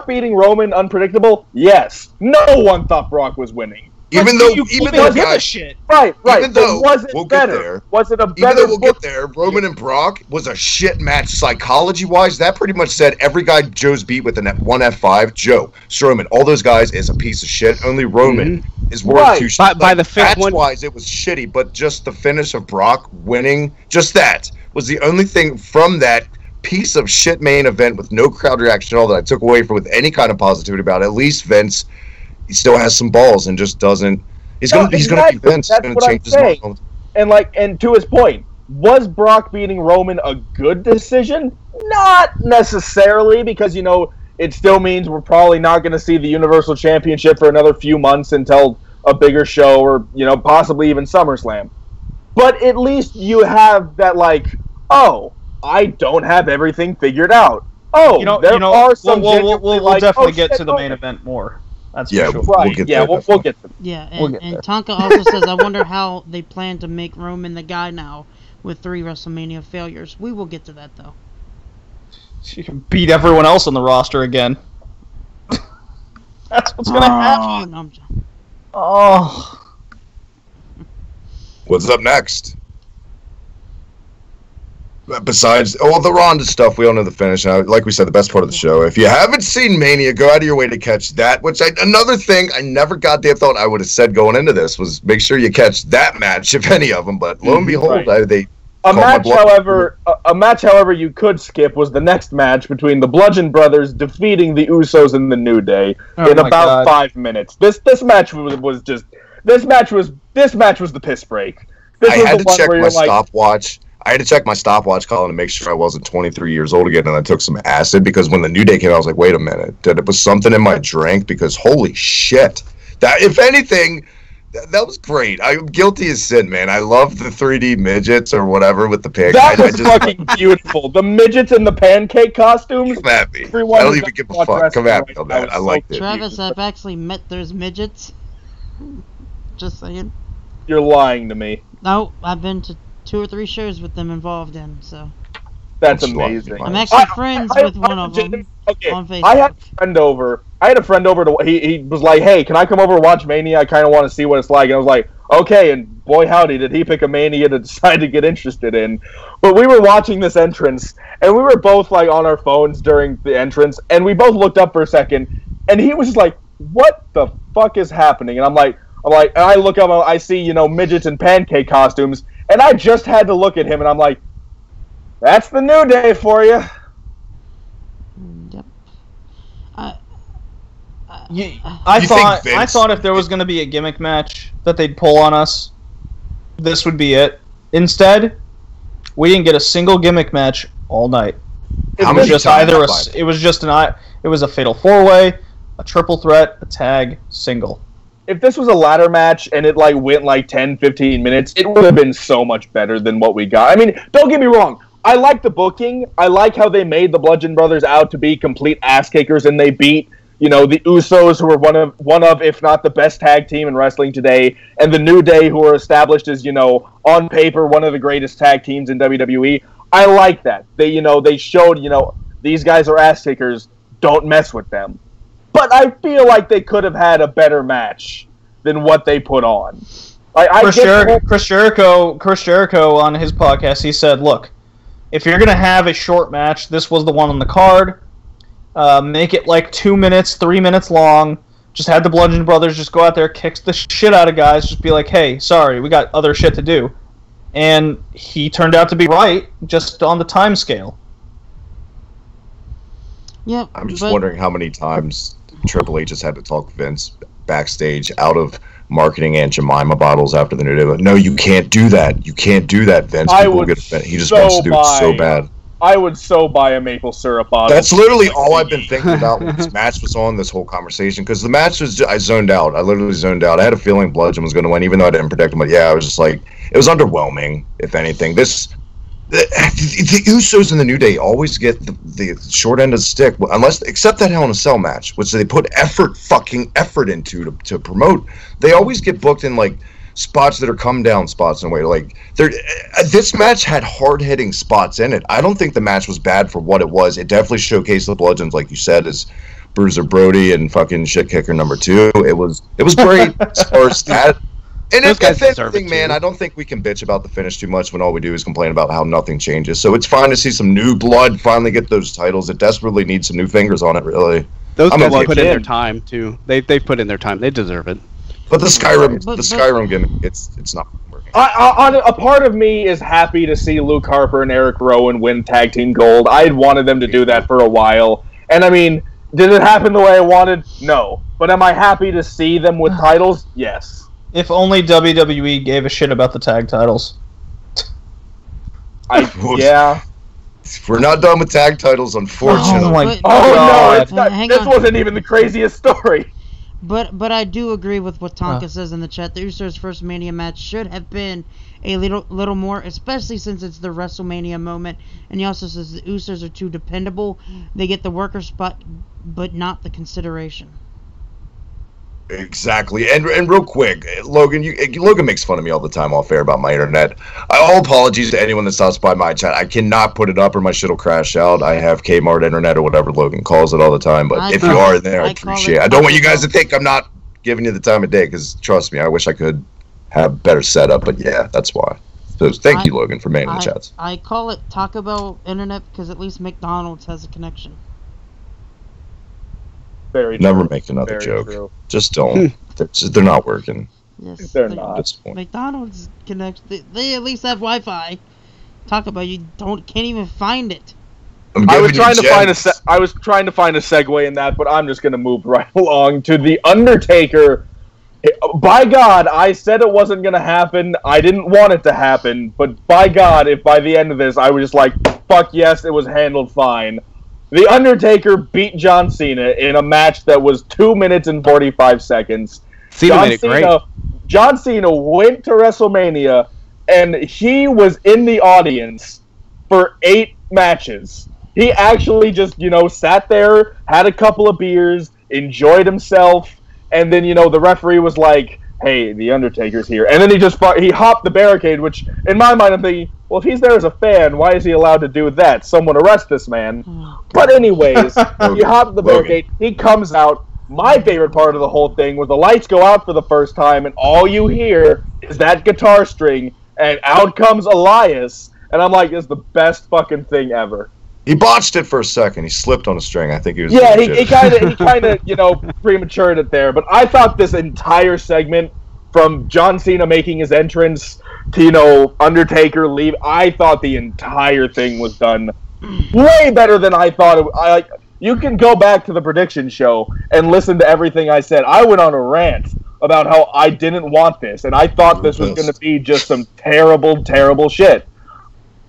beating Roman unpredictable? Yes. No one thought Brock was winning. Even though guys, shit. Right. Even though was it we'll better? get there. Was it a Even better? though we'll get there, Roman and Brock was a shit match psychology-wise. That pretty much said every guy Joe's beat with one F5, Joe, Strowman, all those guys is a piece of shit. Only Roman is worth two shit. By the fifth one, match-wise, it was shitty, but just the finish of Brock winning, just that was the only thing from that piece of shit main event with no crowd reaction at all that I took away from with any kind of positivity about it. At least Vince, he still has some balls and just doesn't. He's gonna be Vince. He's gonna change his mind. And to his point, was Brock beating Roman a good decision? Not necessarily, because it still means we're probably not going to see the Universal Championship for another few months until a bigger show, or possibly even SummerSlam. But at least you have that, oh, I don't have everything figured out. Oh, there are some. We'll definitely get to the main event more. That's for sure. Right. We'll get to them. Yeah, and Tonka also says, I wonder how they plan to make Roman the guy now with 3 WrestleMania failures. We will get to that, though. She can beat everyone else on the roster again. That's what's going to happen. No, Oh. What's up next? Besides the Ronda stuff, we all know the finish. Like we said, the best part of the show. If you haven't seen Mania, go out of your way to catch that. Another thing I never goddamn thought I would have said going into this was make sure you catch that match, if any of them. But lo and behold, a match, however, you could skip was the next match between the Bludgeon Brothers defeating the Usos and the New Day in about 5 minutes. This match was the piss break. I had to check my stopwatch. I had to check my stopwatch, Colin, to make sure I wasn't 23 years old again, and I took some acid, because when the New Day came out, I was like, wait a minute, it was something in my drink, because holy shit. That, if anything, that was great. I'm guilty as sin, man. I love the 3D midgets or whatever with the pig. That was fucking beautiful. The midgets in the pancake costumes. Come at me. I don't even give a fuck. Come at me on that. I like it. Travis, I've actually met those midgets. Just saying. You're lying to me. No, I've been to 2 or 3 shows with them involved in, so. That's amazing. I'm actually friends with one of them on Facebook. I had a friend over. He was like, hey, can I come over and watch Mania? I kind of want to see what it's like. And I was like, okay, and boy howdy, did he pick a Mania to decide to get interested in. But we were watching this entrance, and we were both on our phones during the entrance, and we both looked up for a second, and he was just like, what the fuck is happening? And I'm like, and I look up, I see, midgets in pancake costumes, and I just had to look at him, and I'm like, that's the New Day for you. Yep. I thought if there was going to be a gimmick match that they'd pull on us, this would be it. Instead, we didn't get a single gimmick match all night. It was just a fatal 4-way, a triple threat, a tag, single. If this was a ladder match and it went 10, 15 minutes, it would have been so much better than what we got. I mean, don't get me wrong. I like the booking. I like how they made the Bludgeon Brothers out to be complete ass kickers, and they beat, the Usos, who are one of, if not the best tag team in wrestling today, and the New Day, who are established as, on paper, one of the greatest tag teams in WWE. I like that. They showed, these guys are ass kickers. Don't mess with them. But I feel like they could have had a better match than what they put on. Chris Jericho on his podcast, he said, look, if you're going to have a short match, this was the one on the card. Make it 2 minutes, 3 minutes long. Just have the Bludgeon Brothers just go out there, kick the shit out of guys, just be like, hey, sorry, we got other shit to do. And he turned out to be right, just on the time scale. Yep. I'm just wondering how many times Triple H has had to talk Vince backstage out of marketing Aunt Jemima bottles after the New Day. No, you can't do that. You can't do that, Vince. He just wants to do it so bad. I would so buy a maple syrup bottle. That's literally all I've been thinking about when this match was on, this whole conversation. Because the match was, I zoned out. I literally zoned out. I had a feeling Bludgeon was going to win, even though I didn't predict him. But yeah, I was just like, it was underwhelming, if anything. The Usos and the New Day always get the short end of the stick, except that Hell in a Cell match, which they put fucking effort into to promote. They always get booked in spots that are come down spots in a way. This match had hard hitting spots in it. I don't think the match was bad for what it was. It definitely showcased the Bludgeons, like you said, as Bruiser Brody and fucking shit kicker number 2. It was great as far as that. And Those guys if deserve it, anything, man, too. I don't think we can bitch about the finish too much when all we do is complain about how nothing changes. So it's fine to see some new blood finally get those titles. It desperately needs some new fingers on it, really. Those I'm guys a put in their kid. time too. They've put in their time. They deserve it. But the Skyrim But- gimmick, it's not working. A part of me is happy to see Luke Harper and Eric Rowan win tag team gold. I had wanted them to do that for a while. And I mean, did it happen the way I wanted? No. But am I happy to see them with titles? Yes. If only WWE gave a shit about the tag titles. Yeah. We're not done with tag titles, unfortunately. Oh my But- Oh God. no, it's not, Hang this on. wasn't even the craziest story. But I do agree with what Tonka says in the chat. The Usos' first Mania match should have been a little more, especially since it's the WrestleMania moment. And he also says the Usos are too dependable. They get the worker spot, but not the consideration. Exactly. And real quick, Logan, Logan makes fun of me all the time off air about my internet. All apologies to anyone that stops by my chat. I cannot put it up or my shit will crash out. I have Kmart internet or whatever Logan calls it all the time. But if you are in there, I appreciate it. I don't want you guys to think I'm not giving you the time of day, because trust me, I wish I could have better setup. But yeah, that's why. So thank you, Logan, for manning the chats. I call it Taco Bell internet because at least McDonald's has a connection. Very Never true. make another Very joke. true. Just don't. They're not working Yes, They're at not. this point. McDonald's connects. They at least have Wi-Fi. Taco Bell, you can't even find it. I'm I was giving you trying to find gems. I was trying to find a segue in that, but I'm just gonna move right along to the Undertaker. By God, I said it wasn't gonna happen. I didn't want it to happen, but by God, if by the end of this I was just like, fuck yes, it was handled fine. The Undertaker beat John Cena in a match that was 2 minutes and 45 seconds. Cena made it great. John Cena went to WrestleMania, and he was in the audience for 8 matches. He actually just, sat there, had a couple of beers, enjoyed himself, and then, the referee was like, hey, the Undertaker's here. And then he hopped the barricade, which, in my mind, I'm thinking, well, if he's there as a fan, why is he allowed to do that? Someone arrest this man. But anyways, he hopped the barricade, he comes out. My favorite part of the whole thing was the lights go out for the first time, and all you hear is that guitar string, and out comes Elias, and I'm like, this is the best fucking thing ever. He botched it for a second. He slipped on a string. I think he was. Yeah, legit. he kind of, prematured it there. But I thought this entire segment, from John Cena making his entrance to, Undertaker leave, I thought the entire thing was done way better than I thought. You can go back to the prediction show and listen to everything I said. I went on a rant about how I didn't want this, and I thought this was going to be just some terrible, terrible shit.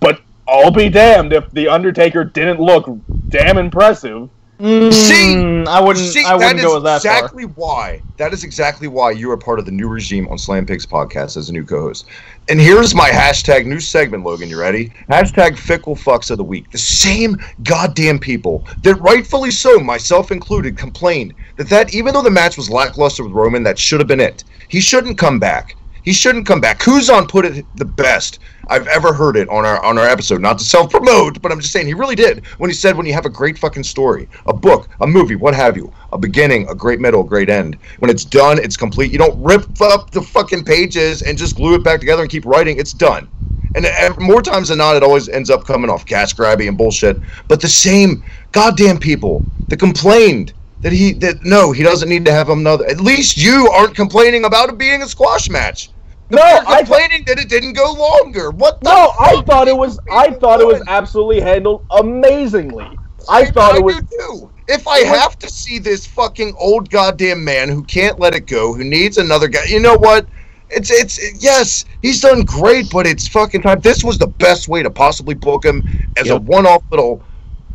But I'll be damned if the Undertaker didn't look damn impressive. I wouldn't go with that exactly why. That is exactly why you are part of the new regime on Slam Pigs podcast as a new co-host. And here's my hashtag new segment, Logan. You ready? Hashtag fickle fucks of the week. The same goddamn people that rightfully so, myself included, complained that even though the match was lackluster with Roman, that should have been it. He shouldn't come back. He shouldn't come back. Kuzan put it the best I've ever heard it on our episode. Not to self-promote, but I'm just saying he really did. When he said, when you have a great fucking story, a book, a movie, what have you, a beginning, a great middle, a great end, when it's done, it's complete. You don't rip up the fucking pages and just glue it back together and keep writing. It's done. And more times than not, it always ends up coming off cash grabby and bullshit. But the same goddamn people that complained that he doesn't need to have another. At least you aren't complaining about it being a squash match. You're complaining that it didn't go longer. What the fuck? I thought it was absolutely handled amazingly. I thought it was. Too. If I have to see this fucking old goddamn man who can't let it go, who needs another guy, you know what? Yes, he's done great, but it's fucking time. This was the best way to possibly book him as a one-off little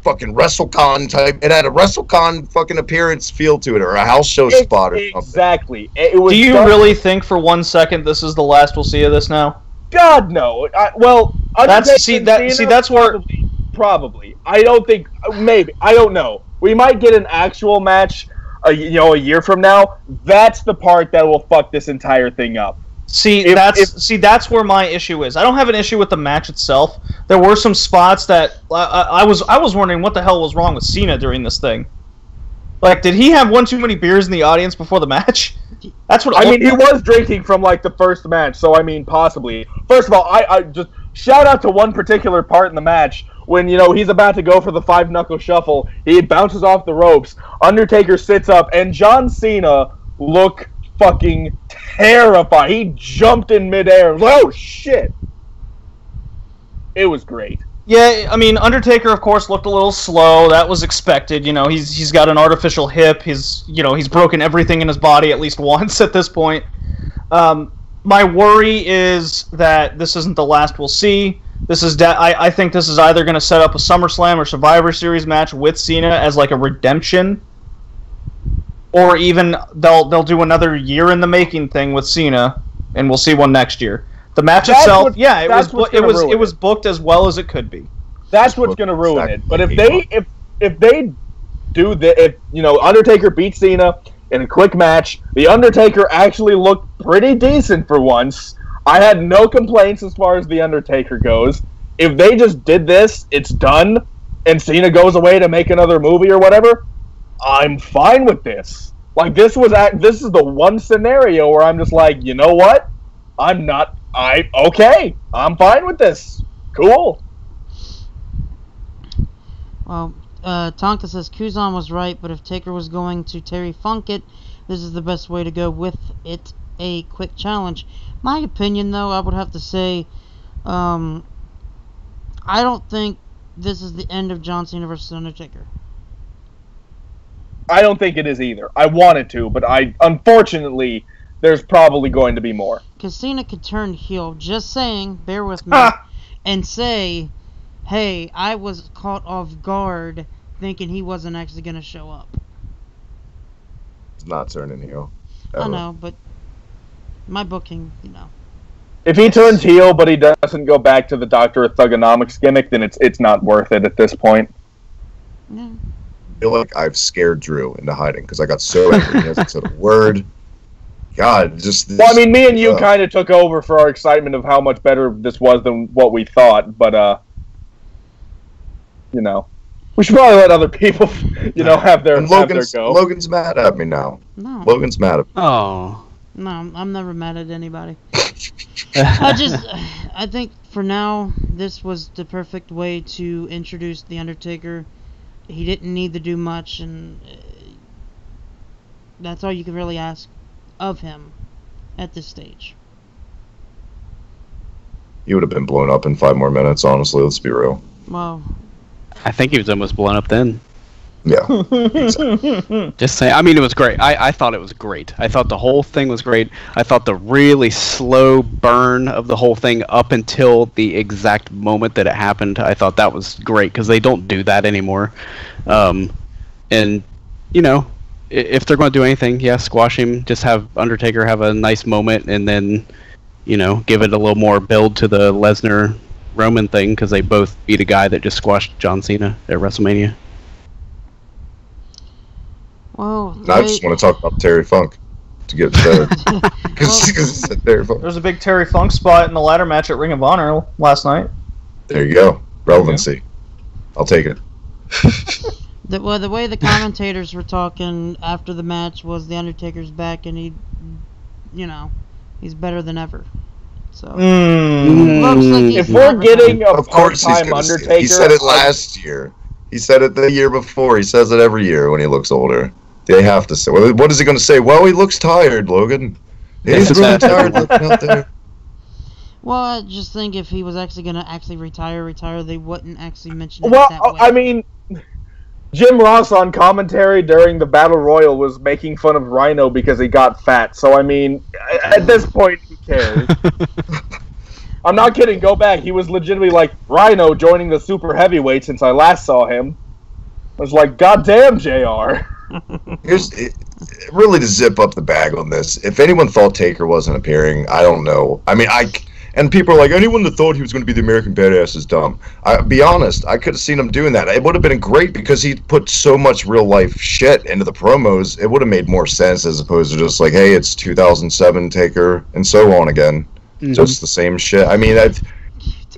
fucking WrestleCon type. It had a WrestleCon fucking appearance feel to it, or a house show spot or something. Exactly. It was. Do you really think for 1 second this is the last we'll see of this now? God no. That's where probably. I don't think. Maybe. I don't know. We might get an actual match, a year from now. That's the part that will fuck this entire thing up. That's where my issue is. I don't have an issue with the match itself. There were some spots that I was wondering what the hell was wrong with Cena during this thing. Like, did he have one too many beers in the audience before the match? That's what I mean, he was drinking from, like, the first match, so, I mean, possibly. First of all, I just shout out to one particular part in the match when, you know, he's about to go for the 5-knuckle shuffle. He bounces off the ropes. Undertaker sits up, and John Cena looked fucking terrified. He jumped in midair. Oh, shit. It was great. Yeah, I mean, Undertaker, of course, looked a little slow. That was expected. You know, he's got an artificial hip. He's broken everything in his body at least once at this point. My worry is that this isn't the last we'll see. This is I think this is either going to set up a SummerSlam or Survivor Series match with Cena as like a redemption, or even they'll do another year in the making thing with Cena, and we'll see one next year. The match itself, it was booked as well as it could be. That's what's going to ruin it. But if they do if you know, Undertaker beats Cena in a quick match, the Undertaker actually looked pretty decent for once. I had no complaints as far as the Undertaker goes. If they just did this, it's done, and Cena goes away to make another movie or whatever, I'm fine with this. Like, this is the one scenario where I'm just like, you know what? Okay, I'm fine with this. Cool. Well, Tonka says Kuzan was right, but if Taker was going to Terry Funk it, this is the best way to go with it, a quick challenge. My opinion, though, I would have to say, I don't think this is the end of John Cena versus Undertaker. I don't think it is either. I wanted to, but unfortunately, there's probably going to be more. Because Cena could turn heel, just saying, bear with me, and say, hey, I was caught off guard thinking he wasn't actually going to show up. It's not turning heel. I know, but my booking, you know. If he turns heel, but he doesn't go back to the Doctor of Thugonomics gimmick, then it's not worth it at this point. Yeah. I feel like I've scared Drew into hiding because I got so angry. He hasn't said a word. God, just... Well, I mean, me and you kind of took over for our excitement of how much better this was than what we thought, but, you know, we should probably let other people, you know, have their go. Logan's mad at me now. No. Logan's mad at me. Oh. No, I'm never mad at anybody. I think for now, this was the perfect way to introduce The Undertaker. He didn't need to do much, and that's all you can really ask of him at this stage. He would have been blown up in 5 more minutes, honestly, let's be real. Well, I think he was almost blown up then. Yeah. Exactly. Just saying. I mean, it was great. I thought it was great. I thought the whole thing was great. I thought the really slow burn of the whole thing up until the exact moment that it happened, I thought that was great because they don't do that anymore. And, you know, if they're going to do anything, yeah, squash him. Just have Undertaker have a nice moment and then, you know, give it a little more build to the Lesnar-Roman thing because they both beat a guy that just squashed John Cena at WrestleMania. well, I just want to talk about Terry Funk to get better. Because Terry Funk. There was a big Terry Funk spot in the ladder match at Ring of Honor last night. There you go. Relevancy. I'll take it. the way the commentators were talking after the match was The Undertaker's back and he's better than ever. So looks like he's if we're getting a of course part-time Undertaker, he said it last year. He said it the year before. He says it every year when he looks older. They have to say. What is he going to say? Well, he looks tired, Logan. He's really tired looking out there. Well, I just think if he was actually going to retire, they wouldn't actually mention it well, that way. I mean, Jim Ross on commentary during the Battle Royal was making fun of Rhino because he got fat. So, I mean, at this point, who cares? I'm not kidding. Go back. He was legitimately like, Rhino joining the super heavyweight since I last saw him. I was like, goddamn, JR. Really to zip up the bag on this. If anyone thought Taker wasn't appearing, I don't know. I mean, and people are like, anyone that thought he was going to be the American Badass is dumb. I'll be honest, I could have seen him doing that. It would have been great because he put so much real life shit into the promos. It would have made more sense as opposed to just like, hey, it's 2007 Taker and so on again. Mm-hmm. Just the same shit. I mean,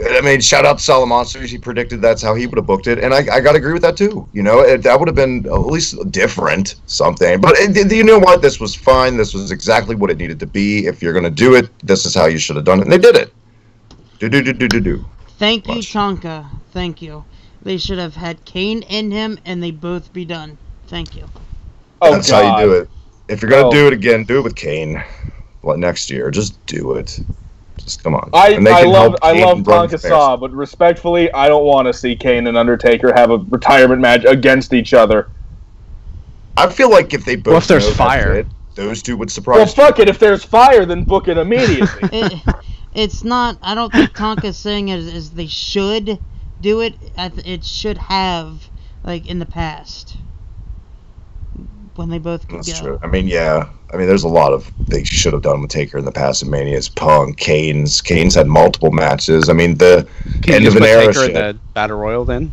I mean, shout out to Solid Monsters. He predicted that's how he would have booked it, and I got to agree with that too. You know, that would have been at least different something. But you know what? This was fine. This was exactly what it needed to be. If you're going to do it, this is how you should have done it, and they did it. Do. Thank you, Tonka. Thank you. They should have had Kane in him, and they both be done. Thank you. Oh, that's how you do it. If you're going to do it again, do it with Kane. Well, next year, just do it. Just come on. I love Tonka Saw, but respectfully, I don't want to see Kane and Undertaker have a retirement match against each other. I feel like if they both if there's fire, those two would surprise. Well, fuck it. If there's fire, then book it immediately. It's not. I don't think Tonka's saying it is they should do it. It should have, like, in the past, when they both could go. That's true. I mean, yeah. I mean, there's a lot of they should have done with Taker in the past. In Mania's Punk, Kane's had multiple matches. I mean, the end of an era. Taker in the Battle Royal, then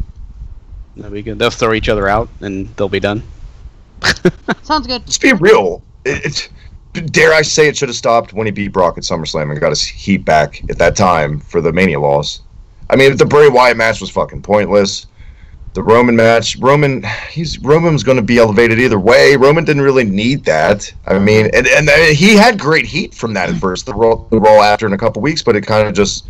that'll be good. They'll throw each other out, and they'll be done. Sounds good. Let's be real. Dare I say it should have stopped when he beat Brock at SummerSlam and got his heat back at that time for the Mania loss. I mean, the Bray Wyatt match was fucking pointless. The Roman match, Roman's going to be elevated either way. Roman didn't really need that. I mean, and he had great heat from that at first. The Raw after in a couple weeks, but it kind of just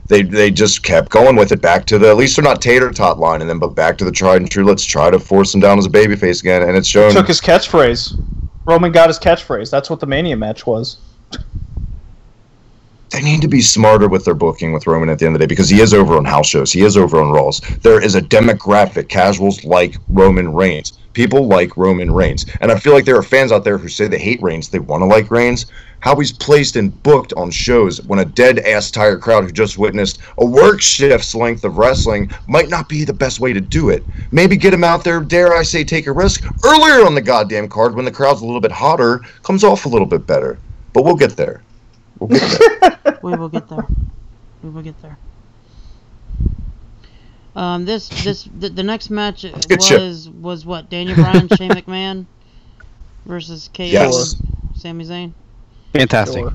they just kept going with it back to the, at least they're not tater tot line, and then but back to the tried and true. Let's try to force him down as a babyface again, and it's shown. He took his catchphrase. Roman got his catchphrase. That's what the Mania match was. They need to be smarter with their booking with Roman at the end of the day, because he is over on house shows. He is over on Raws. There is a demographic. Casuals like Roman Reigns. People like Roman Reigns. And I feel like there are fans out there who say they hate Reigns. They want to like Reigns. How he's placed and booked on shows when a dead-ass tired crowd who just witnessed a work shift's length of wrestling might not be the best way to do it. Maybe get him out there, dare I say, take a risk earlier on the goddamn card when the crowd's a little bit hotter, comes off a little bit better. But we'll get there. We will get there. We will get there. The next match was what? Daniel Bryan, Shane McMahon versus KO, yes. Sami Zayn. Fantastic. Sure.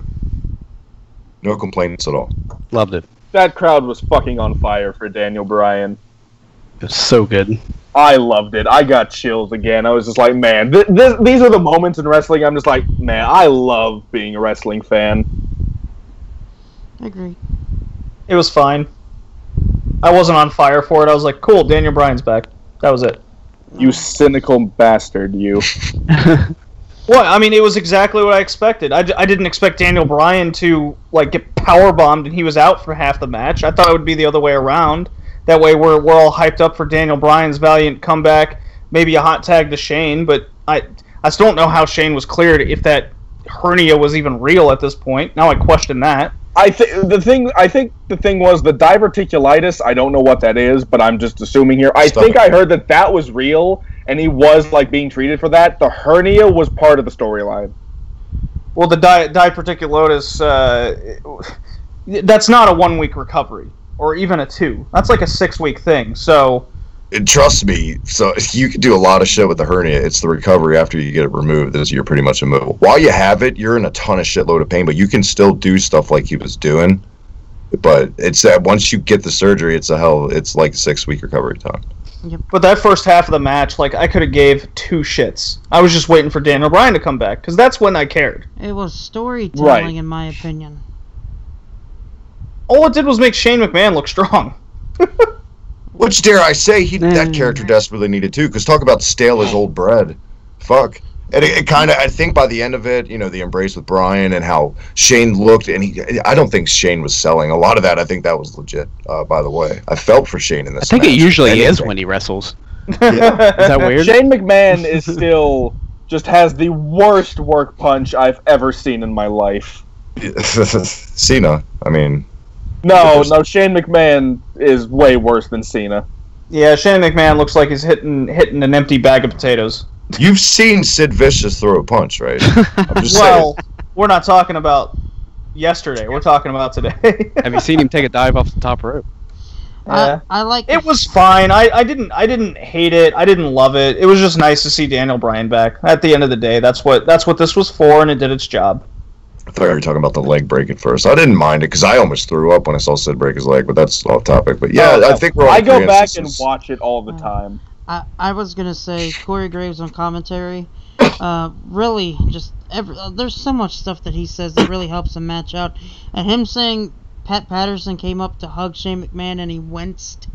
No complaints at all. Loved it. That crowd was fucking on fire for Daniel Bryan. It's so good. I loved it. I got chills again. I was just like, man, these are the moments in wrestling I'm just like, man, I love being a wrestling fan. I agree. It was fine. I wasn't on fire for it. I was like, cool, Daniel Bryan's back. That was it. You cynical bastard, you. Well, I mean, it was exactly what I expected. I didn't expect Daniel Bryan to, like, get powerbombed and he was out for half the match. I thought it would be the other way around. That way we're all hyped up for Daniel Bryan's valiant comeback, maybe a hot tag to Shane, but I still don't know how Shane was cleared, if that hernia was even real at this point. Now I question that. I think the thing was the diverticulitis. I don't know what that is, but I'm just assuming here. I think I heard that was real, and he was like being treated for that. The hernia was part of the storyline. Well, the diverticulitis, that's not a 1 week recovery, or even a 2. That's like a 6 week thing. So. And trust me, so you can do a lot of shit with the hernia. It's the recovery after you get it removed that you're pretty much immobile. While you have it, you're in a ton of shitload of pain, but you can still do stuff like he was doing. But it's that once you get the surgery, it's like a 6 week recovery time. Yep. But that first half of the match, like, I could have gave 2 shits. I was just waiting for Daniel Bryan to come back, because that's when I cared. It was storytelling, in my opinion. All it did was make Shane McMahon look strong. Which, dare I say, that character desperately needed too. Because talk about stale as old bread. Fuck. And it kind of, I think by the end of it, you know, the embrace with Bryan and how Shane looked, and I don't think Shane was selling. A lot of that, I think that was legit, by the way. I felt for Shane in this I think match. it usually is when he wrestles. Yeah. Is that weird? Shane McMahon is still, just has the worst work punch I've ever seen in my life. Cena, I mean... No, Shane McMahon is way worse than Cena. Yeah, Shane McMahon looks like he's hitting an empty bag of potatoes. You've seen Sid Vicious throw a punch, right? I'm just Well, we're not talking about yesterday. We're talking about today. Have you seen him take a dive off the top rope? Yeah. I like it. Was fine. I didn't hate it. I didn't love it. It was just nice to see Daniel Bryan back. At the end of the day, that's what this was for, and it did its job. I thought you were talking about the leg break at first. I didn't mind it because I almost threw up when I saw Sid break his leg, but that's off topic. But yeah, I think we're all I go back and watch it all the time. I was gonna say Corey Graves on commentary. Really, just there's so much stuff that he says that really helps him match out. And him saying Pat Patterson came up to hug Shane McMahon and he winced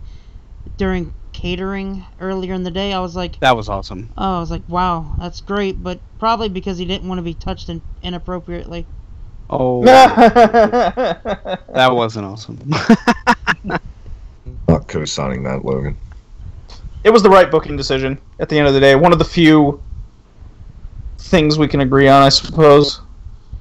during catering earlier in the day. I was like, that was awesome. Oh, I was like, wow, that's great, but probably because he didn't want to be touched inappropriately. Oh, that wasn't awesome. Not co-signing that, Logan. It was the right booking decision at the end of the day. One of the few things we can agree on, I suppose.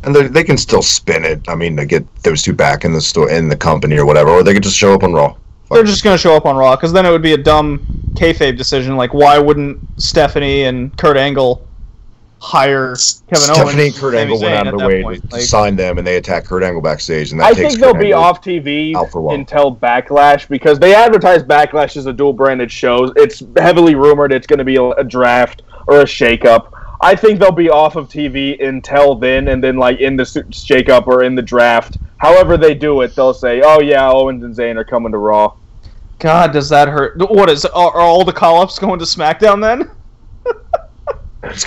And they can still spin it. I mean, they get those two back in the store, in the company or whatever, or they could just show up on Raw. They're just going to show up on Raw, because then it would be a dumb kayfabe decision. Like, why wouldn't Stephanie and Kurt Angle hire Kevin Owens? Stephanie and Kurt Angle went out of their way to sign them, and they attack Kurt Angle backstage. And that I think they'll be off TV until Backlash, because they advertise Backlash as a dual-branded show. It's heavily rumored it's going to be a draft or a shakeup. I think they'll be off of TV until then, and then like in the shakeup or in the draft, however they do it, they'll say, "Oh yeah, Owens and Zayn are coming to Raw." God, does that hurt? Are all the call-ups going to SmackDown then?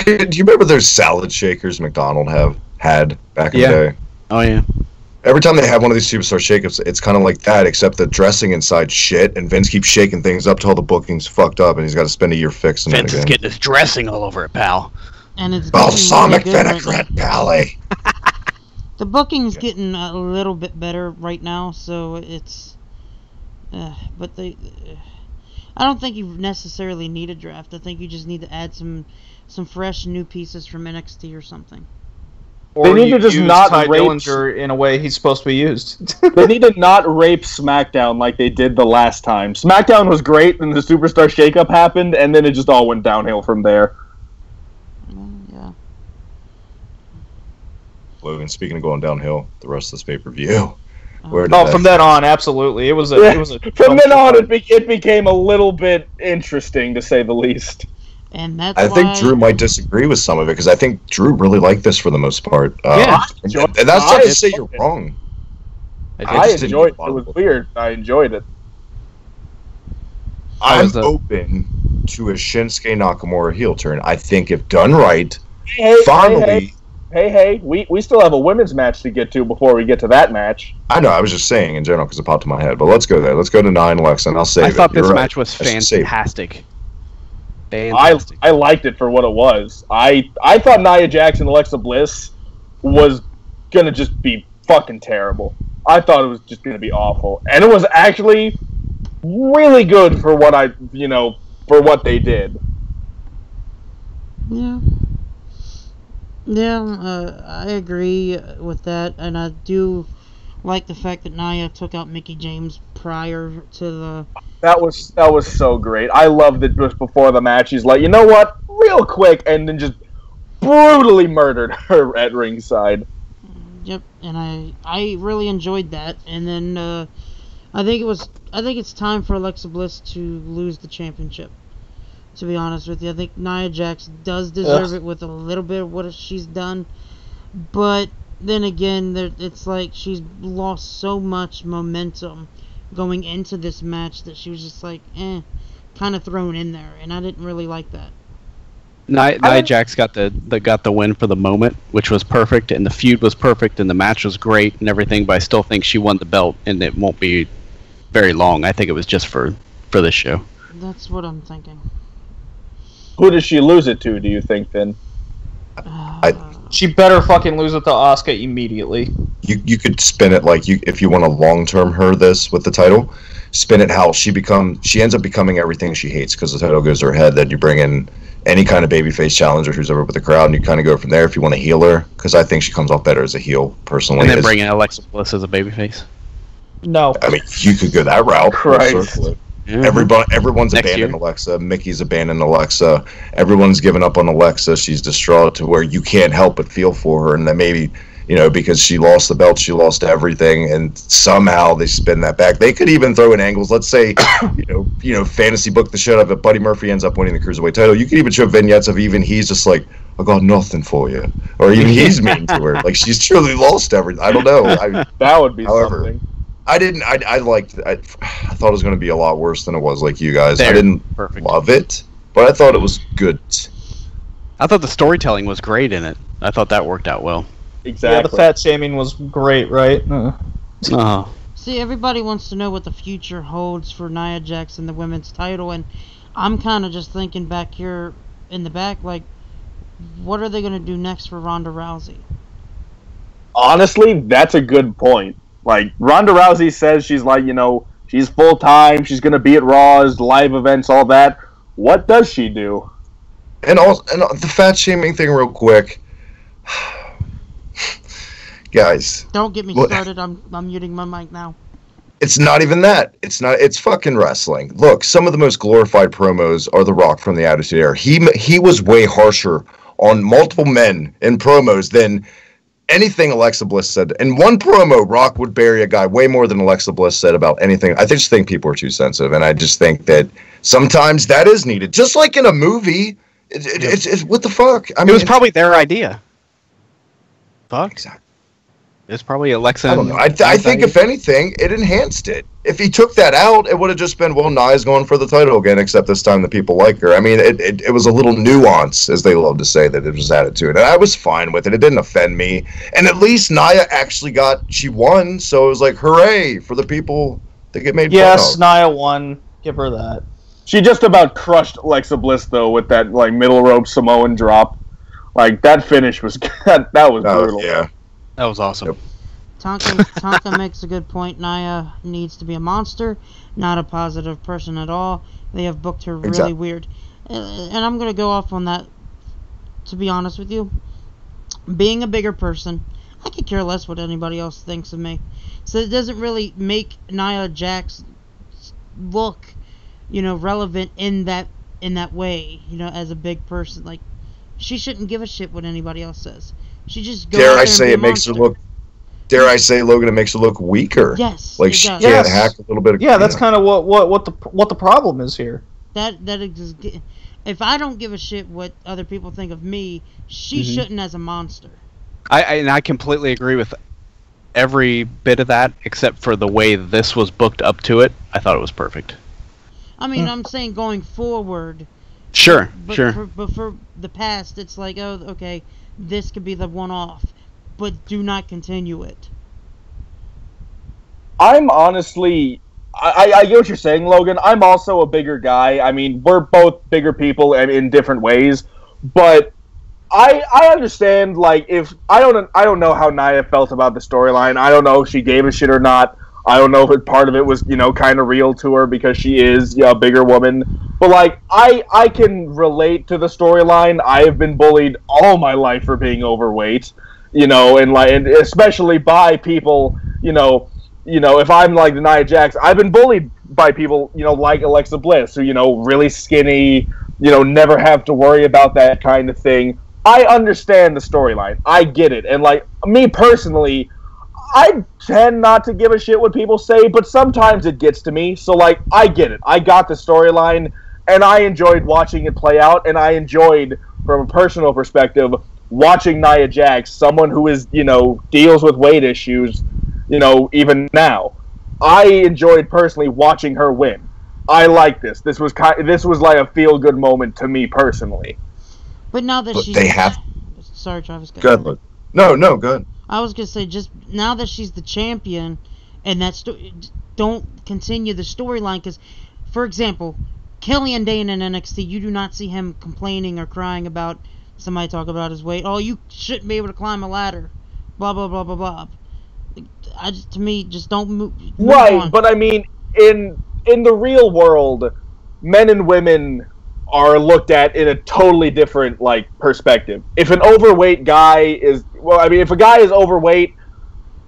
Do you remember those salad shakers McDonald had back in the day? Oh yeah. Every time they have one of these superstar shakeups, it's kind of like that, except the dressing inside shit, and Vince keeps shaking things up till the booking's fucked up, and he's got to spend a year fixing it again. Vince is getting his dressing all over it, pal. And it's balsamic vinaigrette, Pally. The booking's getting a little bit better right now, so it's. But I don't think you necessarily need a draft. I think you just need to add some fresh new pieces from NXT or something. Or they need to just not Ty Dillinger in a way he's supposed to be used. They need to not rape SmackDown like they did the last time. SmackDown was great, then the Superstar Shakeup happened, and then it just all went downhill from there. Yeah. Logan, speaking of going downhill, the rest of this pay-per-view. From then on, absolutely. It was a from then on, it became a little bit interesting, to say the least. And that's I think Drew might disagree with some of it, because I think Drew really liked this for the most part. Yeah. And that's not to say you're wrong. I enjoyed it. It was weird. I enjoyed it. I'm open to a Shinsuke Nakamura heel turn. I think if done right, finally... Hey, we still have a women's match to get to before we get to that match. I know, I was just saying in general because it popped in my head, but let's go there. Let's go to 9 Lex, and I'll save it. I thought this match was fantastic. I liked it for what it was. I thought Nia Jax and Alexa Bliss was going to just be fucking terrible. I thought it was just going to be awful. And it was actually really good for what for what they did. Yeah. Yeah, I agree with that, and I do like the fact that Nia took out Mickie James prior to the... That was so great. I loved it just before the match. He's like, you know what? Real quick, and then just brutally murdered her at ringside. Yep, and I really enjoyed that. And then I think it's time for Alexa Bliss to lose the championship. To be honest with you, I think Nia Jax does deserve it with a little bit of what she's done, but then again, it's like she's lost so much momentum going into this match that she was just like, kind of thrown in there, and I didn't really like that. Nia Jax got the win for the moment, which was perfect, and the feud was perfect, and the match was great and everything. But I still think she won the belt, and it won't be very long. I think it was just for this show. That's what I'm thinking. Who does she lose it to, do you think, then? She better fucking lose it to Asuka immediately. You could spin it like if you want to long-term her this with the title, spin it how she ends up becoming everything she hates because the title goes to her head. Then you bring in any kind of babyface challenger who's over with the crowd, and you kind of go from there if you want to heal her, because I think she comes off better as a heel, personally. And then bring in Alexa Bliss as a babyface? No. I mean, you could go that route. Christ. Yeah. Everyone's abandoned Alexa. Mickey's abandoned Alexa. Everyone's given up on Alexa. She's distraught to where you can't help but feel for her. And then maybe, because she lost the belt, she lost everything, and somehow they spin that back. They could even throw in angles. Let's say, fantasy book the shit up. If Buddy Murphy ends up winning the Cruiserweight title, you could even show vignettes of even he's just like, I got nothing for you. Or even he's mean to her. Like, she's truly lost everything. I don't know. That would be however, something. I thought it was going to be a lot worse than it was, like you guys. There. I didn't Perfect. love it, but I thought it was good. I thought the storytelling was great in it. I thought that worked out well. Exactly. Yeah, the fat shaming was great, right? Oh. See, everybody wants to know what the future holds for Nia Jax and the women's title, and I'm kind of just thinking back here in the back, like, what are they going to do next for Ronda Rousey? Honestly, that's a good point. Like, Ronda Rousey says she's like, she's full-time, she's going to be at Raw's, live events, all that. What does she do? And the fat shaming thing real quick. Guys. Don't get me started. I'm muting my mic now. It's not even that. It's fucking wrestling. Look, some of the most glorified promos are The Rock from the Attitude Era. He was way harsher on multiple men in promos than anything Alexa Bliss said. In one promo, Rock would bury a guy way more than Alexa Bliss said about anything. I just think people are too sensitive, and I just think that sometimes that is needed. Just like in a movie, it's what the fuck? I mean, It was probably their idea. Fuck. Exactly. It's probably Alexa. I don't know. I think if anything, it enhanced it. If he took that out, it would have just been, well, Nia's going for the title again, except this time the people like her. I mean, it was a little nuance, as they love to say, that it was added to it. And I was fine with it. It didn't offend me. And at least Nia actually she won, so it was like, hooray for the people that get made fun of. Nia won. Give her that. She just about crushed Alexa Bliss, though, with that middle rope Samoan drop. Like, that finish was that was brutal. Yeah. That was awesome. Yep. Tonka makes a good point. Nia needs to be a monster, not a positive person at all. They have booked her really weird. And I'm going to go off on that, to be honest with you. Being a bigger person, I could care less what anybody else thinks of me. So it doesn't really make Nia Jax look, relevant in that way, as a big person. Like, she shouldn't give a shit what anybody else says. She just goes Dare I say, Logan, it makes her look weaker. Yes. Like she can't hack a little bit of. Yeah, that's kind of what the problem is here. That is, if I don't give a shit what other people think of me, she shouldn't as a monster. I completely agree with every bit of that, except for the way this was booked up to it. I thought it was perfect. I mean, I'm saying going forward. Sure. But for the past, it's like, oh, okay, this could be the one-off, but do not continue it. I'm honestly, I get what you're saying, Logan. I'm also a bigger guy. I mean, we're both bigger people in different ways, but I understand. Like, if I don't know how Nia felt about the storyline. I don't know if she gave a shit or not. I don't know if part of it was, kind of real to her because she is a bigger woman. But, like, I can relate to the storyline. I have been bullied all my life for being overweight, and especially by people, if I'm like the Nia Jax, I've been bullied by people, like Alexa Bliss, who, really skinny, never have to worry about that kind of thing. I understand the storyline. I get it. And, like, me personally, I tend not to give a shit what people say, but sometimes it gets to me. So, like, I get it. I got the storyline, and I enjoyed watching it play out, and I enjoyed, from a personal perspective, watching Nia Jax, someone who is, deals with weight issues, even now. I enjoyed personally watching her win. I like this. This was like a feel-good moment to me personally. But now that she's... Sorry, Travis. Go ahead. No, go ahead. I was going to say, just now that she's the champion, and don't continue the storyline, because, for example, Killian Dane in NXT, you do not see him complaining or crying about somebody talk about his weight. Oh, you shouldn't be able to climb a ladder. Blah, blah, blah, blah, blah. To me, just don't move right, on. But I mean, in the real world, men and women are looked at in a totally different, perspective. If an overweight guy if a guy is overweight,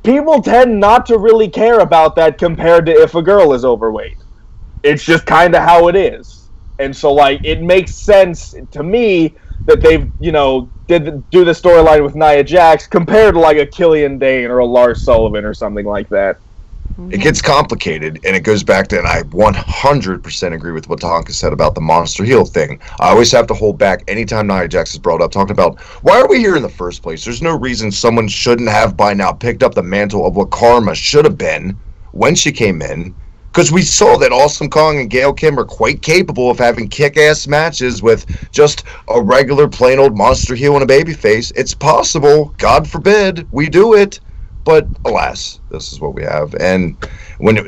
people tend not to really care about that compared to if a girl is overweight. It's just kind of how it is. And so, it makes sense to me that they've, do the storyline with Nia Jax compared to, a Killian Dane or a Lars Sullivan or something like that. It gets complicated, and it goes back to, and I 100% agree with what Tonka said about the monster heel thing. I always have to hold back anytime Nia Jax is brought up, talking about, why are we here in the first place? There's no reason someone shouldn't have by now picked up the mantle of what Karma should have been when she came in, because we saw that Awesome Kong and Gail Kim are quite capable of having kick-ass matches with just a regular plain old monster heel and a babyface. It's possible. God forbid we do it. But alas, this is what we have. And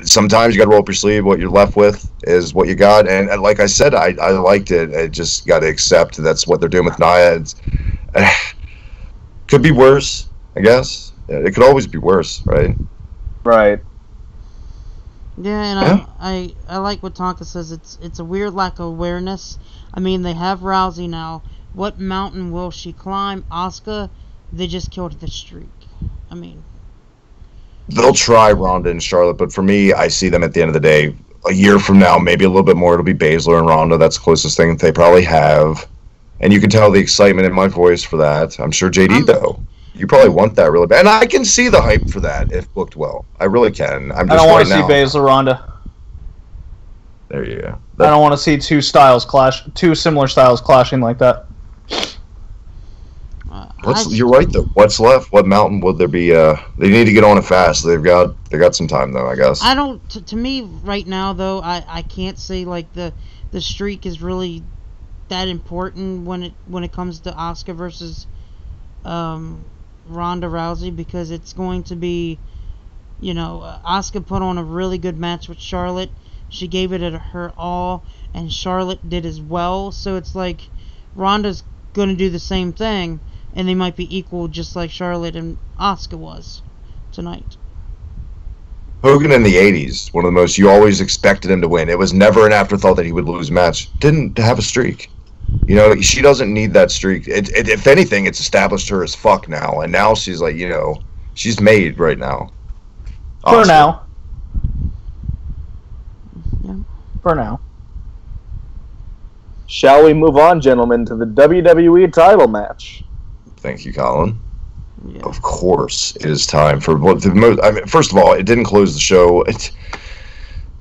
sometimes you got to roll up your sleeve. What you're left with is what you got. And like I said, I liked it. I just got to accept that's what they're doing with Nia. It's, could be worse, I guess. It could always be worse, right? Right. Yeah, and I like what Tonka says. It's a weird lack of awareness. I mean, they have Rousey now. What mountain will she climb? Asuka, they just killed the streak. I mean, they'll try Ronda and Charlotte, but for me, I see them at the end of the day. A year from now, maybe a little bit more, it'll be Baszler and Ronda. That's the closest thing that they probably have. And you can tell the excitement in my voice for that. I'm sure JD, though. You probably want that really bad. And I can see the hype for that if booked well. I really can. I don't want to see Baszler Ronda. There you go. I don't want to see two similar styles clashing like that. You're right though. What's left? What mountain would there be? They need to get on it fast. They got some time though, I guess. I don't. To me, right now though, I can't say like the streak is really that important when it comes to Asuka versus Ronda Rousey, because it's going to be, Asuka put on a really good match with Charlotte. She gave it her all, and Charlotte did as well. So it's like Ronda's going to do the same thing. And they might be equal, just like Charlotte and Asuka was tonight. Hogan in the 80s, one of the most, you always expected him to win. It was never an afterthought that he would lose a match. Didn't have a streak. She doesn't need that streak. If anything, it's established her as fuck now. And now she's like, she's made right now. For now. Yeah. For now. Shall we move on, gentlemen, to the WWE title match? Thank you, Colin. Yeah. Of course, it is time for first of all, it didn't close the show.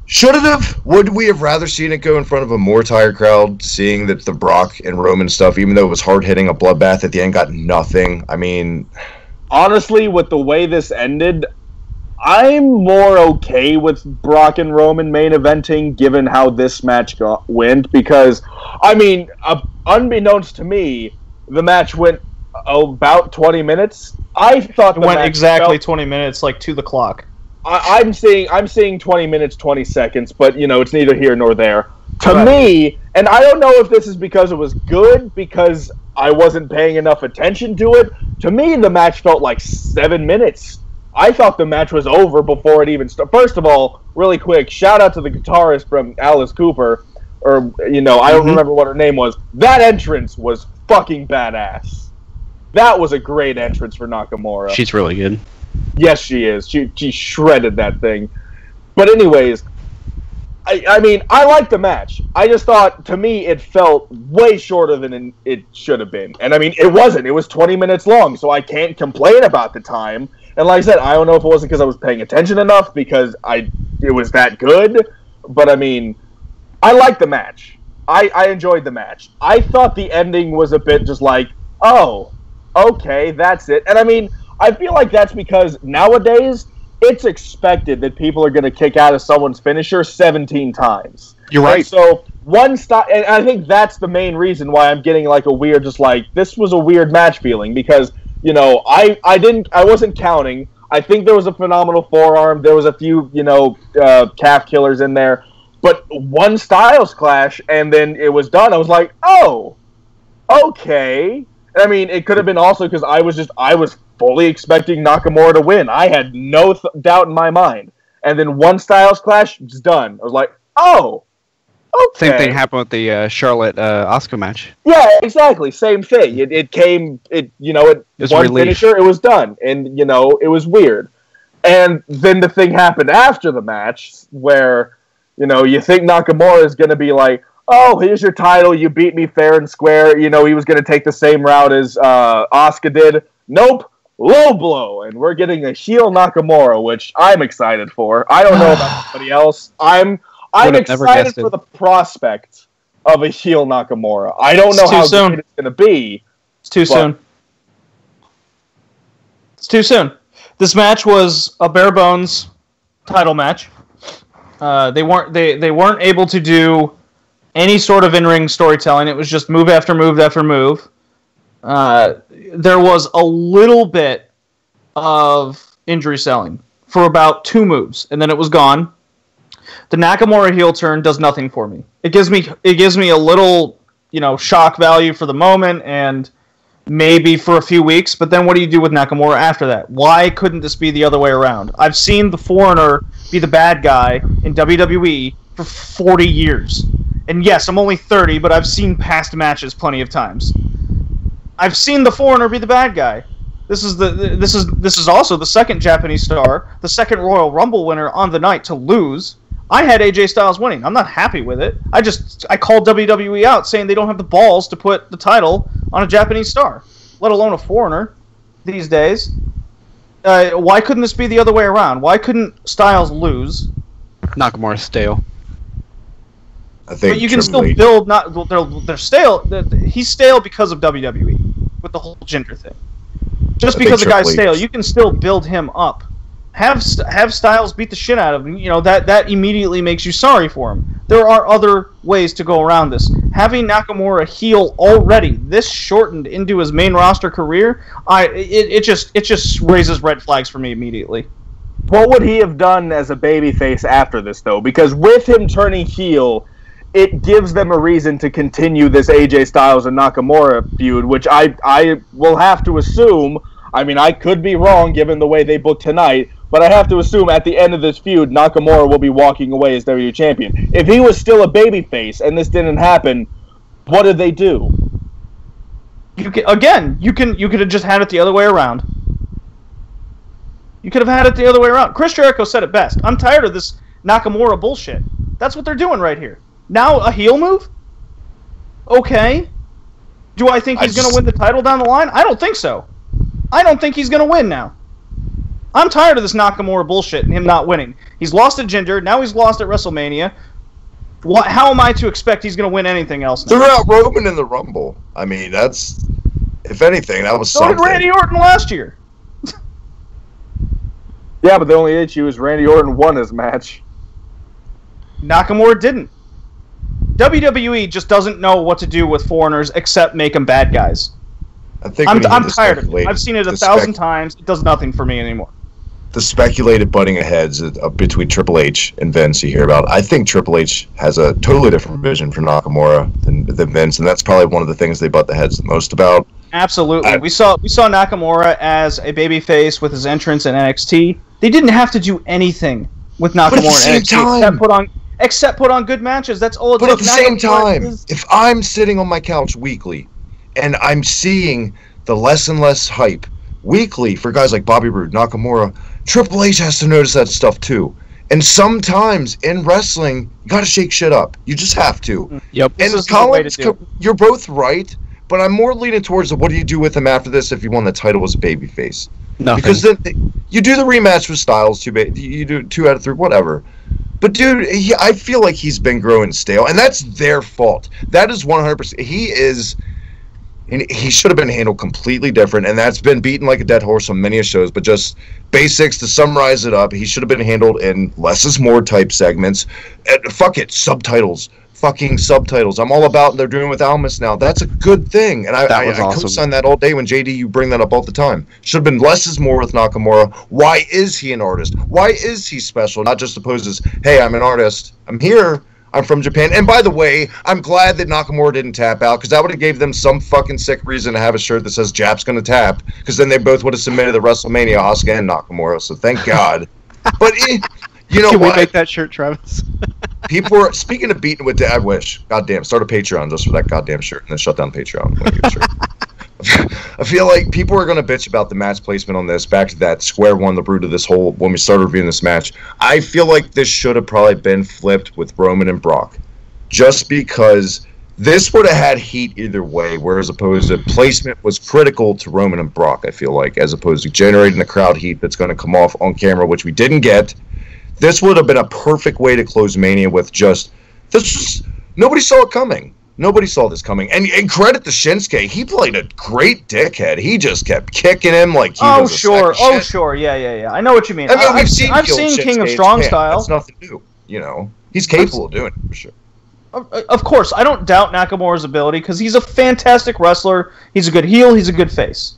Should it have? Would we have rather seen it go in front of a more tired crowd, seeing that the Brock and Roman stuff, even though it was hard hitting, a bloodbath at the end, got nothing? I mean, honestly, with the way this ended, I'm more okay with Brock and Roman main eventing, given how this match went, because, I mean, unbeknownst to me, the match went about 20 minutes. I thought it went exactly 20 minutes, like to the clock. I'm seeing 20 minutes, 20 seconds, but it's neither here nor there. To me, and I don't know if this is because it was good, because I wasn't paying enough attention to it. To me, the match felt like 7 minutes. I thought the match was over before it even started. First of all, really quick, shout out to the guitarist from Alice Cooper, or I don't remember what her name was. That entrance was fucking badass. That was a great entrance for Nakamura. She's really good. Yes, she is. She shredded that thing. But anyways, I mean, I liked the match. I just thought, to me, it felt way shorter than it should have been. And I mean, it wasn't. It was 20 minutes long, so I can't complain about the time. And like I said, I don't know if it wasn't because I was paying attention enough, because it was that good. But I mean, I liked the match. I enjoyed the match. I thought the ending was a bit just like, oh, okay, that's it. And I mean, I feel like that's because nowadays it's expected that people are going to kick out of someone's finisher 17 times. You're right. And so one stop, and I think that's the main reason why I'm getting like a weird, just like, this was a weird match feeling, because I wasn't counting. I think there was a phenomenal forearm. There was a few calf killers in there, but one Styles clash and then it was done. I was like, oh, okay. I mean, it could have been also because I was fully expecting Nakamura to win. I had no doubt in my mind. And then one Styles clash, it's done. I was like, oh, okay. Same thing happened with the Charlotte Asuka match. Yeah, exactly. Same thing. It was one relief. Finisher, it was done. And, it was weird. And then the thing happened after the match where, you think Nakamura is going to be like, oh, here's your title, you beat me fair and square. He was going to take the same route as Asuka did. Nope. low blow, and we're getting a heel Nakamura, which I'm excited for. I don't know about anybody else. I'm excited for the prospect of a heel Nakamura. I don't know how good it's going to be. It's too soon. It's too soon. This match was a bare bones title match. They weren't able to do any sort of in-ring storytelling. It was just move after move after move. There was a little bit of injury selling for about 2 moves, and then it was gone. The Nakamura heel turn does nothing for me. It gives me a little, shock value for the moment and maybe for a few weeks, but then what do you do with Nakamura after that? Why couldn't this be the other way around? I've seen the Foreigner be the bad guy in WWE for 40 years. And yes, I'm only 30, but I've seen past matches plenty of times. I've seen the Foreigner be the bad guy. This is also the second Japanese star, the second Royal Rumble winner on the night to lose. I had AJ Styles winning. I'm not happy with it. I called WWE out saying they don't have the balls to put the title on a Japanese star, let alone a foreigner these days. Why couldn't this be the other way around? Why couldn't Styles lose? Nakamura's stale. I think but you can still build. They're stale. He's stale because of WWE with the whole gender thing. Just because the guy's stale, you can still build him up. Have Styles beat the shit out of him. That immediately makes you sorry for him. There are other ways to go around this. Having Nakamura heel already this shortened into his main roster career, it just raises red flags for me immediately. What would he have done as a babyface after this, though? Because with him turning heel, it gives them a reason to continue this AJ Styles and Nakamura feud, which I will have to assume. I mean, I could be wrong given the way they booked tonight, but I have to assume at the end of this feud, Nakamura will be walking away as WWE Champion. If he was still a babyface and this didn't happen, what did they do? You could have just had it the other way around. You could have had it the other way around. Chris Jericho said it best. I'm tired of this Nakamura bullshit. That's what they're doing right here. Now a heel move? Okay. Do I think he's going to win the title down the line? I don't think so. I don't think he's going to win now. I'm tired of this Nakamura bullshit and him not winning. He's lost at Jinder. Now he's lost at WrestleMania. How am I to expect he's going to win anything else now? They're out Roman in the Rumble. I mean, that's... If anything, that was something. So did Randy Orton last year. Yeah, but the only issue is Randy Orton won his match. Nakamura didn't. WWE just doesn't know what to do with foreigners except make them bad guys. I'm tired of it. I've seen it 1,000 times. It does nothing for me anymore. The speculated butting heads between Triple H and Vince you hear about. I think Triple H has a totally different vision for Nakamura than Vince, and that's probably one of the things they butt the heads the most about. Absolutely. We saw Nakamura as a babyface with his entrance in NXT. They didn't have to do anything with Nakamura in NXT except put on good matches. That's all it took. But at the same time, if I'm sitting on my couch weekly and I'm seeing the less and less hype weekly for guys like Bobby Roode, Nakamura, Triple H has to notice that stuff too. And sometimes in wrestling, you got to shake shit up. You just have to. Yep. And Colin, you're both right, but I'm more leaning towards what do you do with him after this if he won the title as a babyface? Nothing. Because then you do the rematch with Styles, you do 2 out of 3, whatever. But dude, I feel like he's been growing stale, and that's their fault. That is 100%. He should have been handled completely different, and that's been beaten like a dead horse on many shows. But just basics to summarize it up, he should have been handled in less is more type segments. Fuck it, subtitles. Fucking subtitles. I'm all about they're doing with Almas now. That's a good thing. And I co-sign that all day when JD, you bring that up all the time. Should have been less is more with Nakamura. Why is he an artist? Why is he special? Not just opposed as, hey, I'm an artist. I'm here. I'm from Japan. And by the way, I'm glad that Nakamura didn't tap out because that would have gave them some fucking sick reason to have a shirt that says Jap's going to tap because then they both would have submitted the WrestleMania, Asuka and Nakamura. So thank God. But you know Can what? we make that shirt, Travis? People are speaking of beating with I wish. Goddamn, start a Patreon just for that goddamn shirt and then shut down Patreon. When you get a shirt. I feel like people are going to bitch about the match placement on this. Back to that square one, the root of this whole, when we started reviewing this match. I feel like this should have probably been flipped with Roman and Brock. Just because This would have had heat either way, whereas opposed to placement was critical to Roman and Brock, I feel like, as opposed to generating the crowd heat that's going to come off on camera, which we didn't get. This would have been a perfect way to close Mania with just this. Nobody saw it coming. Nobody saw this coming. And credit to Shinsuke, he played a great dickhead. He just kept kicking him like he was a sure. sack of shit. Sure. Yeah. I know what you mean. I mean, I've seen King of Shinsuke Strong in Japan. style. That's nothing new. You know, he's capable of doing it for sure. Of course, I don't doubt Nakamura's ability because he's a fantastic wrestler. He's a good heel. He's a good face.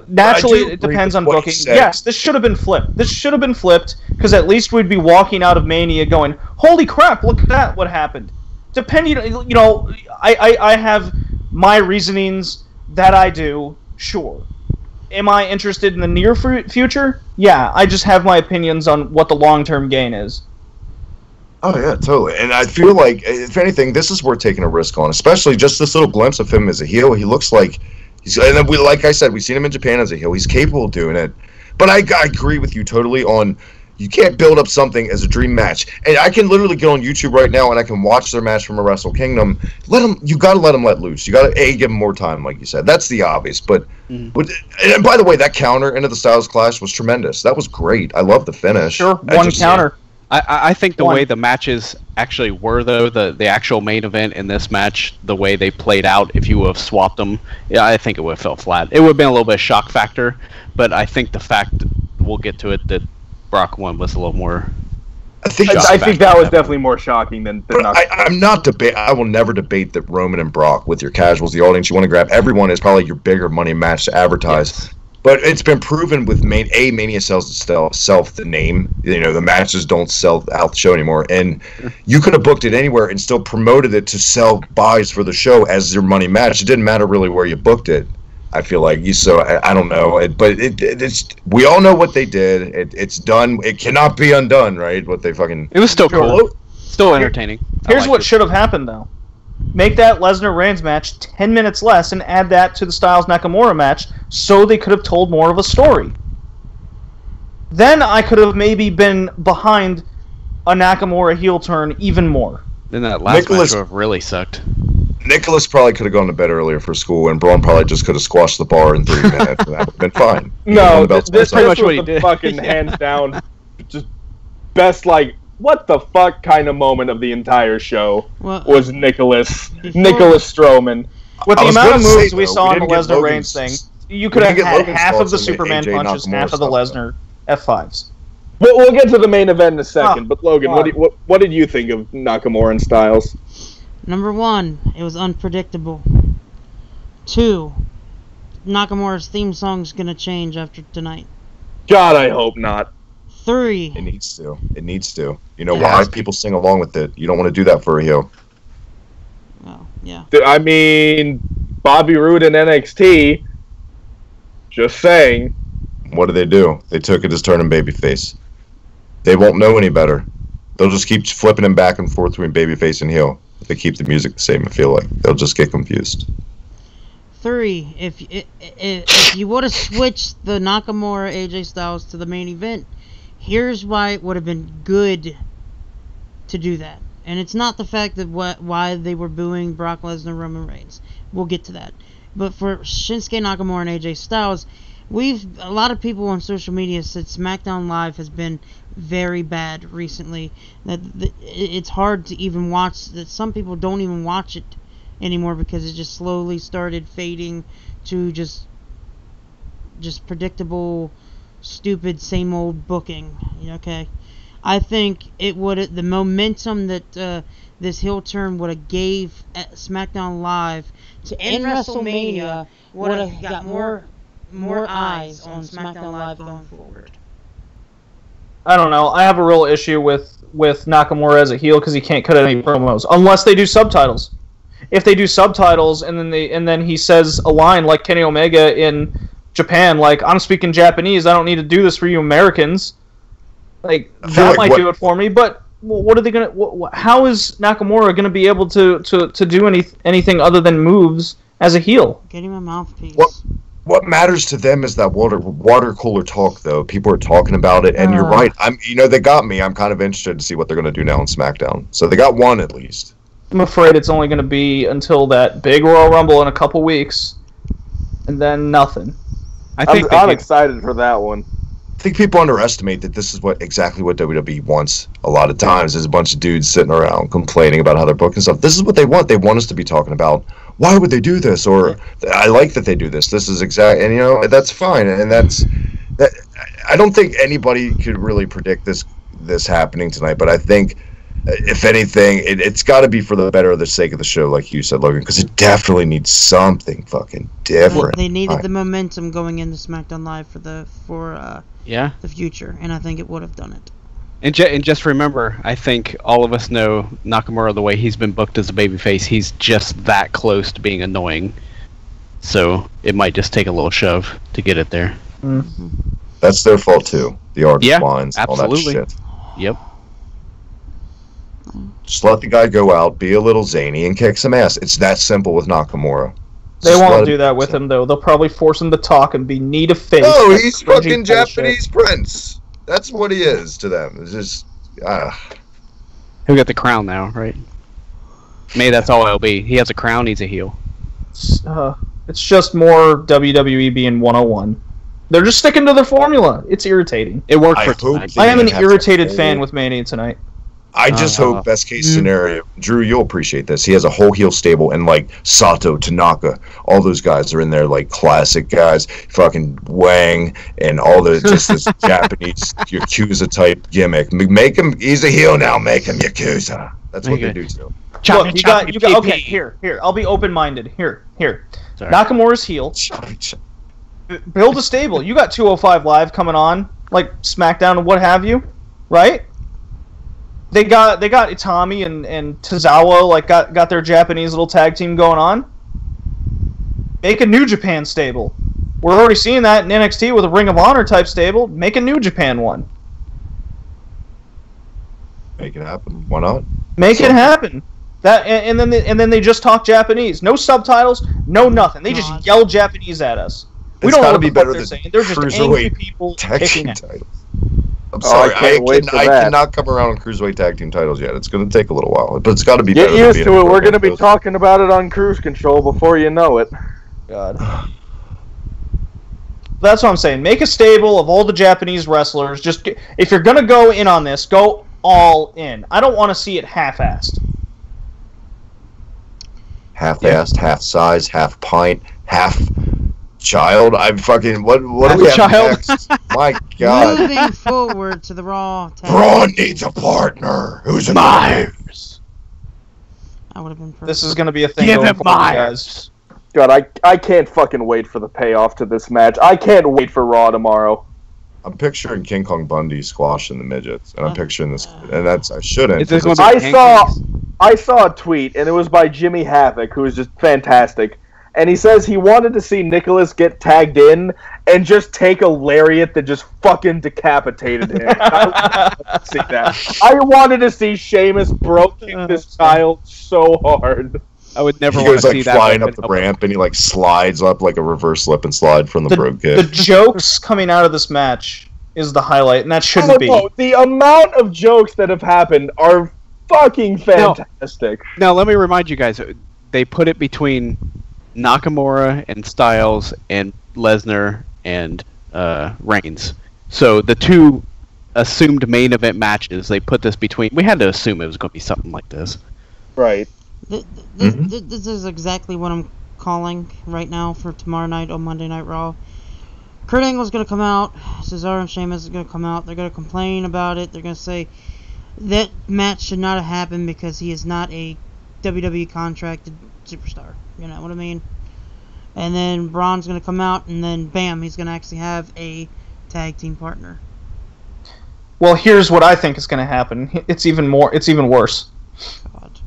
Naturally, it depends on booking. Yes, this should have been flipped. This should have been flipped because at least we'd be walking out of Mania going, "Holy crap! Look at that! What happened?" Depending, you know, I have my reasonings that I do. Sure. Am I interested in the near future? Yeah, I just have my opinions on what the long-term gain is. Oh, yeah, totally. And I feel like, if anything, this is worth taking a risk on, especially just this little glimpse of him as a heel. He looks like he's, and then like I said, we've seen him in Japan as a heel. He's capable of doing it. But I agree with you totally on, you can't build up something as a dream match. And I can literally get on YouTube right now and I can watch their match from a Wrestle Kingdom. You got to let them let loose. You got to, give them more time, like you said. That's the obvious. But, and by the way, that counter into the Styles Clash was tremendous. That was great. I love the finish. Sure, one counter. I think the way the matches actually were, though, the actual main event in this match, the way they played out, if you would have swapped them, yeah, I think it would have fell flat. It would have been a little bit of shock factor, but I think the fact, we'll get to it, that Brock won was a little more... I think that was definitely more shocking than I'm not I will never debate that Roman and Brock, with your casuals, the audience you want to grab, everyone is probably your bigger money match to advertise. Yes. But it's been proven with Mania sells itself the name. You know, the matches don't sell out the show anymore. And you could have booked it anywhere and still promoted it to sell buys for the show as your money match. It didn't matter really where you booked it. I feel like I don't know. But it's we all know what they did. It's done. It cannot be undone, right? What they fucking... It was still cool. Still entertaining. Here's what should have happened, though. Make that Lesnar-Reigns match 10 minutes less and add that to the Styles-Nakamura match so they could have told more of a story. Then I could have maybe been behind a Nakamura heel turn even more. Then that last match would have really sucked. Nicholas probably could have gone to bed earlier for school, and Braun probably just could have squashed the bar in 3 minutes, and that would have been fine. No, this pretty much what he did. Fucking hands down, just best, like, what the fuck kind of moment of the entire show was Nicholas Strowman. With the amount of moves we saw in the Lesnar-Reigns thing, you could have had half of the Superman punches, half of the Lesnar F5s. We'll get to the main event in a second, but Logan, what did you think of Nakamura and Styles? Number 1, it was unpredictable. 2, Nakamura's theme song's gonna change after tonight. God, I hope not. 3. It needs to. It needs to. You know why? People sing along with it. You don't want to do that for a heel. Well, yeah. I mean, Bobby Roode and NXT. Just saying. What do? They took it as turning babyface. They won't know any better. They'll just keep flipping him back and forth between babyface and heel. If they keep the music the same, I feel like they'll just get confused. 3. If you would have switched the Nakamura AJ Styles to the main event, here's why it would have been good to do that. And it's not the fact that why they were booing Brock Lesnar, Roman Reigns. We'll get to that. But for Shinsuke Nakamura and AJ Styles, a lot of people on social media said SmackDown Live has been very bad recently. That it's hard to even watch. That some people don't even watch it anymore because it just slowly started fading to just predictable, stupid, same old booking. Okay, I think it would the momentum that this heel turn would have gave at SmackDown Live to end WrestleMania would have got more eyes on SmackDown Live going forward. I don't know. I have a real issue with Nakamura as a heel because he can't cut any promos unless they do subtitles. If they do subtitles and then he says a line like Kenny Omega in Japan, like, I'm speaking Japanese, I don't need to do this for you Americans. Like, that might do it for me, but what are they gonna? How is Nakamura gonna be able to do anything other than moves as a heel? Get him a mouthpiece. What matters to them is that water cooler talk, though. People are talking about it, and you're right. They got me. I'm kind of interested to see what they're gonna do now on SmackDown. So they got one at least. I'm afraid it's only going to be until that big Royal Rumble in a couple weeks, and then nothing. I'm excited for that one. I think people underestimate that this is exactly what WWE wants a lot of times. There's a bunch of dudes sitting around complaining about how they're booking stuff. This is what they want. They want us to be talking about, why would they do this? Or, I like that they do this. This is exact, and that's fine. And I don't think anybody could really predict this happening tonight, but I think, if anything, it's got to be for the better of the sake of the show, like you said, Logan, because it definitely needs something fucking different. They needed the momentum going into SmackDown Live for the future, and I think it would have done it. And just remember, I think all of us know Nakamura the way he's been booked as a babyface. He's just that close to being annoying. So it might just take a little shove to get it there. Mm-hmm. That's their fault too. The art lines, all that shit. Yep. Just let the guy go out, be a little zany, and kick some ass. It's that simple with Nakamura. They won't do that with him, though. They'll probably force him to talk and be knee to face. No, he's fucking Japanese prince. That's what he is to them. It's just, He'll get the crown now, right? Maybe that's all it'll be. He has a crown, he's a heel. It's just more WWE being 101. They're just sticking to their formula. It's irritating. It worked for tonight. I am an irritated fan with Mania tonight. I just hope, best case scenario, Drew, you'll appreciate this. He has a whole heel stable, and like Sato, Tanaka, all those guys are in there, like classic guys, fucking Wang, and all the just this Japanese Yakuza type gimmick. Make him, he's a heel now. Make him Yakuza. That's what they do to him. Look, you got. Okay, here. I'll be open-minded. Here. Sorry. Nakamura's heel. Build a stable. You got 205 Live coming on, like SmackDown and what have you, right? They got Itami and Tozawa, like got their Japanese little tag team going on. Make a New Japan stable. We're already seeing that in NXT with a Ring of Honor type stable. Make a New Japan one. Make it happen. Why not? Make it happen. That and then they just talk Japanese. No subtitles. No nothing. They just yell Japanese at us. We don't know what the fuck they're saying. They're just angry people kicking at us. I'm sorry, I cannot come around on Cruiserweight Tag Team titles yet. It's going to take a little while, but it's got to be better. Get used to it. We're going to be talking about it on Cruise Control before you know it. God. That's what I'm saying. Make a stable of all the Japanese wrestlers. Just if you're going to go in on this, go all in. I don't want to see it half-assed. Half-assed, half-size, half-pint, half... child, I'm fucking. What do we have next? My God. Moving forward to the Raw. Braun needs a partner. Who's in Myers? I would have been perfect. This is going to be a thing going forward, guys. God, I can't fucking wait for the payoff to this match. I can't wait for Raw tomorrow. I'm picturing King Kong Bundy squashing the midgets, and I'm picturing this, and that's I shouldn't. I saw a tweet, and it was by Jimmy Havoc, who is just fantastic. And he says he wanted to see Nicholas get tagged in and just take a lariat that just fucking decapitated him. I wanted to see that. I wanted to see Sheamus kick this child so hard. I would never want to see that. He goes flying up the ramp and he like slides up like a reverse slip and slide from the broke kick. The jokes coming out of this match is the highlight, and that shouldn't be. The amount of jokes that have happened are fucking fantastic. Now let me remind you guys, they put it between Nakamura and Styles and Lesnar and Reigns. So the two assumed main event matches, they put this between. We had to assume it was going to be something like this. Right. This is exactly what I'm calling right now for tomorrow night on Monday Night Raw. Kurt Angle's going to come out. Cesaro and Sheamus is going to come out. They're going to complain about it. They're going to say that match should not have happened because he is not a WWE contracted superstar. You know what I mean? And then Braun's going to come out, and then bam, he's going to actually have a tag team partner. Well, here's what I think is going to happen. It's even worse. God.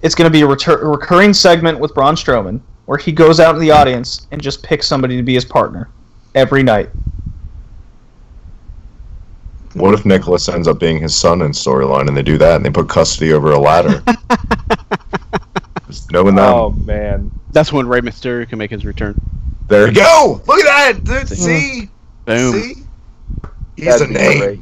It's going to be a recurring segment with Braun Strowman where he goes out to the audience and just picks somebody to be his partner every night. What if Nicholas ends up being his son in storyline, and they do that, and they put custody over a ladder? Just knowing that. Oh, man. That's when Rey Mysterio can make his return. There you go! Look at that! See? Boom. See? He's a name. Great.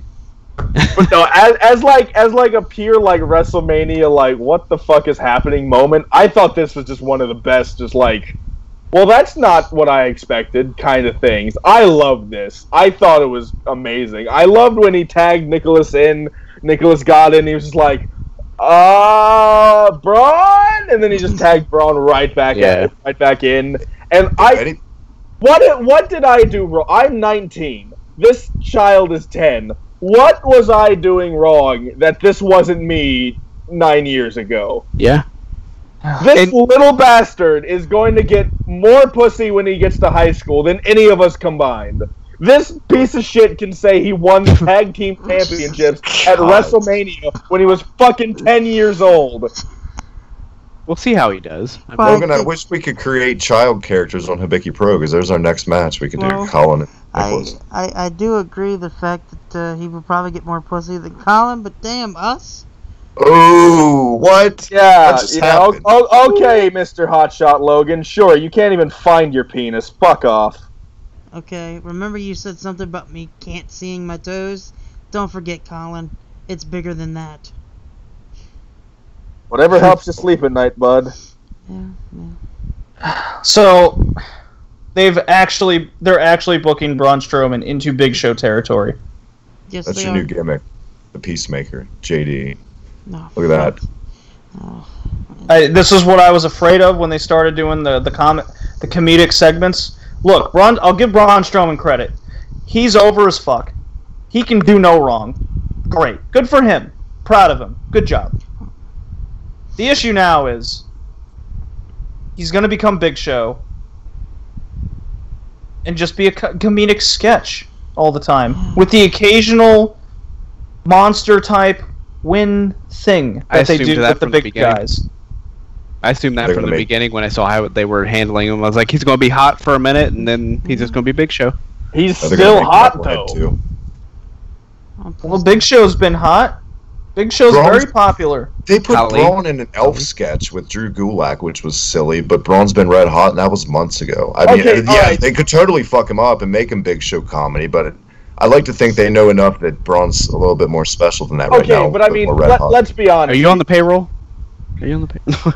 But no, as like a pure like WrestleMania, like what the fuck is happening moment, I thought this was just one of the best, just like, well, that's not what I expected kind of things. I loved this. I thought it was amazing. I loved when he tagged Nicholas in. Nicholas got in. He was just like, Braun, and then he just tagged Braun right back in. And what did I do wrong? I'm 19. This child is 10. What was I doing wrong that this wasn't me 9 years ago? Yeah. This little bastard is going to get more pussy when he gets to high school than any of us combined. This piece of shit can say he won the tag team championships at WrestleMania when he was fucking 10 years old. We'll see how he does. Logan, I wish we could create child characters on Hibiki Pro, because there's our next match. We could do Colin and Nicholas. I do agree the fact that he would probably get more pussy than Colin, but damn, us? Oh, what? Yeah, okay, Mr. Hotshot Logan. Sure, you can't even find your penis. Fuck off. Okay, remember you said something about me can't seeing my toes? Don't forget, Colin. It's bigger than that. Whatever helps you sleep at night, bud. Yeah. So, they're actually booking Braun Strowman into Big Show territory. Yes, That's your new gimmick. The Peacemaker. JD. No. Look at that. Oh. This is what I was afraid of when they started doing the comedic segments. Look, I'll give Braun Strowman credit. He's over as fuck. He can do no wrong. Great. Good for him. Proud of him. Good job. The issue now is he's going to become Big Show and just be a comedic sketch all the time with the occasional monster-type win thing that they do with the big guys. I assumed that from the beginning when I saw how they were handling him. I was like, he's going to be hot for a minute, and then he's just going to be Big Show. He's still hot, though. Too. Well, Big Show's been hot. Big Show's very popular. They put Braun in an elf sketch with Drew Gulak, which was silly, but Braun's been red hot, and that was months ago. I mean, they could totally fuck him up and make him Big Show comedy, but I like to think they know enough that Braun's a little bit more special than that right now. Okay, but I mean, let's be honest. Are you on the payroll? Are you on the payroll?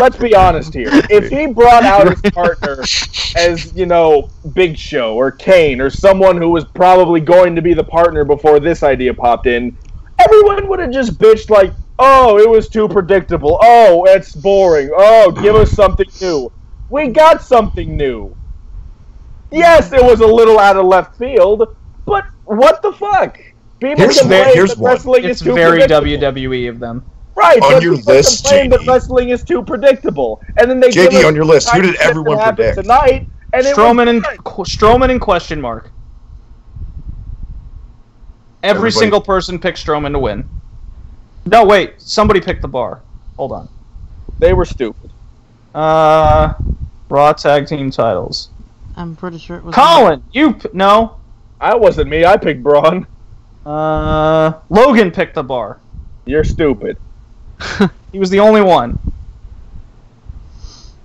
Let's be honest here. If he brought out his partner as, Big Show or Kane or someone who was probably going to be the partner before this idea popped in, everyone would have just bitched like, oh, it was too predictable. Oh, it's boring. Oh, give us something new. We got something new. Yes, it was a little out of left field, but what the fuck? People complain that wrestling is too predictable. It's very WWE of them. Right, on your list, JD. That wrestling is too predictable, and then they JD on your list. Who did everyone predict tonight? And Strowman in question mark. Every single person picked Strowman to win. No, wait. Somebody picked the bar. Hold on. They were stupid. Raw tag team titles. I'm pretty sure it was Colin. No. That wasn't me. I picked Braun. Logan picked the bar. You're stupid. He was the only one.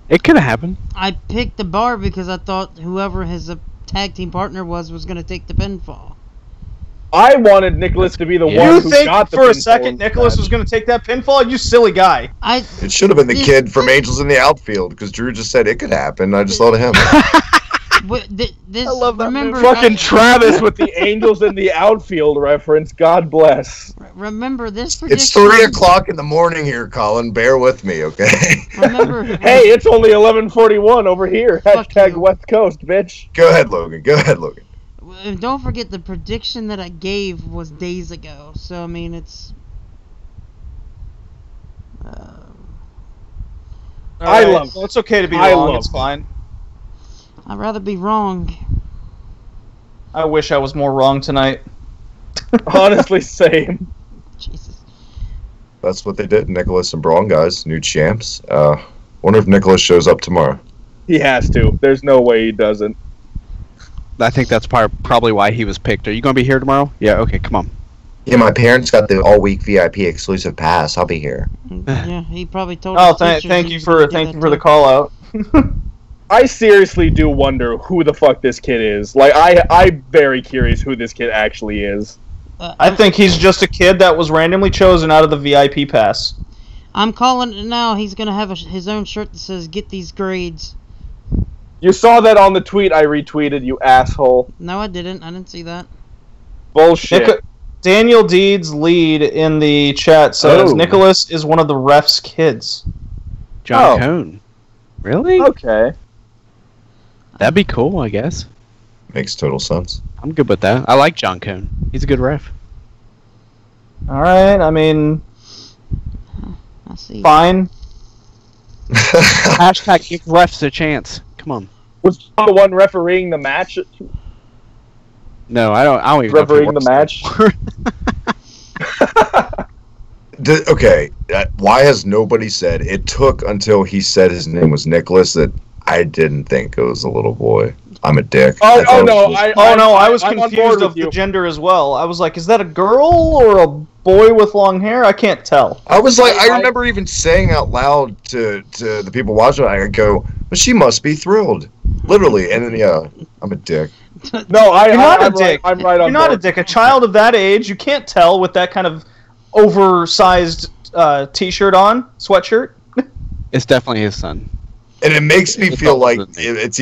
It could have happened. I picked the bar because I thought whoever his tag team partner was going to take the pinfall. I wanted Nicholas to be the one who got the pinfall. You think for a second Nicholas was going to take that pinfall? You silly guy. It should have been the kid from Angels in the Outfield, because Drew just said it could happen. I just thought of him. I love that movie. Fucking Travis with the Angels in the Outfield reference. God bless. Remember this prediction? It's 3 o'clock in the morning here, Colin. Bear with me, okay? Remember? Hey, it's only 11:41 over here. Hashtag West Coast, bitch. Go ahead, Logan. Don't forget the prediction that I gave was days ago. So I mean, it's. I love. Well, it's okay to be wrong. It's fine. I'd rather be wrong. I wish I was more wrong tonight. Honestly, same. Jesus. That's what they did. Nicholas and Braun, guys, new champs. Wonder if Nicholas shows up tomorrow. He has to. There's no way he doesn't. I think that's probably why he was picked. Are you going to be here tomorrow? Yeah, okay, come on. Yeah, my parents got the all-week VIP exclusive pass. I'll be here. Yeah, he probably told. Oh, thank you for the call out. I seriously do wonder who the fuck this kid is. Like, I'm very curious who this kid actually is. I think he's just a kid that was randomly chosen out of the VIP pass. I'm calling it now. He's going to have his own shirt that says, "Get these grades." You saw that on the tweet I retweeted, you asshole. No, I didn't. I didn't see that. Bullshit. Daniel Deeds lead in the chat says Nicholas is one of the ref's kids. John Cone. Really? Okay. That'd be cool, I guess. Makes total sense. I'm good with that. I like John Cone. He's a good ref. Alright, I mean... I see. Fine. Hashtag give refs a chance. Come on. Was John the one refereeing the match? No, I don't even refereeing know the match? Okay, why has nobody said it took until he said his name was Nicholas that I didn't think it was a little boy? I'm a dick. I was confused of the gender as well. I was like, is that a girl or a boy with long hair? I can't tell. I was like, I remember even saying out loud to the people watching, I go, but she must be thrilled. Literally. And then, yeah, I'm a dick. No, You're not a dick. I'm right on You're not a dick. A child of that age, you can't tell with that kind of oversized t-shirt on, sweatshirt. It's definitely his son. And it makes me feel like it's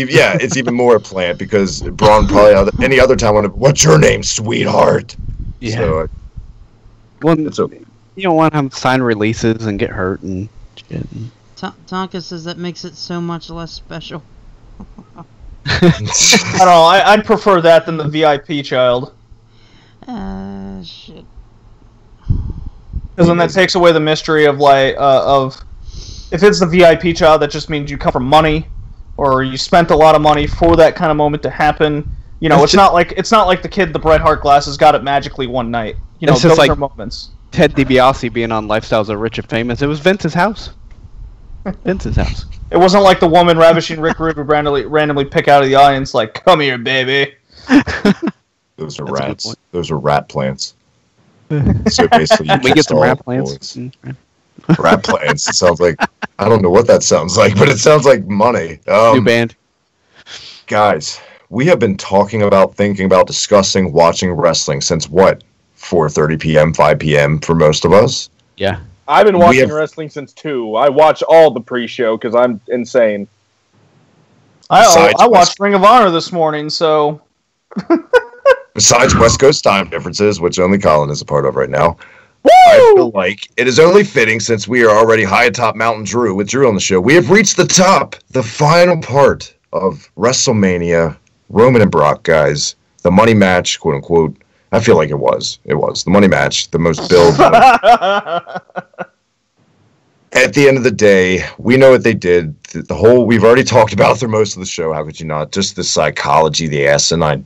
even more a plant because Braun probably any other time would have, what's your name, sweetheart? Yeah. So, well, it's okay. You don't want him to sign releases and get hurt and shit. Tonka says that makes it so much less special. I don't know. I'd prefer that than the VIP child. Shit. Because then that takes away the mystery of if it's the VIP child, that just means you come from money, or you spent a lot of money for that kind of moment to happen. You know, it's not like the kid with the Bret Hart glasses got it magically one night. You know, those are moments. Ted DiBiase being on Lifestyles of Rich and Famous. It was Vince's house. Vince's house. It wasn't like the woman ravishing Rick Rude would randomly pick out of the audience like, "Come here, baby." Those are rats. Those are rat plants. So basically, we get some rat plants. Rat plants. It sounds like, I don't know what that sounds like, but it sounds like money. New band. Guys, we have been thinking about, discussing, watching wrestling since what? 4:30 p.m., 5 p.m. for most of us? Yeah. I've been watching wrestling since 2. I watch all the pre-show because I'm insane. I watched Ring of Honor this morning, so... Besides West Coast time differences, which only Colin is a part of right now, Woo! I feel like it is only fitting, since we are already high atop Mountain Drew with Drew on the show, we have reached the top, the final part of WrestleMania, Roman and Brock, guys. The money match, quote unquote. I feel like it was. It was. The money match, the most billed. At the end of the day, we know what they did. We've already talked about through most of the show, how could you not? Just the psychology, the asinine.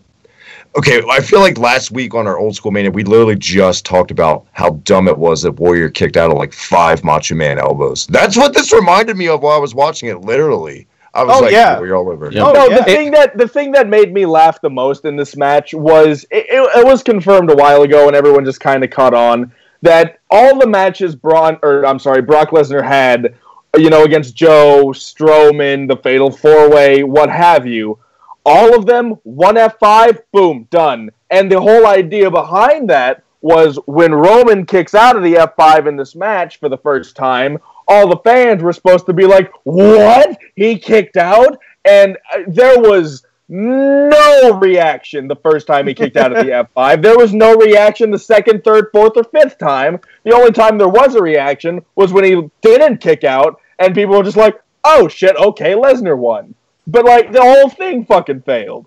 Okay, I feel like last week on our Old School Mania, we literally just talked about how dumb it was that Warrior kicked out of like 5 Macho Man elbows. That's what this reminded me of while I was watching it, literally. I was Warrior all over. Yeah. The thing that made me laugh the most in this match was, it was confirmed a while ago and everyone just kind of caught on, that all the matches Brock Lesnar had, against Joe, Strowman, the Fatal 4-Way, what have you, all of them, 1 F5, boom, done. And the whole idea behind that was when Roman kicks out of the F5 in this match for the first time, all the fans were supposed to be like, what? He kicked out? And there was no reaction the first time he kicked out of the F5. There was no reaction the second, third, fourth, or fifth time. The only time there was a reaction was when he didn't kick out, and people were just like, oh shit, okay, Lesnar won. But, the whole thing fucking failed.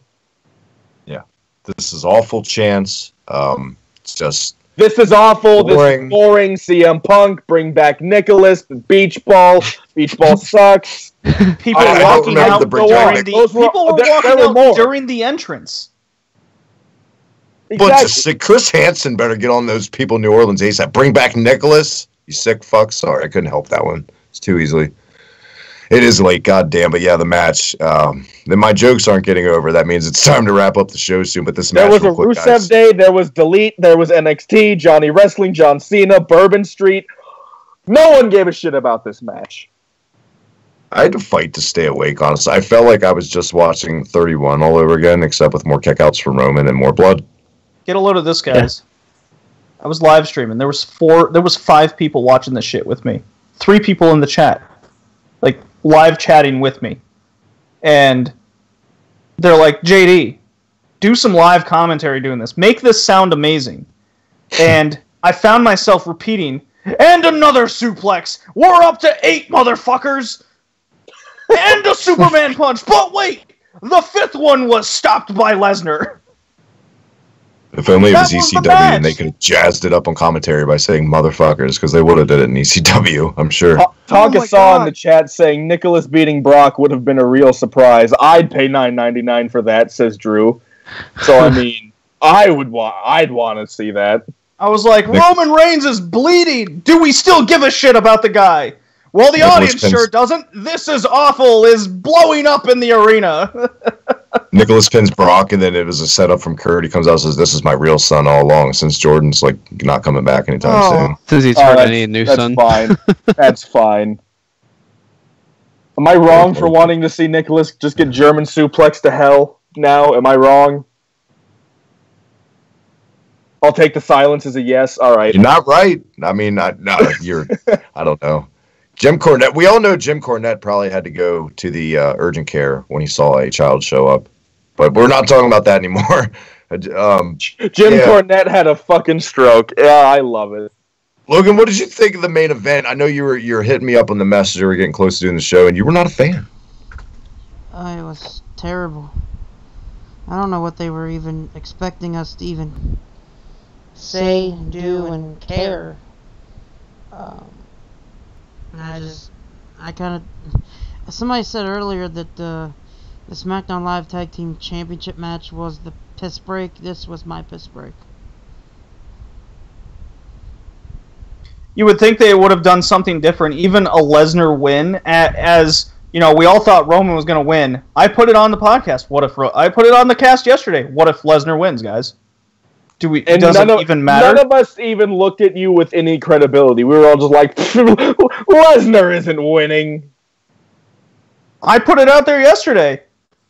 Yeah. This is awful chance. It's just... This is awful. Boring. This is boring. CM Punk, bring back Nicholas. The beach ball. Beach ball sucks. People were walking out during the entrance. Exactly. Chris Hansen better get on those people in New Orleans ASAP. Bring back Nicholas. You sick fuck. Sorry, I couldn't help that one. It's too easily. It is late, goddamn. But yeah, the match. Then my jokes aren't getting over. That means it's time to wrap up the show soon. But this match, there was a Rusev Day. There was Delete. There was NXT. Johnny Wrestling. John Cena. Bourbon Street. No one gave a shit about this match. I had to fight to stay awake. Honestly, I felt like I was just watching 31 all over again, except with more kickouts from Roman and more blood. Get a load of this, guys. I was live streaming. There was 5 people watching this shit with me. 3 people in the chat. Like, live chatting with me. And they're like, JD, do some live commentary doing this. Make this sound amazing. And I found myself repeating, and another suplex. We're up to 8, motherfuckers. And a Superman punch. But wait, the 5th one was stopped by Lesnar. If only it was ECW and they could have jazzed it up on commentary by saying motherfuckers, because they would have did it in ECW, I'm sure. Tonka saw in the chat saying Nicholas beating Brock would have been a real surprise. I'd pay $9.99 for that, says Drew. So I mean, I'd want to see that. I was like, Roman Reigns is bleeding. Do we still give a shit about the guy? Well, the audience sure doesn't. This is awful. Is blowing up in the arena. Nicholas pins Brock, and then it was a setup from Kurt. He comes out and says, "This is my real son all along." Since Jordan's like not coming back anytime soon. Does he turn any new son? That's fine. That's fine. Am I wrong for wanting to see Nicholas just get German suplex to hell now? Am I wrong? I'll take the silence as a yes. All right. You're not right. I mean, you're. I don't know. Jim Cornette. We all know Jim Cornette probably had to go to the urgent care when he saw a child show up, but we're not talking about that anymore. Jim Cornette had a fucking stroke. Yeah, I love it. Logan, what did you think of the main event? I know you're hitting me up on the messenger. We're getting close to doing the show, and you were not a fan. It was terrible. I don't know what they were even expecting us to even say, do, and care. Somebody said earlier that the SmackDown Live Tag Team Championship match was the piss break. This was my piss break. You would think they would have done something different, even a Lesnar win, as, you know, we all thought Roman was going to win. I put it on the podcast. I put it on the cast yesterday. What if Lesnar wins, guys? Does it even matter? None of us even looked at you with any credibility. We were all just like, Lesnar isn't winning. I put it out there yesterday.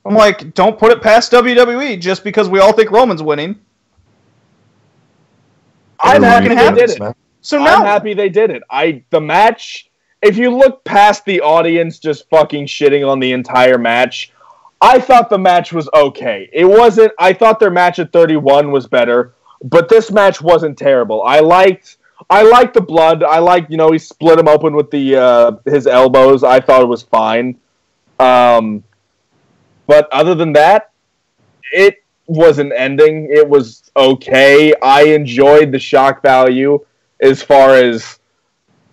I'm like, don't put it past WWE just because we all think Roman's winning. I'm happy they did it. So now I'm happy they did it. The match, if you look past the audience just fucking shitting on the entire match, I thought the match was okay. I thought their match at 31 was better. But this match wasn't terrible. I liked the blood. I liked, he split him open with his elbows. I thought it was fine. But other than that, it was an ending. It was okay. I enjoyed the shock value as far as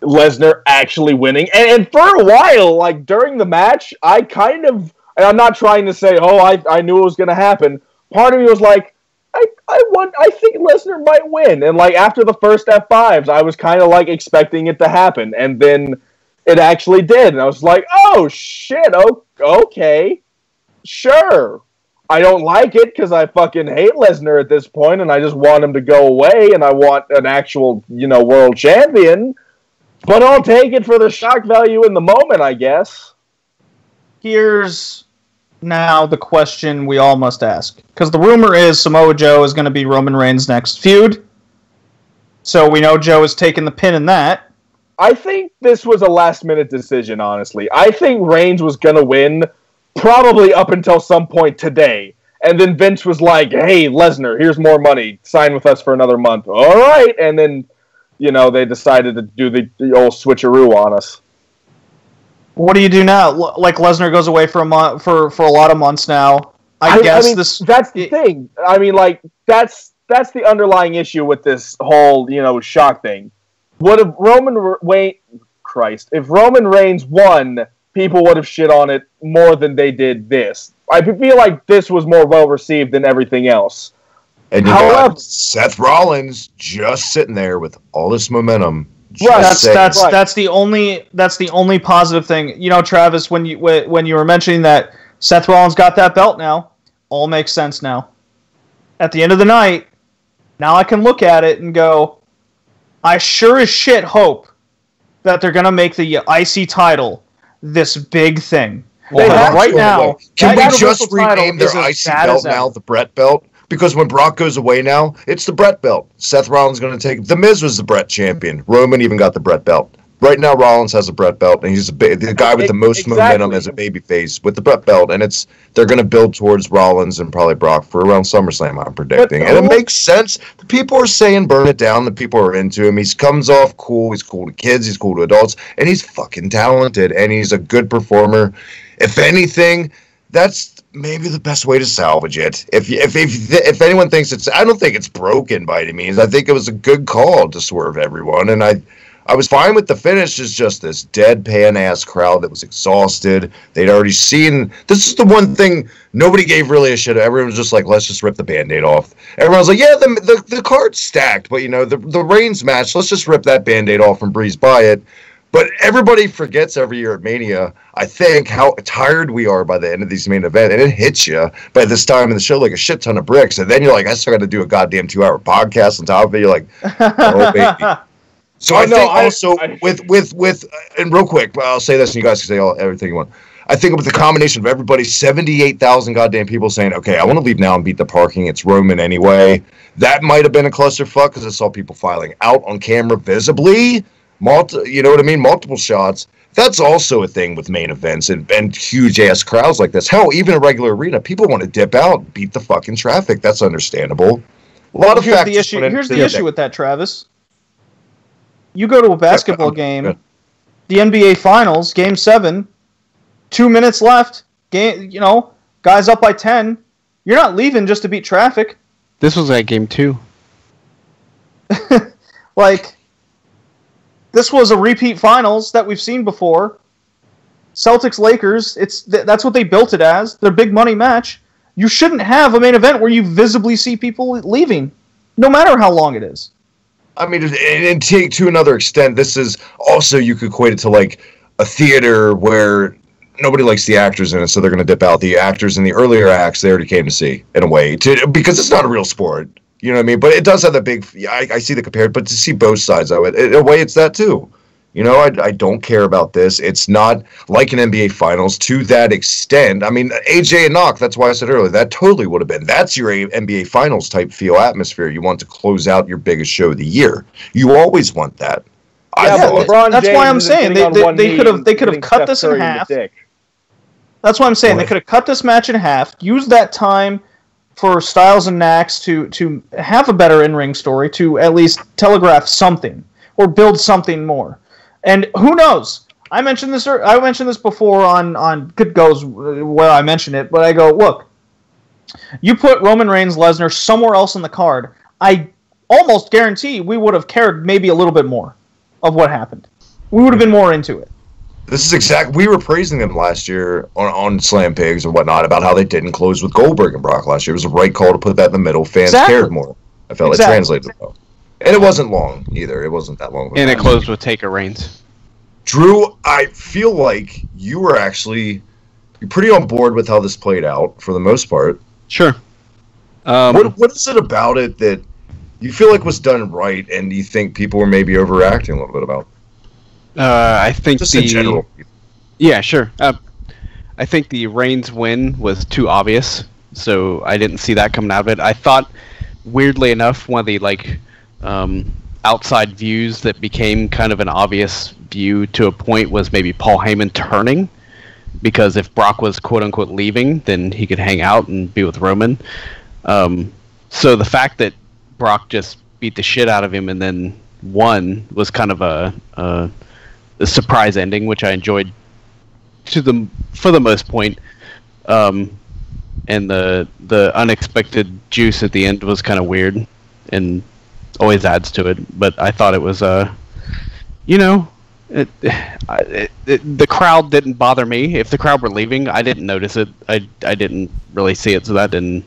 Lesnar actually winning. And for a while, like during the match, and I'm not trying to say, I knew it was going to happen. Part of me was like, I think Lesnar might win. And like after the first F5s, I was kind of like expecting it to happen. And then it actually did. And I was like, oh shit, okay. Sure. I don't like it because I fucking hate Lesnar at this point and I just want him to go away and I want an actual, world champion. But I'll take it for the shock value in the moment, I guess. Here's now the question we all must ask. Because the rumor is Samoa Joe is going to be Roman Reigns' next feud. So we know Joe is taking the pin in that. I think this was a last-minute decision, honestly. I think Reigns was going to win probably up until some point today. And then Vince was like, hey, Lesnar, here's more money. Sign with us for another month. All right. And then, they decided to do the old switcheroo on us. What do you do now? Like Lesnar goes away for a month, for a lot of months now. I guess that's the thing. I mean, like that's the underlying issue with this whole shock thing. What if if Roman Reigns won, people would have shit on it more than they did this. I feel like this was more well received than everything else. And got Seth Rollins just sitting there with all this momentum. Right. That's the only positive thing. Travis, when you were mentioning that Seth Rollins got that belt now, all makes sense now. At the end of the night, now I can look at it and go, I sure as shit hope that they're gonna make the IC title this big thing. Well, right now, can we just rename their IC belt now the Brett belt? Because when Brock goes away now, it's the Brett belt. Seth Rollins is going to take... The Miz was the Brett champion. Roman even got the Brett belt. Right now, Rollins has a Brett belt, and he's the guy with the most momentum as a babyface with the Brett belt, and they're going to build towards Rollins and probably Brock for around SummerSlam, I'm predicting. And it makes sense. The people are saying burn it down. The people are into him. He comes off cool. He's cool to kids. He's cool to adults, and he's fucking talented, and he's a good performer. If anything, that's maybe the best way to salvage it. If anyone thinks I don't think it's broken by any means. I think it was a good call to swerve everyone, and I was fine with the finish. It's just this deadpan-ass crowd that was exhausted. They'd already seen... This is the one thing nobody gave really a shit. Everyone was just like, let's just rip the Band-Aid off. Everyone was like, yeah, the card's stacked, but, the Reigns match, let's just rip that Band-Aid off and breeze by it. But everybody forgets every year at Mania, I think, how tired we are by the end of these main events. And it hits you by this time in the show like a shit ton of bricks. And then you're like, I still got to do a goddamn 2-hour podcast on top of it. You're like, oh, baby. So I think also with and real quick, I'll say this and you guys can say everything you want. I think with the combination of everybody, 78,000 goddamn people saying, okay, I want to leave now and beat the parking. It's Roman anyway. That might have been a clusterfuck because I saw people filing out on camera visibly. You know what I mean? Multiple shots. That's also a thing with main events and huge-ass crowds like this. Hell, even a regular arena, people want to dip out, beat the fucking traffic. That's understandable. A lot of factors. Here's the issue with that, Travis. You go to a basketball game, the NBA Finals, Game 7, 2 minutes left, guys up by 10. You're not leaving just to beat traffic. This was at Game 2. This was a repeat Finals that we've seen before. Celtics-Lakers, that's what they built it as, their big money match. You shouldn't have a main event where you visibly see people leaving, no matter how long it is. I mean, and to another extent, this is also, you could equate it to like a theater where nobody likes the actors in it, so they're going to dip out. The actors in the earlier acts, they already came to see, in a way, because it's not a real sport. You know what I mean? But it does have the big, I see the compared, but to see both sides of it, in a way, it's that too. I don't care about this. It's not like an NBA Finals to that extent. I mean, AJ and Knock, that's why I said earlier, that totally would have been. That's your NBA Finals type feel atmosphere. You want to close out your biggest show of the year. You always want that. That's why I'm saying they could have cut this in half. That's why I'm saying they could have cut this match in half, used that time for Styles and Nax to have a better in-ring story, to at least telegraph something or build something more. And who knows? I mentioned this before on Good Goes where I mentioned it, but I go, look, you put Roman Reigns Lesnar somewhere else in the card, I almost guarantee we would have cared maybe a little bit more of what happened. We would have been more into it. This is we were praising them last year on Slam Pigs and whatnot about how they didn't close with Goldberg and Brock last year. It was the right call to put that in the middle. Fans cared more. I felt it translated well. And it wasn't long either. It wasn't that long. And it closed with Taker Reigns. Drew, I feel like you're pretty on board with how this played out for the most part. Sure. What is it about it that you feel like was done right and you think people were maybe overreacting a little bit about? I think just in general. Yeah, sure. I think the Reigns win was too obvious, so I didn't see that coming out of it. I thought, weirdly enough, one of the outside views that became kind of an obvious view to a point was maybe Paul Heyman turning, because if Brock was quote-unquote leaving, then he could hang out and be with Roman. So the fact that Brock just beat the shit out of him and then won was kind of a surprise ending, which I enjoyed for the most point. And the unexpected juice at the end was kind of weird and always adds to it. But I thought it was the crowd didn't bother me. If the crowd were leaving, I didn't notice it. I didn't really see it, so that didn't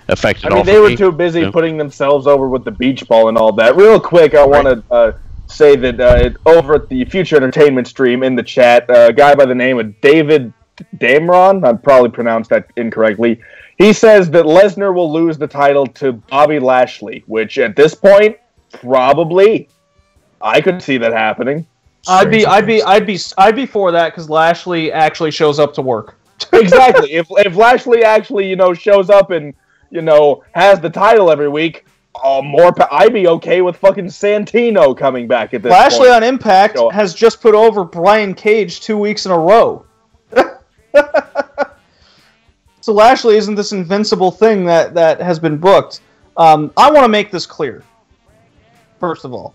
affect it all. I mean, they were too busy putting themselves over with the beach ball and all that. Real quick, I want to say that over at the Future Entertainment stream in the chat, a guy by the name of David Damron, I probably pronounced that incorrectly, he says that Lesnar will lose the title to Bobby Lashley, which at this point, probably, I could see that happening. I'd be for that because Lashley actually shows up to work. Exactly. If Lashley actually, shows up and has the title every week, I'd be okay with fucking Santino coming back at this Lashley point. on Impact has just put over Brian Cage 2 weeks in a row. So Lashley isn't this invincible thing that has been booked. I want to make this clear, first of all,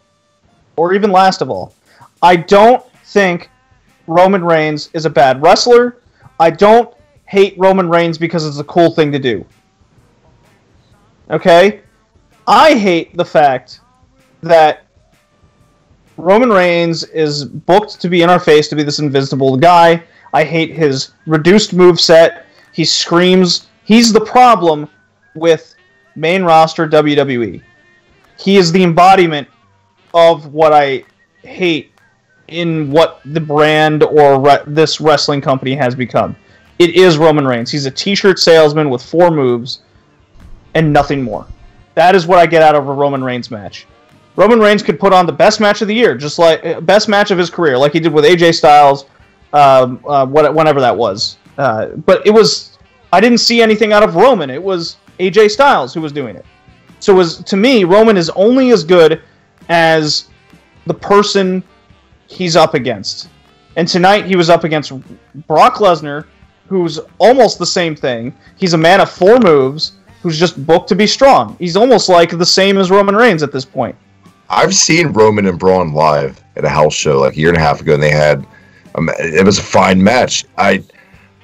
or even last of all. I don't think Roman Reigns is a bad wrestler. I don't hate Roman Reigns because it's a cool thing to do. Okay? I hate the fact that Roman Reigns is booked to be in our face, to be this invincible guy. I hate his reduced moveset. He screams. He's the problem with main roster WWE. He is the embodiment of what I hate in what the brand or this wrestling company has become. It is Roman Reigns. He's a t-shirt salesman with 4 moves and nothing more. That is what I get out of a Roman Reigns match. Roman Reigns could put on the best match of the year, just like best match of his career, like he did with AJ Styles, whenever that was. But it was, I didn't see anything out of Roman. It was AJ Styles who was doing it. So to me, Roman is only as good as the person he's up against. And tonight he was up against Brock Lesnar, who's almost the same thing. He's a man of 4 moves, who's just booked to be strong. He's almost like the same as Roman Reigns at this point. I've seen Roman and Braun live at a house show like a year and a half ago, and they had it was a fine match.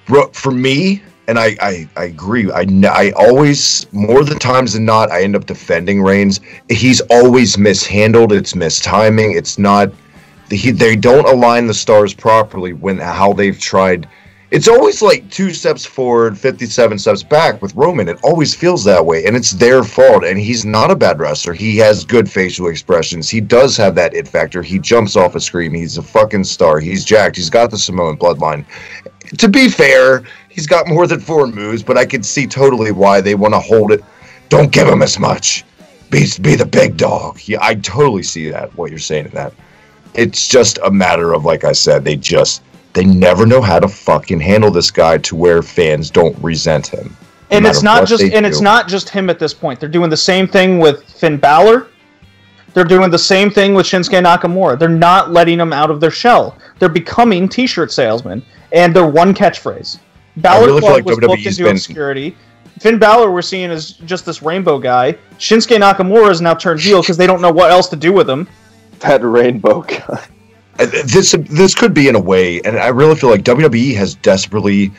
For me, and I agree. I always, more than times than not, I end up defending Reigns. He's always mishandled. It's mistiming. It's not. They don't align the stars properly how they've tried. It's always like 2 steps forward, 57 steps back with Roman. It always feels that way, and it's their fault. And he's not a bad wrestler. He has good facial expressions. He does have that it factor. He jumps off a screen. He's a fucking star. He's jacked. He's got the Samoan bloodline. To be fair, he's got more than 4 moves, but I can see totally why they want to hold it. Don't give him as much. Be the big dog. Yeah, I totally see that, what you're saying in that. It's just a matter of, like I said, they never know how to fucking handle this guy to where fans don't resent him. And it's not just him at this point. They're doing the same thing with Finn Balor. They're doing the same thing with Shinsuke Nakamura. They're not letting them out of their shell. They're becoming t-shirt salesmen, and they're one catchphrase. Balor Club was booked into obscurity. Finn Balor we're seeing as just this rainbow guy. Shinsuke Nakamura is now turned heel because they don't know what else to do with him. That rainbow guy. This could be in a way, and I really feel like WWE has desperately,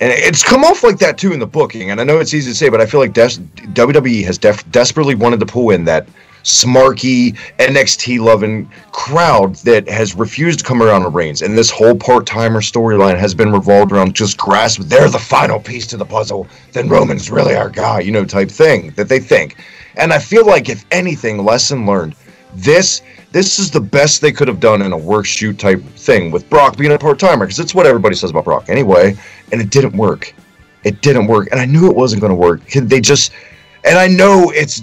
and it's come off like that too in the booking, and I know it's easy to say, but I feel like WWE has desperately wanted to pull in that smarky, NXT-loving crowd that has refused to come around to Reigns, and this whole part-timer storyline has been revolved around just grasp, they're the final piece to the puzzle, then Roman's really our guy, type thing that they think. And I feel like, if anything, lesson learned, this is the best they could have done in a work shoot type thing with Brock being a part-timer, because it's what everybody says about Brock anyway, and it didn't work. It didn't work, and I knew it wasn't going to work. And I know it's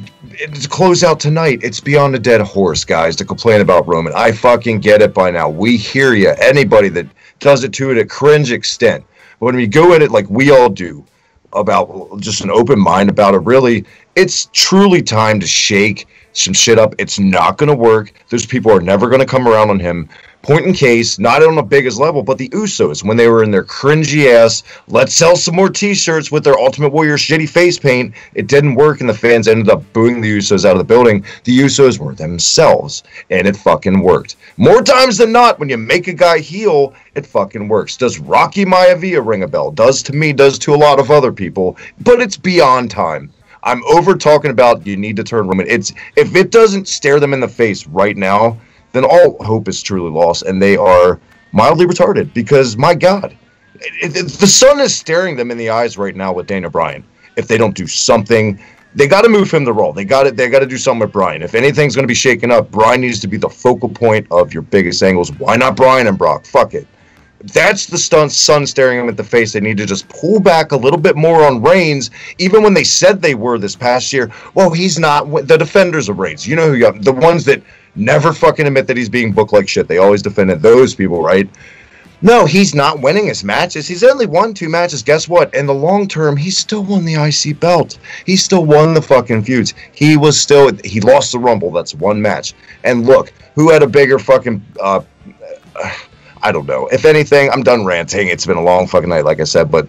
close out tonight. It's beyond a dead horse, guys, to complain about Roman. I fucking get it by now. We hear you. Anybody that does it to it at cringe extent. But when we go at it like we all do, about just an open mind about it, really, it's truly time to shake some shit up. It's not going to work. Those people are never going to come around on him. Point in case, not on the biggest level, but the Usos, when they were in their cringy ass, let's sell some more t-shirts with their Ultimate Warrior shitty face paint, it didn't work, and the fans ended up booing the Usos out of the building. The Usos were themselves, and it fucking worked. More times than not, when you make a guy heel, it fucking works. Does Rocky Maivia ring a bell? Does to me, does to a lot of other people, but it's beyond time. I'm over talking about you need to turn Roman. If it doesn't stare them in the face right now, then all hope is truly lost, and they are mildly retarded, because, my God, the sun is staring them in the eyes right now with Daniel Bryan. If they don't do something, they got to move him to Raw. They got to do something with Bryan. If anything's going to be shaken up, Bryan needs to be the focal point of your biggest angles. Why not Bryan and Brock? Fuck it. That's the sun staring them at the face. They need to just pull back a little bit more on Reigns, even when they said they were this past year. Well, he's not the defenders of Reigns. You know who you have, the ones that never fucking admit that he's being booked like shit. They always defended those people, right? No, he's not winning his matches. He's only won 2 matches. Guess what? In the long term, he still won the IC belt. He still won the fucking feuds. He lost the Rumble. That's 1 match. And look, who had a bigger fucking, I don't know. If anything, I'm done ranting. It's been a long fucking night, like I said. But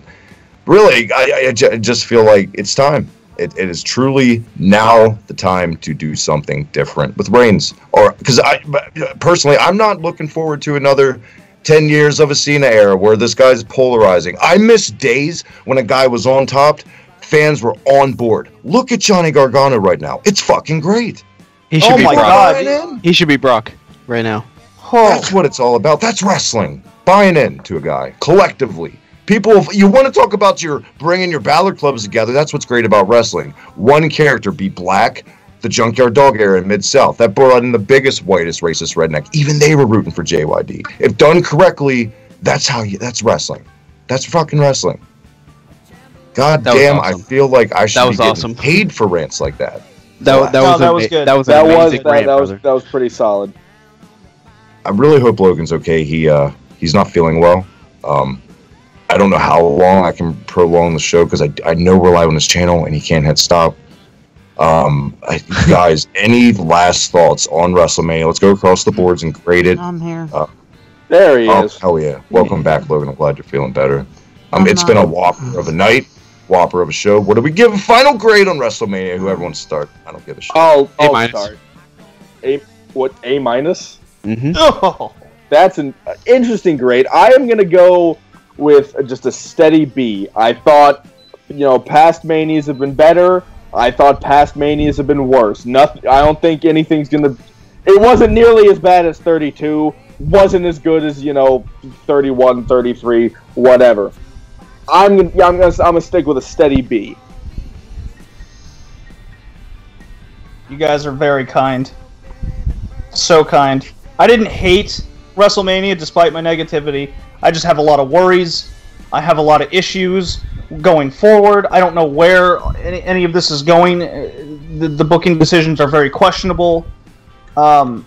really, I just feel like it's time. It is truly now the time to do something different with Reigns. Or because personally, I'm not looking forward to another 10 years of a Cena era where this guy's polarizing. I miss days when a guy was on top, fans were on board. Look at Johnny Gargano right now. It's fucking great. He should Oh be my Brock. God. He should be Brock right now. Oh. That's what it's all about. That's wrestling. Buying into a guy collectively. People, you want to talk about bringing your Balor clubs together. That's what's great about wrestling. One character beat Black, the Junkyard Dog era in Mid-South. That brought in the biggest, whitest, racist redneck. Even they were rooting for JYD. If done correctly, that's wrestling. That's fucking wrestling. God damn, awesome. I feel like I should be getting awesome. paid for rants like that. That was good. That was an amazing rant, brother. That was pretty solid. I really hope Logan's okay. He's not feeling well. I don't know how long I can prolong the show because I know we're live on his channel and he can't hit stop. Guys, any last thoughts on WrestleMania? Let's go across the boards and grade it. I'm here. There he is. Hell yeah. Welcome back, Logan. I'm glad you're feeling better. It's been a whopper of a night, whopper of a show. What do we give a final grade on WrestleMania? Whoever wants to start. I don't give a shit. I'll A-. start. A minus? Mm-hmm. Oh. That's an interesting grade. I am going to go with just a steady B. I thought, past Manias have been better. I thought past Manias have been worse. Nothing. I don't think anything's going to... It wasn't nearly as bad as 32. Wasn't as good as, 31, 33, whatever. I'm gonna stick with a steady B. You guys are very kind. So kind. I didn't hate WrestleMania despite my negativity. I just have a lot of worries. I have a lot of issues going forward. I don't know where any of this is going. The booking decisions are very questionable. Not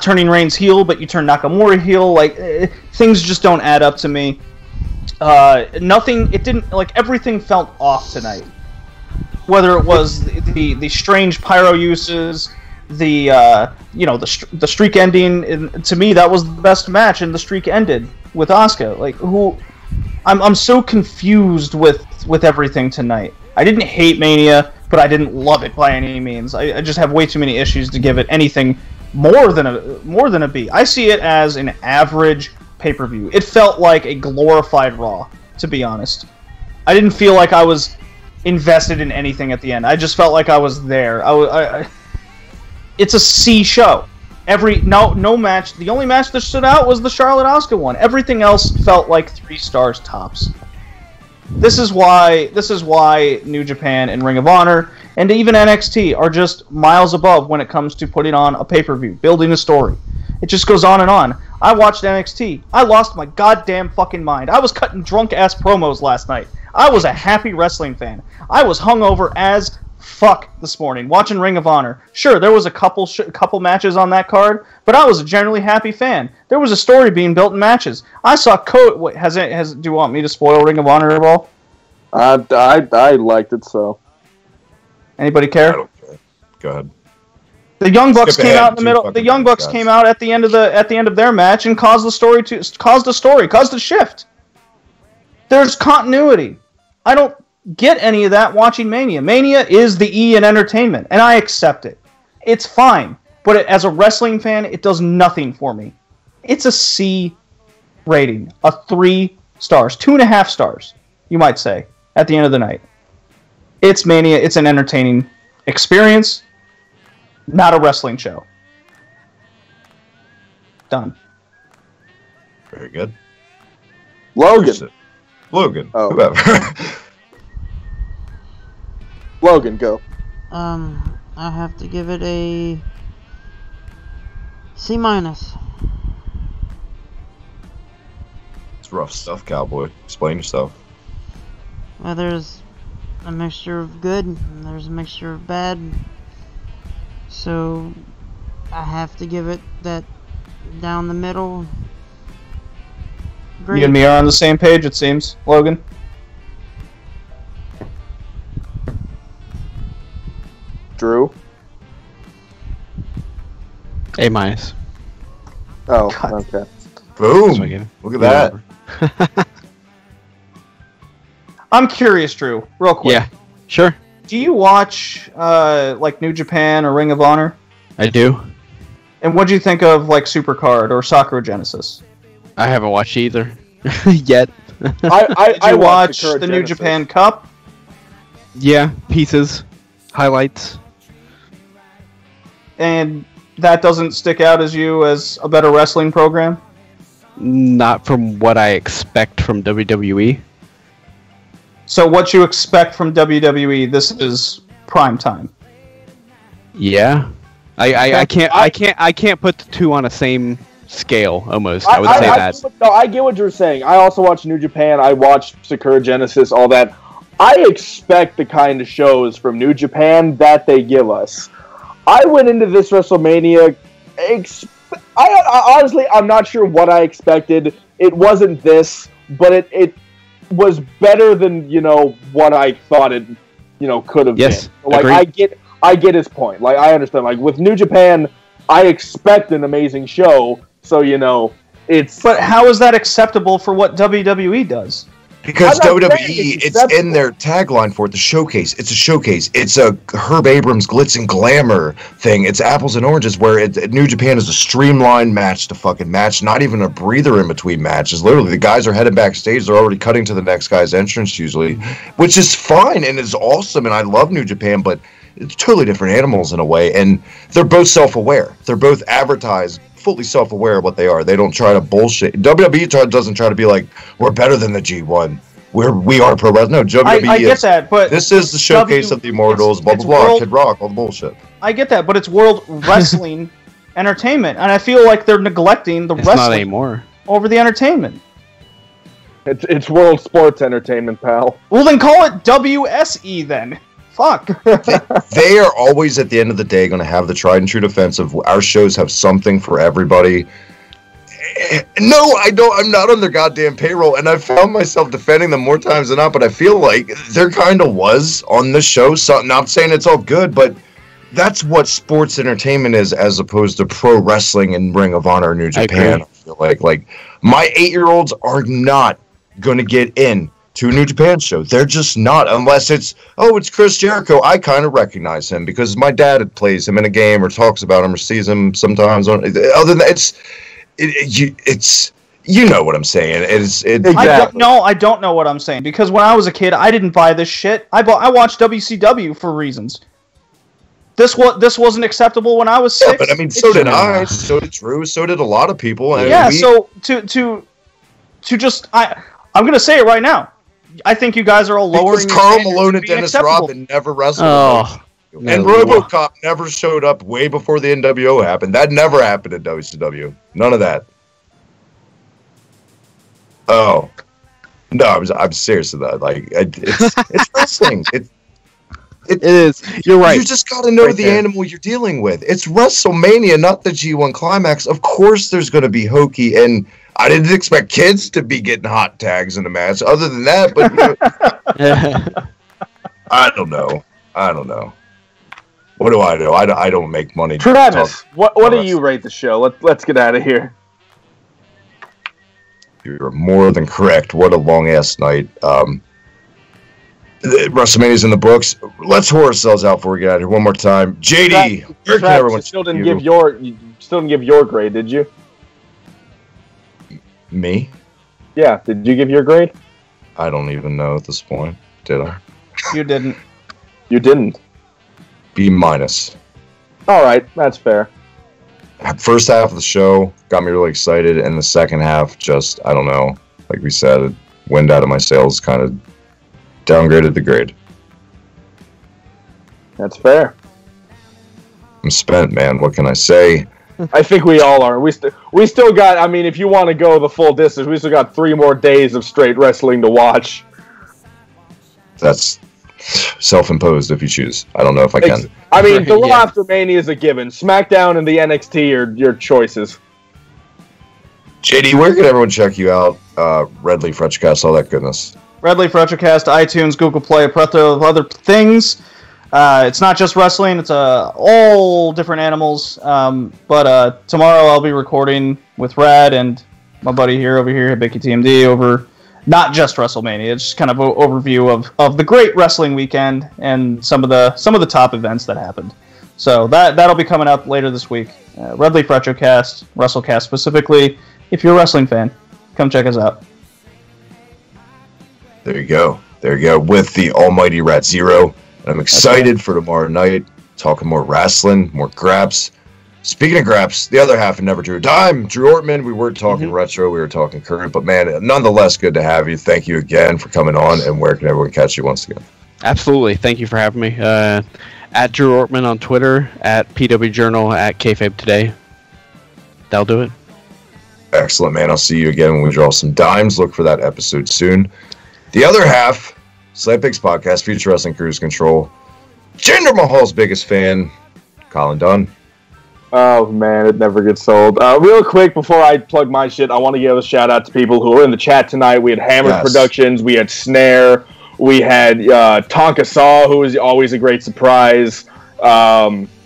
turning Reigns heel, but you turn Nakamura heel. Things just don't add up to me. Everything felt off tonight. Whether it was the strange pyro uses, the streak ending. To me, that was the best match, and the streak ended with Asuka. I'm so confused with everything tonight. I didn't hate Mania, but I didn't love it by any means. I just have way too many issues to give it anything more than a B. I see it as an average pay-per-view. It felt like a glorified Raw, to be honest. I didn't feel like I was invested in anything at the end. I just felt like I was there. It's a C show. No match. The only match that stood out was the Charlotte Asuka one. Everything else felt like 3 stars tops. This is why New Japan and Ring of Honor and even NXT are just miles above when it comes to putting on a pay-per-view, building a story. It just goes on and on. I watched NXT. I lost my goddamn fucking mind. I was cutting drunk-ass promos last night. I was a happy wrestling fan. I was hungover as fuck this morning watching Ring of Honor. Sure, there was a couple matches on that card, but I was a generally happy fan. There was a story being built in matches. I saw Cody. Do you want me to spoil Ring of Honor at all? I liked it so. Anybody I care? don't care. Go ahead. The Young Bucks Skip came ahead out in the middle. to The Young Bucks fucking came out at the end of their match and caused the shift. There's continuity. I don't get any of that watching Mania. Mania is the E in entertainment, and I accept it. It's fine, but as a wrestling fan, it does nothing for me. It's a C rating, a 3 stars, 2.5 stars, you might say, at the end of the night. It's Mania. It's an entertaining experience, not a wrestling show. Done. Very good. Logan. Oh. Whoever. Logan, go. I have to give it a C minus. It's rough stuff, Cowboy. Explain yourself. Well, there's a mixture of good and there's a mixture of bad. So I have to give it that down the middle agree. You and me are on the same page, it seems, Logan. Drew? A minus. Oh, God. okay. Boom! Look at that. I'm curious, Drew, real quick. Yeah, sure. Do you watch like New Japan or Ring of Honor? I do. And what do you think of like Supercard or Sakura Genesis? I haven't watched either yet. Did you watch the New Genesis. Japan Cup? Yeah, pieces, highlights. And that doesn't stick out as you as a better wrestling program? Not from what I expect from WWE. So what you expect from WWE, this is prime time. Yeah, I can't put the two on the same scale. Almost, I would say that. No, I get what you're saying. I also watch New Japan. I watch Sakura Genesis, all that. I expect the kind of shows from New Japan that they give us. I went into this WrestleMania. Honestly, I'm not sure what I expected. It wasn't this, but it was better than what I thought it could have been. Like agreed. I get his point. Like I understand. Like with New Japan, I expect an amazing show. So it's. But how is that acceptable for what WWE does? Because I'm not WWE, saying it's in their tagline for it, the showcase. It's a showcase. It's a Herb Abrams glitz and glamour thing. It's apples and oranges, where New Japan is a streamlined match to fucking match, not even a breather in between matches. Literally, the guys are headed backstage. They're already cutting to the next guy's entrance usually, which is fine and is awesome, and I love New Japan, but it's totally different animals in a way, and they're both self-aware. They're both advertised fully self-aware of what they are. They don't try to bullshit. WWE doesn't try to be like, we're better than the G1. We are pro wrestling. No, WWE I get that, but this is the showcase of the Immortals, blah, blah, blah, Kid Rock, all the bullshit. I get that, but it's World Wrestling Entertainment, and I feel like they're neglecting the It's not wrestling anymore. over the entertainment. It's World Sports Entertainment, pal. Well, then call it WSE then. Fuck. They are always, at the end of the day, going to have the tried and true defense of our shows have something for everybody. No, I don't. I'm not on their goddamn payroll, and I've found myself defending them more times than not, but I feel like there kind of was on this show. So, not saying it's all good, but that's what sports entertainment is, as opposed to pro wrestling and Ring of Honor and New Japan. I feel like my 8-year-olds are not going to get in to a New Japan show. They're just not, unless it's Chris Jericho. I kind of recognize him because my dad plays him in a game or talks about him or sees him sometimes. Other than that, it's you know what I'm saying. Exactly. I don't know what I'm saying, because when I was a kid, I didn't buy this shit. I watched WCW for reasons. This wasn't acceptable when I was 6. Yeah, but I mean, so did I. So did Drew. So did a lot of people. And yeah. So I'm gonna say it right now. I think you guys are all lowering. Because Carl Malone and Dennis Rodman never wrestled. Oh, and RoboCop never showed up way before the NWO happened. That never happened at WCW. None of that. Oh, no, I'm serious about that. Like, it's wrestling. It is. You're right. You just got to know the animal you're dealing with. It's WrestleMania, not the G1 Climax. Of course, there's going to be hokey, and I didn't expect kids to be getting hot tags in the match. Other than that, but I don't know. What do I do? I don't make money. Travis, what do you rate the show? Let's get out of here. You're more than correct. What a long ass night. WrestleMania's in the books. Let's whore ourselves out before we get out of here one more time. JD, where can everyone you still didn't give your grade, did you? Me? Yeah, did you give your grade? I don't even know at this point. Did I? You didn't. You didn't. B minus. All right, that's fair. First half of the show got me really excited, and the second half just, I don't know, like we said, wind out of my sails, kind of downgraded the grade. That's fair. I'm spent, man. What can I say? I think we all are. We still got, I mean, if you want to go the full distance, we still got 3 more days of straight wrestling to watch. That's self-imposed if you choose. I don't know if I can. I mean, the Raw after Mania is a given. SmackDown and the NXT are your choices. JD, where can everyone check you out? Red Leaf Retchcast, all that goodness. Red Leaf Retrocast, iTunes, Google Play, a plethora of other things. It's not just wrestling, it's all different animals. But tomorrow I'll be recording with Rad and my buddy over here, Hibiki TMD, over not just WrestleMania. It's just kind of an overview of the great wrestling weekend and some of the top events that happened. So that'll be coming up later this week. Red Leaf Retrocast, WrestleCast specifically. If you're a wrestling fan, come check us out. There you go. With the almighty Rat Zero. And I'm excited for tomorrow night. Talking more wrestling, more graps. Speaking of graps, the other half of Never Drew a Dime, Drew Ortman. We were talking retro, we were talking current, but man, nonetheless, good to have you. Thank you again for coming on. And where can everyone catch you once again? Absolutely. Thank you for having me. At Drew Ortman on Twitter, at PW Journal, at Kayfabe Today. That'll do it. Excellent, man. I'll see you again when we draw some dimes. Look for that episode soon. The other half, Slam Pigs Podcast, Future Wrestling Cruise Control. Jinder Mahal's biggest fan, Colin Dunn. Oh, man, it never gets old. Real quick, before I plug my shit, I want to give a shout-out to people who were in the chat tonight. We had Hammered Productions, we had Snare, we had Tonka Saw, who was always a great surprise.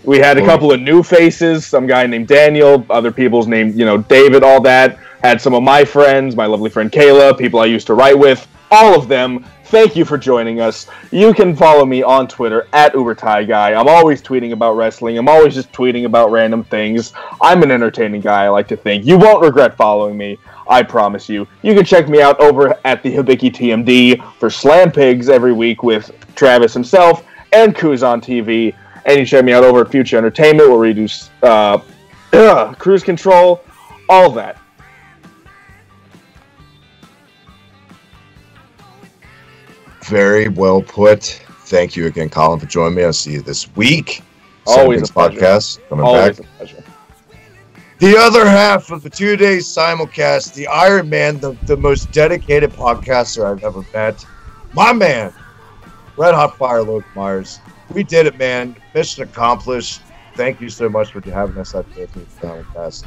We had a couple of new faces, some guy named Daniel, other people's named, David, all that. Had some of my friends, my lovely friend Kayla, people I used to write with. All of them, thank you for joining us. You can follow me on Twitter at UberTieGuy. I'm always tweeting about wrestling. I'm always just tweeting about random things. I'm an entertaining guy, I like to think. You won't regret following me, I promise you. You can check me out over at the Hibiki TMD for Slam Pigs every week with Travis himself and Kuz on TV. And you check me out over at Future Entertainment where we do Cruise Control, all that. Very well put. Thank you again, Colin, for joining me. I'll see you this week. Always a pleasure. Podcast coming Always back. A pleasure. The other half of the 2 days simulcast, the Iron Man, the most dedicated podcaster I've ever met. My man, Red Hot Fire Logan Myers. We did it, man. Mission accomplished. Thank you so much for having us at the simulcast.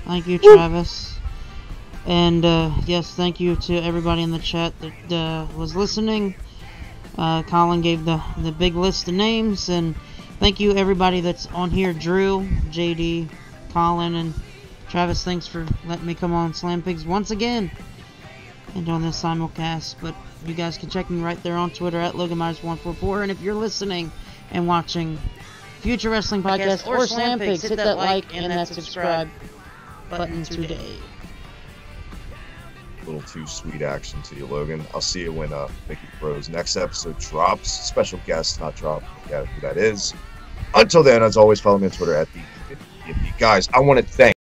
Thank you, Travis. And yes, thank you to everybody in the chat that was listening. Colin gave the big list of names, and thank you everybody that's on here. Drew, JD, Colin, and Travis, thanks for letting me come on Slam Pigs once again and on this simulcast. But you guys can check me right there on Twitter at LoganMyers144. And if you're listening and watching Future Wrestling Podcast or Slam Pigs, hit that like and that subscribe button today. A little too sweet action to you, Logan. I'll see you when Mickey Bros next episode drops. Special guest, not drop. Forget who that is. Until then, as always, follow me on Twitter at the guys. I want to thank